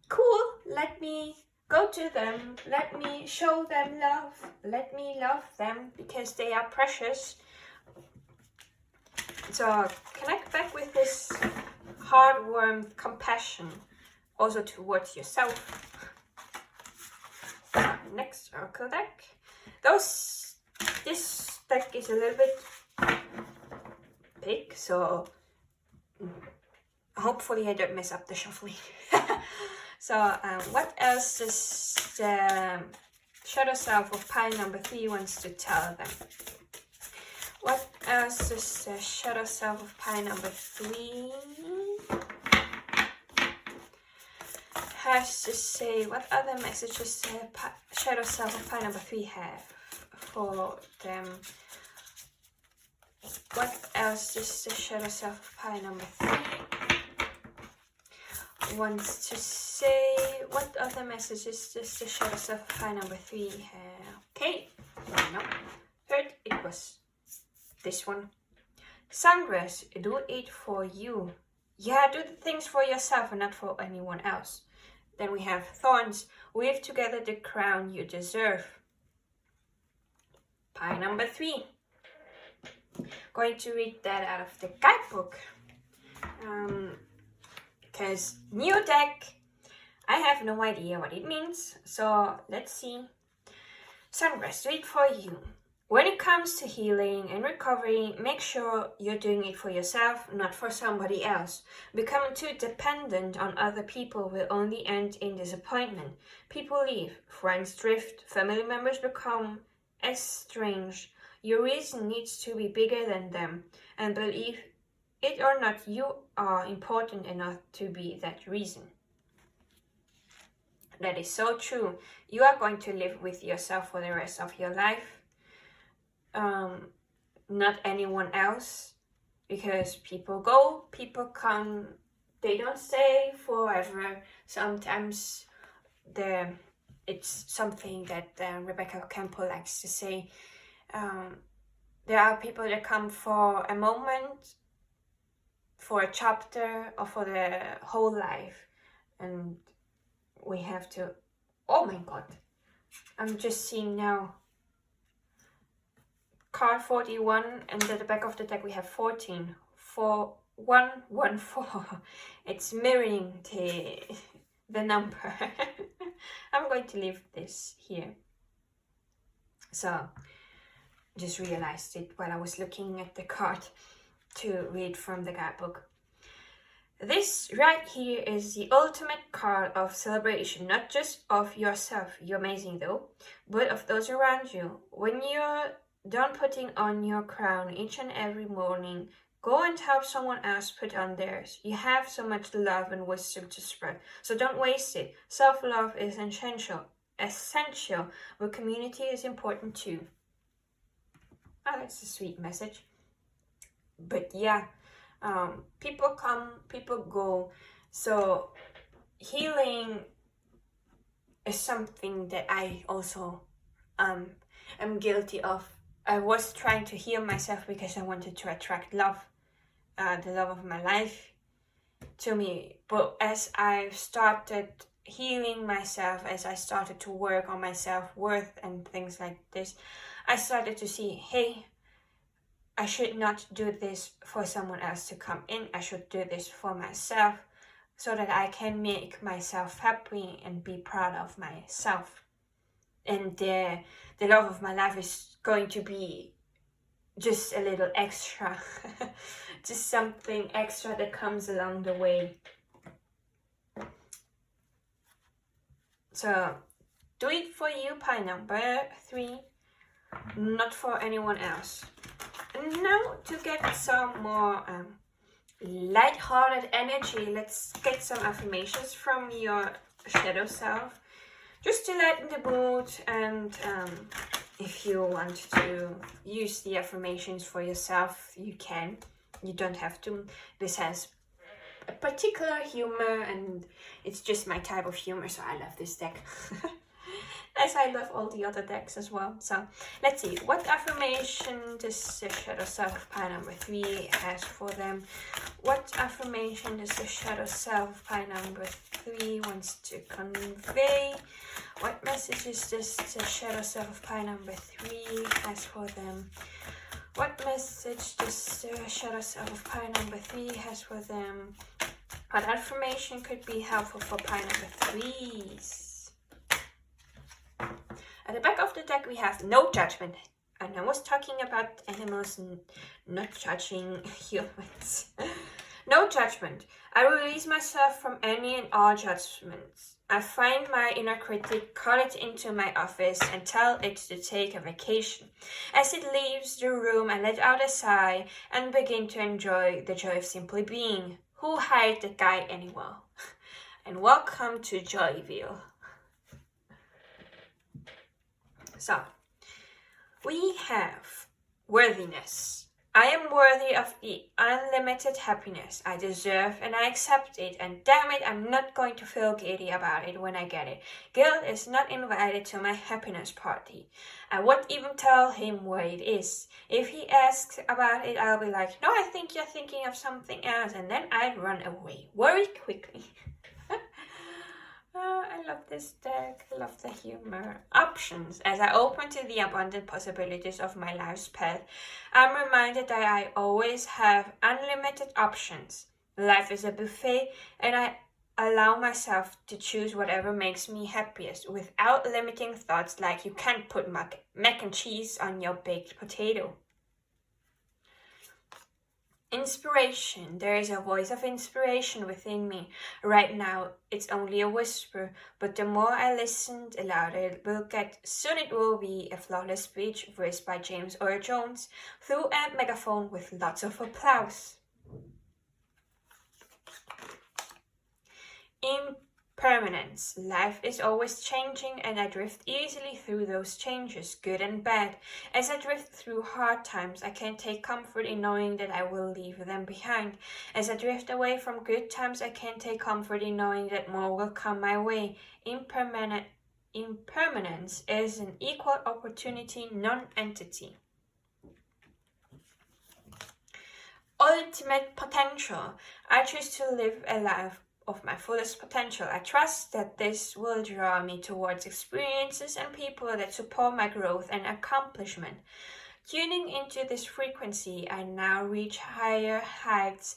cool, let me go to them, let me show them love, let me love them, because they are precious. So connect back with this heartwarming compassion, also towards yourself. Next oracle deck. This deck is a little bit big, so hopefully I don't mess up the shuffling. So what else does the shadow self of pile number 3 wants to tell them? What else does the shadow self of pile number 3 has to say? What other messages the shadow self of pile number 3 have for them? What else does the shadow self of pile number 3 wants to say? What other messages does the shadow self of pile number 3 have? Okay, no, third it was this one. Sungrass, do it for you. Yeah, do the things for yourself and not for anyone else. Then we have Thorns, weave together the crown you deserve. Pile number 3. Going to read that out of the guidebook. Because new deck, I have no idea what it means. So let's see. Sungrass, do it for you. When it comes to healing and recovery, make sure you're doing it for yourself, not for somebody else. Becoming too dependent on other people will only end in disappointment. People leave, friends drift, family members become estranged. Your reason needs to be bigger than them, and believe it or not, you are important enough to be that reason. That is so true. You are going to live with yourself for the rest of your life. Not anyone else, because people go, people come, they don't stay forever. Sometimes it's something that Rebecca Campbell likes to say. There are people that come for a moment, for a chapter, or for the whole life, and we have to, oh my god, I'm just seeing now card 41, and at the back of the deck we have 14. 4114. It's mirroring the number. I'm going to leave this here. So, just realized it while I was looking at the card to read from the guidebook. This right here is the ultimate card of celebration, not just of yourself, you're amazing though, but of those around you. When you're done putting on your crown each and every morning, go and help someone else put on theirs. You have so much love and wisdom to spread, so don't waste it. Self-love is essential, but community is important too. Oh, that's a sweet message. But yeah, people come, people go. So healing is something that I also am guilty of. I was trying to heal myself because I wanted to attract love, the love of my life, to me. But as I started healing myself, as I started to work on my self-worth and things like this, I started to see, hey, I should not do this for someone else to come in. I should do this for myself so that I can make myself happy and be proud of myself. And the love of my life is going to be just a little extra, just something extra that comes along the way. So do it for you, pile number 3, not for anyone else. And now to get some more light-hearted energy, let's get some affirmations from your shadow self, just to lighten the mood. And if you want to use the affirmations for yourself, you can. You don't have to. This has a particular humor, and it's just my type of humor, so I love this deck. As I love all the other decks as well. So let's see, what affirmation does the shadow self of pile number 3 has for them? What affirmation does the shadow self of pile number 3 wants to convey? What messages does the shadow self of pile number 3 has for them? What message does the shadow self of pile number 3 has for them? What affirmation could be helpful for pile number 3s? At the back of the deck we have no judgment, and I was talking about animals not judging humans. No judgment. I release myself from any and all judgments. I find my inner critic, call it into my office and tell it to take a vacation. As it leaves the room, I let out a sigh and begin to enjoy the joy of simply being. Who hired the guy anyway? And welcome to Joyville. So, we have worthiness. I am worthy of the unlimited happiness I deserve, and I accept it, and damn it, I'm not going to feel guilty about it when I get it. Guilt is not invited to my happiness party. I won't even tell him where it is. If he asks about it, I'll be like, no, I think you're thinking of something else, and then I'd run away very quickly. I love this deck. I love the humor. Options. As I open to the abundant possibilities of my life's path, I'm reminded that I always have unlimited options. Life is a buffet, and I allow myself to choose whatever makes me happiest without limiting thoughts like you can't put mac and cheese on your baked potato. Inspiration. There is a voice of inspiration within me. Right now, it's only a whisper, but the more I listen, the louder it will get. Soon it will be a flawless speech voiced by James Earl Jones through a megaphone with lots of applause. Impermanence. Life is always changing, and I drift easily through those changes, good and bad. As I drift through hard times, I can take comfort in knowing that I will leave them behind. As I drift away from good times, I can take comfort in knowing that more will come my way. Impermanence is an equal opportunity non-entity. Ultimate potential. I choose to live a life of my fullest potential. I trust that this will draw me towards experiences and people that support my growth and accomplishment. Tuning into this frequency, I now reach higher heights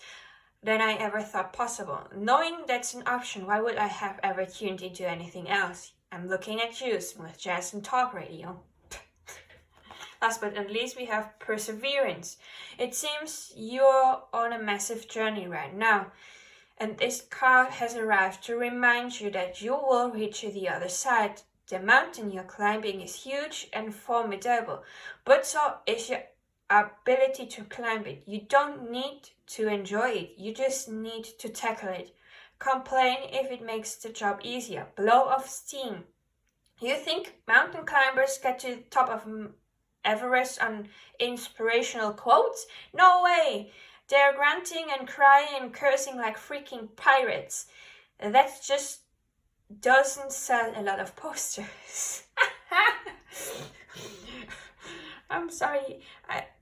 than I ever thought possible. Knowing that's an option, why would I have ever tuned into anything else? I'm looking at you, Smooth Jazz and Talk Radio. Last but not least, we have perseverance. It seems you're on a massive journey right now, and this card has arrived to remind you that you will reach the other side. The mountain you're climbing is huge and formidable, but so is your ability to climb it. You don't need to enjoy it, you just need to tackle it. Complain if it makes the job easier. Blow off steam. You think mountain climbers get to the top of Everest on inspirational quotes? No way! They're grunting and crying and cursing like freaking pirates. That just doesn't sell a lot of posters. I'm sorry,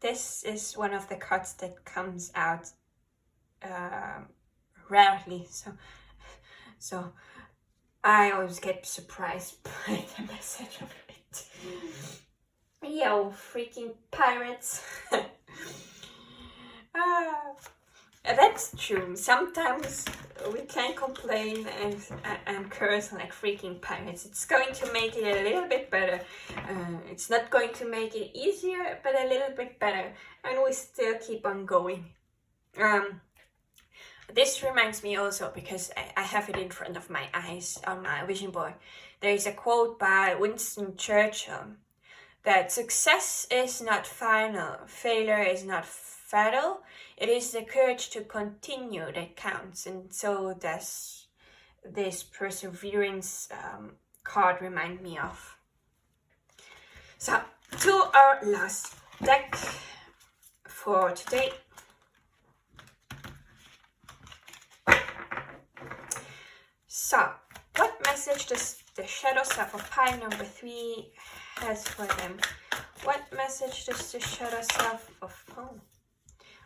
this is one of the cards that comes out rarely, so I always get surprised by the message of it. Yo, freaking pirates. That's true. Sometimes we can complain and curse like freaking pirates. It's going to make it a little bit better. It's not going to make it easier, but a little bit better. And we still keep on going. This reminds me also, because I have it in front of my eyes on my vision board. There is a quote by Winston Churchill that success is not final, failure is not fatal. It is the courage to continue that counts. And so does this perseverance card remind me of. So, to our last deck for today. So, what message does the shadow self of pile number 3 has for them? What message does the shadow self of... Oh,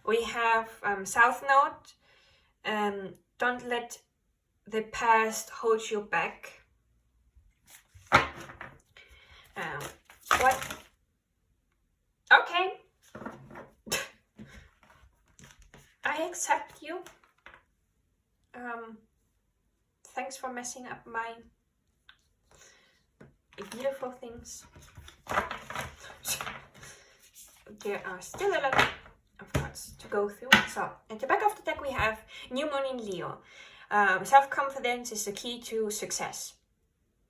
we have South Node. Don't let the past hold you back. What? Okay. I accept you. Thanks for messing up my beautiful things. There are still a lot of cards to go through. So, at the back of the deck we have New Moon in Leo. Self-confidence is the key to success.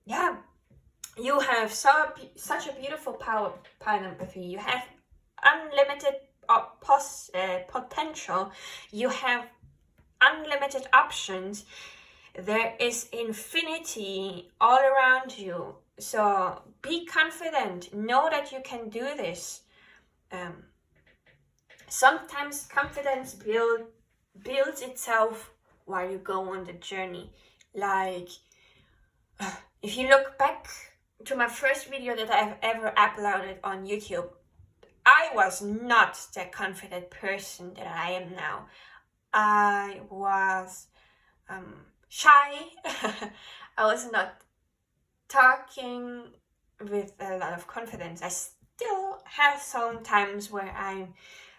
Yeah, you have such a beautiful power, pile number 3. You have unlimited potential. You have unlimited options. There is infinity all around you. So be confident. Know that you can do this. Sometimes confidence builds itself while you go on the journey. Like, if you look back to my first video that I've ever uploaded on YouTube, I was not the confident person that I am now. I was shy. I was not talking with a lot of confidence. I still have some times where I'm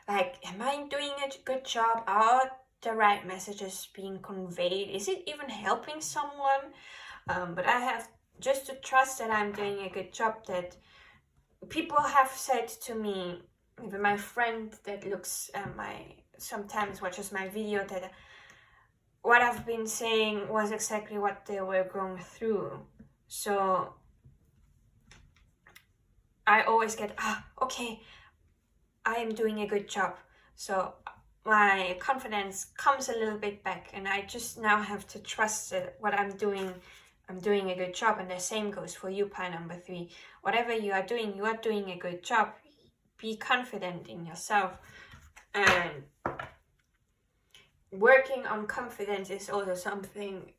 like, am I doing a good job? Are the right messages being conveyed? Is it even helping someone? But I have just to trust that I'm doing a good job. That people have said to me, even my friend that looks at sometimes watches my video, that what I've been saying was exactly what they were going through. So I always get, okay, I am doing a good job. So my confidence comes a little bit back, and I just now have to trust that what I'm doing a good job. And the same goes for you, pile number 3. Whatever you are doing a good job. Be confident in yourself. And working on confidence is also something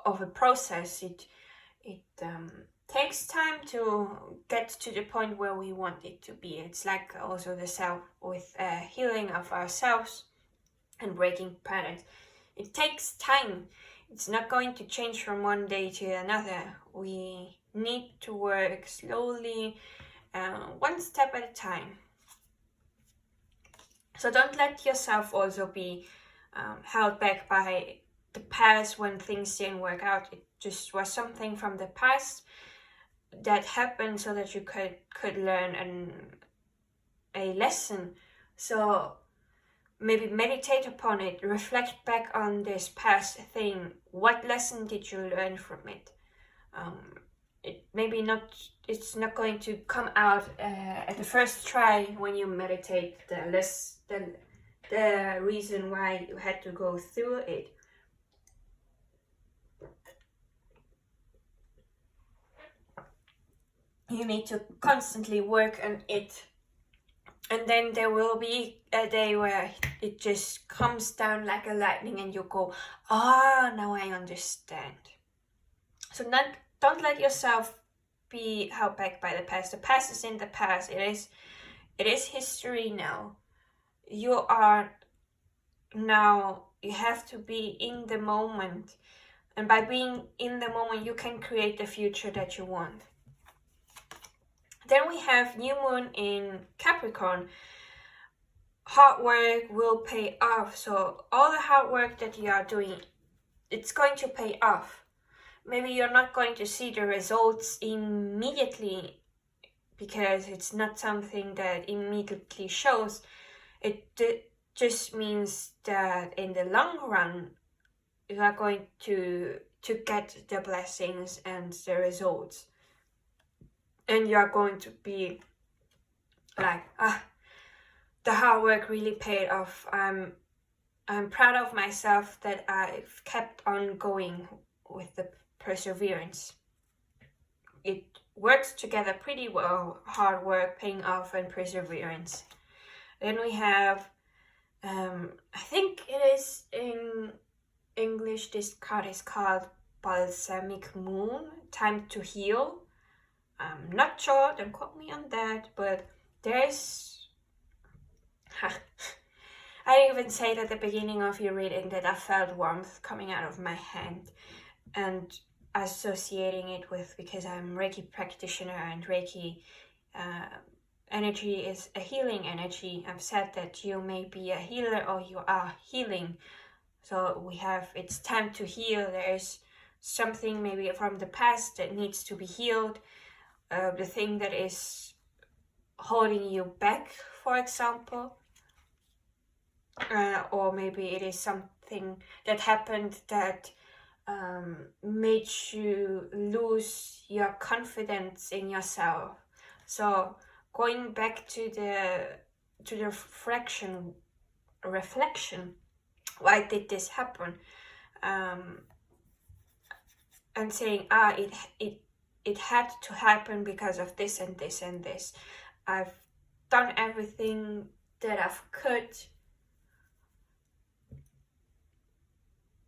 of a process. It takes time to get to the point where we want it to be. It's like also the self with healing of ourselves and breaking patterns. It takes time. It's not going to change from one day to another. We need to work slowly, one step at a time. So don't let yourself also be held back by the past when things didn't work out. It just was something from the past that happened so that you could learn a lesson. So maybe meditate upon it, reflect back on this past thing. What lesson did you learn from it? It's not going to come out at the first try when you meditate the reason why you had to go through it. You need to constantly work on it. And then there will be a day where it just comes down like a lightning and you go, now I understand. So don't let yourself be held back by the past. The past is in the past. It is history now. You are now, you have to be in the moment. And by being in the moment, you can create the future that you want. Then we have new moon in Capricorn. Hard work will pay off. So all the hard work that you are doing, it's going to pay off. Maybe you're not going to see the results immediately because it's not something that immediately shows. It just means that in the long run, you are going to get the blessings and the results. And you are going to be like, the hard work really paid off. I'm proud of myself that I've kept on going with the perseverance. It works together pretty well, hard work paying off and perseverance. Then we have, I think it is in English, this card is called Balsamic Moon, Time to Heal. I'm not sure, don't quote me on that, but there's... I even said at the beginning of your reading that I felt warmth coming out of my hand, and associating it with, because I'm Reiki practitioner and Reiki energy is a healing energy. I've said that you may be a healer or you are healing. So we have, it's time to heal. There's something maybe from the past that needs to be healed. The thing that is holding you back, for example. Or maybe it is something that happened that made you lose your confidence in yourself. So going back to the reflection, why did this happen? And saying, it had to happen because of this and this and this. I've done everything that I've could,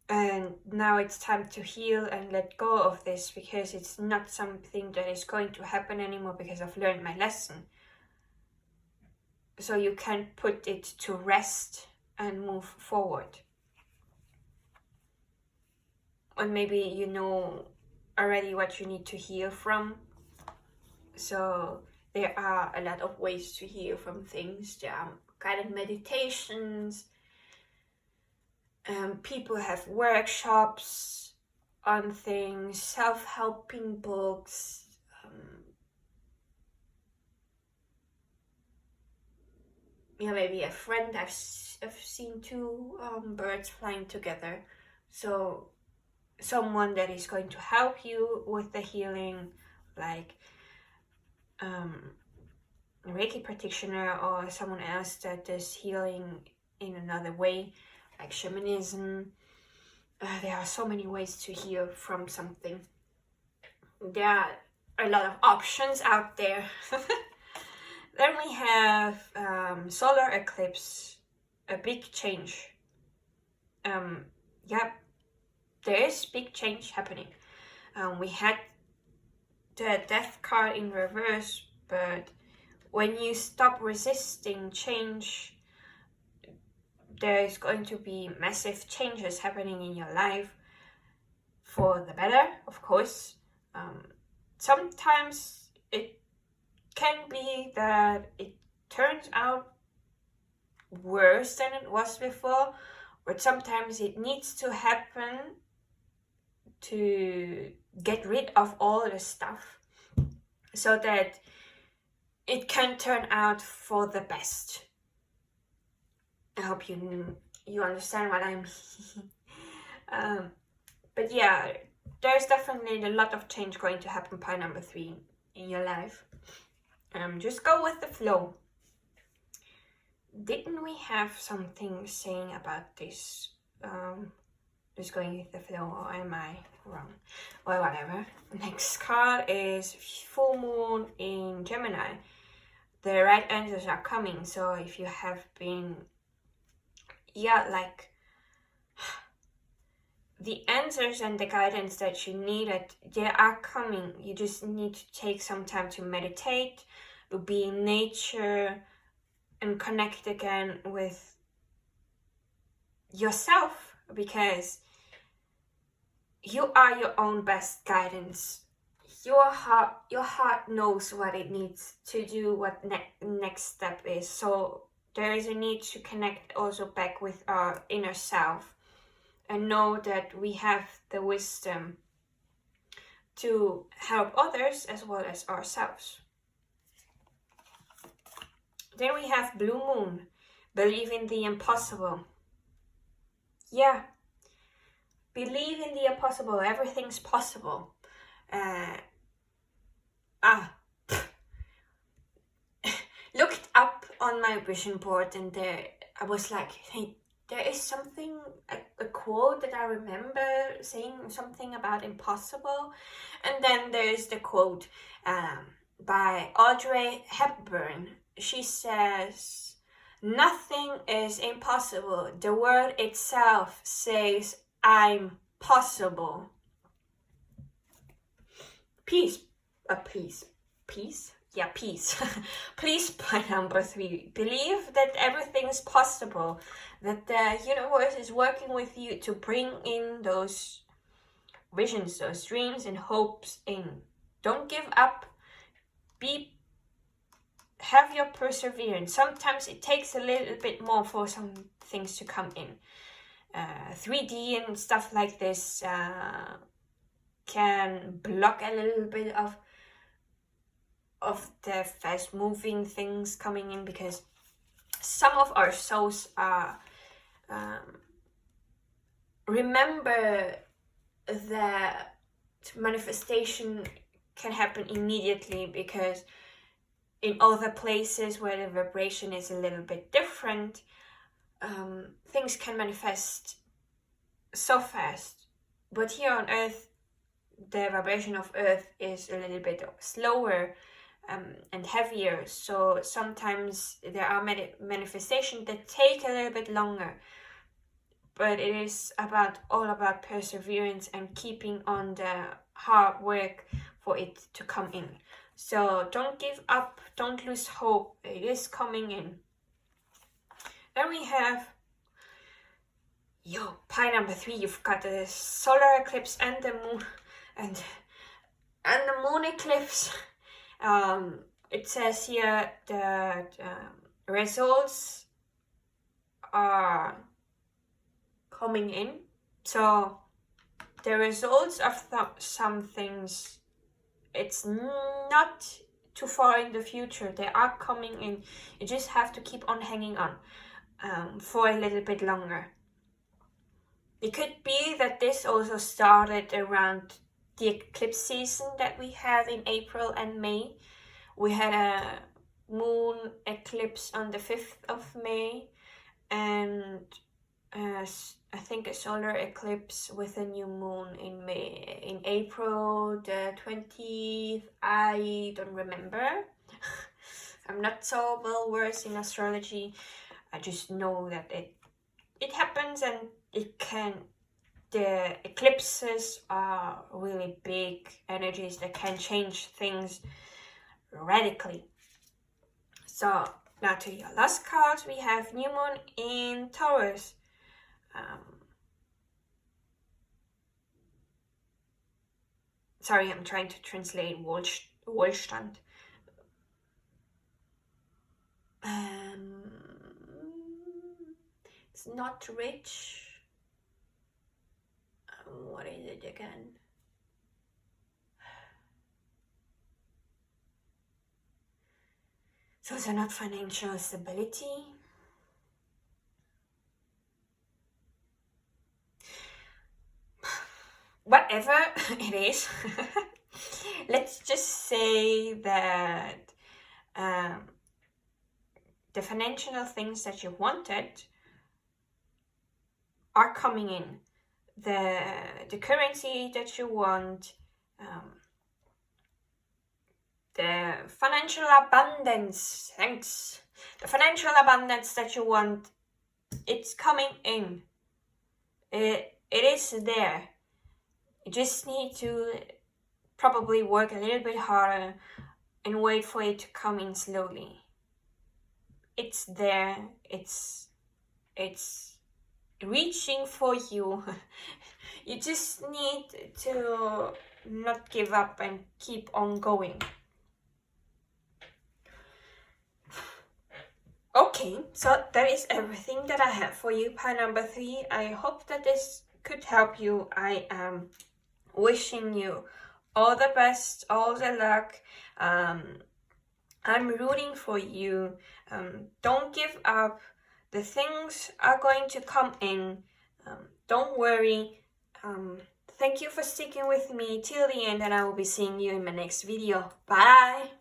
and now it's time to heal and let go of this, because it's not something that is going to happen anymore, because I've learned my lesson. So you can put it to rest and move forward. And maybe you know already what you need to heal from. So there are a lot of ways to heal from things. There are guided meditations. People have workshops on things, self-helping books. Maybe a friend. I've seen two birds flying together. So someone that is going to help you with the healing, like a Reiki practitioner or someone else that is healing in another way, like shamanism. There are so many ways to heal from something. There are a lot of options out there. Then we have solar eclipse, a big change. There is big change happening. We had the death card in reverse, but when you stop resisting change, there is going to be massive changes happening in your life for the better, of course. Sometimes it can be that it turns out worse than it was before, but sometimes it needs to happen to get rid of all the stuff so that it can turn out for the best. I hope you understand what I'm but yeah, there's definitely a lot of change going to happen by number 3 in your life. Just go with the flow. Didn't we have something saying about this? Just going with the flow, or am I wrong? Well, whatever. Next card is full moon in Gemini. The right answers are coming, so if you have been the answers and the guidance that you needed, they are coming. You just need to take some time to meditate, to be in nature, and connect again with yourself, because you are your own best guidance. Your heart knows what it needs to do, what next step is. So there is a need to connect also back with our inner self and know that we have the wisdom to help others as well as ourselves. Then we have Blue Moon, believe in the impossible. Yeah, believe in the impossible. Everything's possible. Looked up on my vision board, and there I was like, hey, there is something, a quote that I remember saying something about impossible. And then there's the quote by Audrey Hepburn. She says, nothing is impossible. The word itself says, I'm possible. Peace. Peace? Yeah, peace. Please, by number 3, believe that everything is possible, that the universe is working with you to bring in those visions, those dreams and hopes in. Don't give up. Have your perseverance. Sometimes it takes a little bit more for some things to come in. 3D and stuff like this can block a little bit of the fast moving things coming in, because some of our souls are remember that manifestation can happen immediately, because in other places where the vibration is a little bit different, things can manifest so fast. But here on Earth, the vibration of Earth is a little bit slower and heavier. So sometimes there are manifestations that take a little bit longer. But it is all about perseverance and keeping on the hard work for it to come in. So don't give up, don't lose hope. It is coming in. Then we have pie number 3. You've got the solar eclipse and the moon and the moon eclipse. It says here that results are coming in. So the results of some things, it's not too far in the future. They are coming in. You just have to keep on hanging on for a little bit longer. It could be that this also started around the eclipse season that we had in April and May. We had a moon eclipse on the 5th of May, and I think a solar eclipse with a new moon in April the 20th. I don't remember. I'm not so well versed in astrology. I just know that it happens, and the eclipses are really big energies that can change things radically. So now to your last card, we have new moon in Taurus. Sorry, I'm trying to translate Wohlstand. It's not rich. What is it again? So it's not financial stability. Whatever it is, let's just say that the financial things that you wanted are coming in. The currency that you want, the financial abundance, the financial abundance that you want, it's coming in. It is there. You just need to probably work a little bit harder and wait for it to come in slowly. It's there. It's reaching for you. You just need to not give up and keep on going. Okay, so that is everything that I have for you, pile number 3. I hope that this could help you. I am wishing you all the best, all the luck. I'm rooting for you. Don't give up. The things are going to come in. Don't worry. Thank you for sticking with me till the end, and I will be seeing you in my next video. Bye!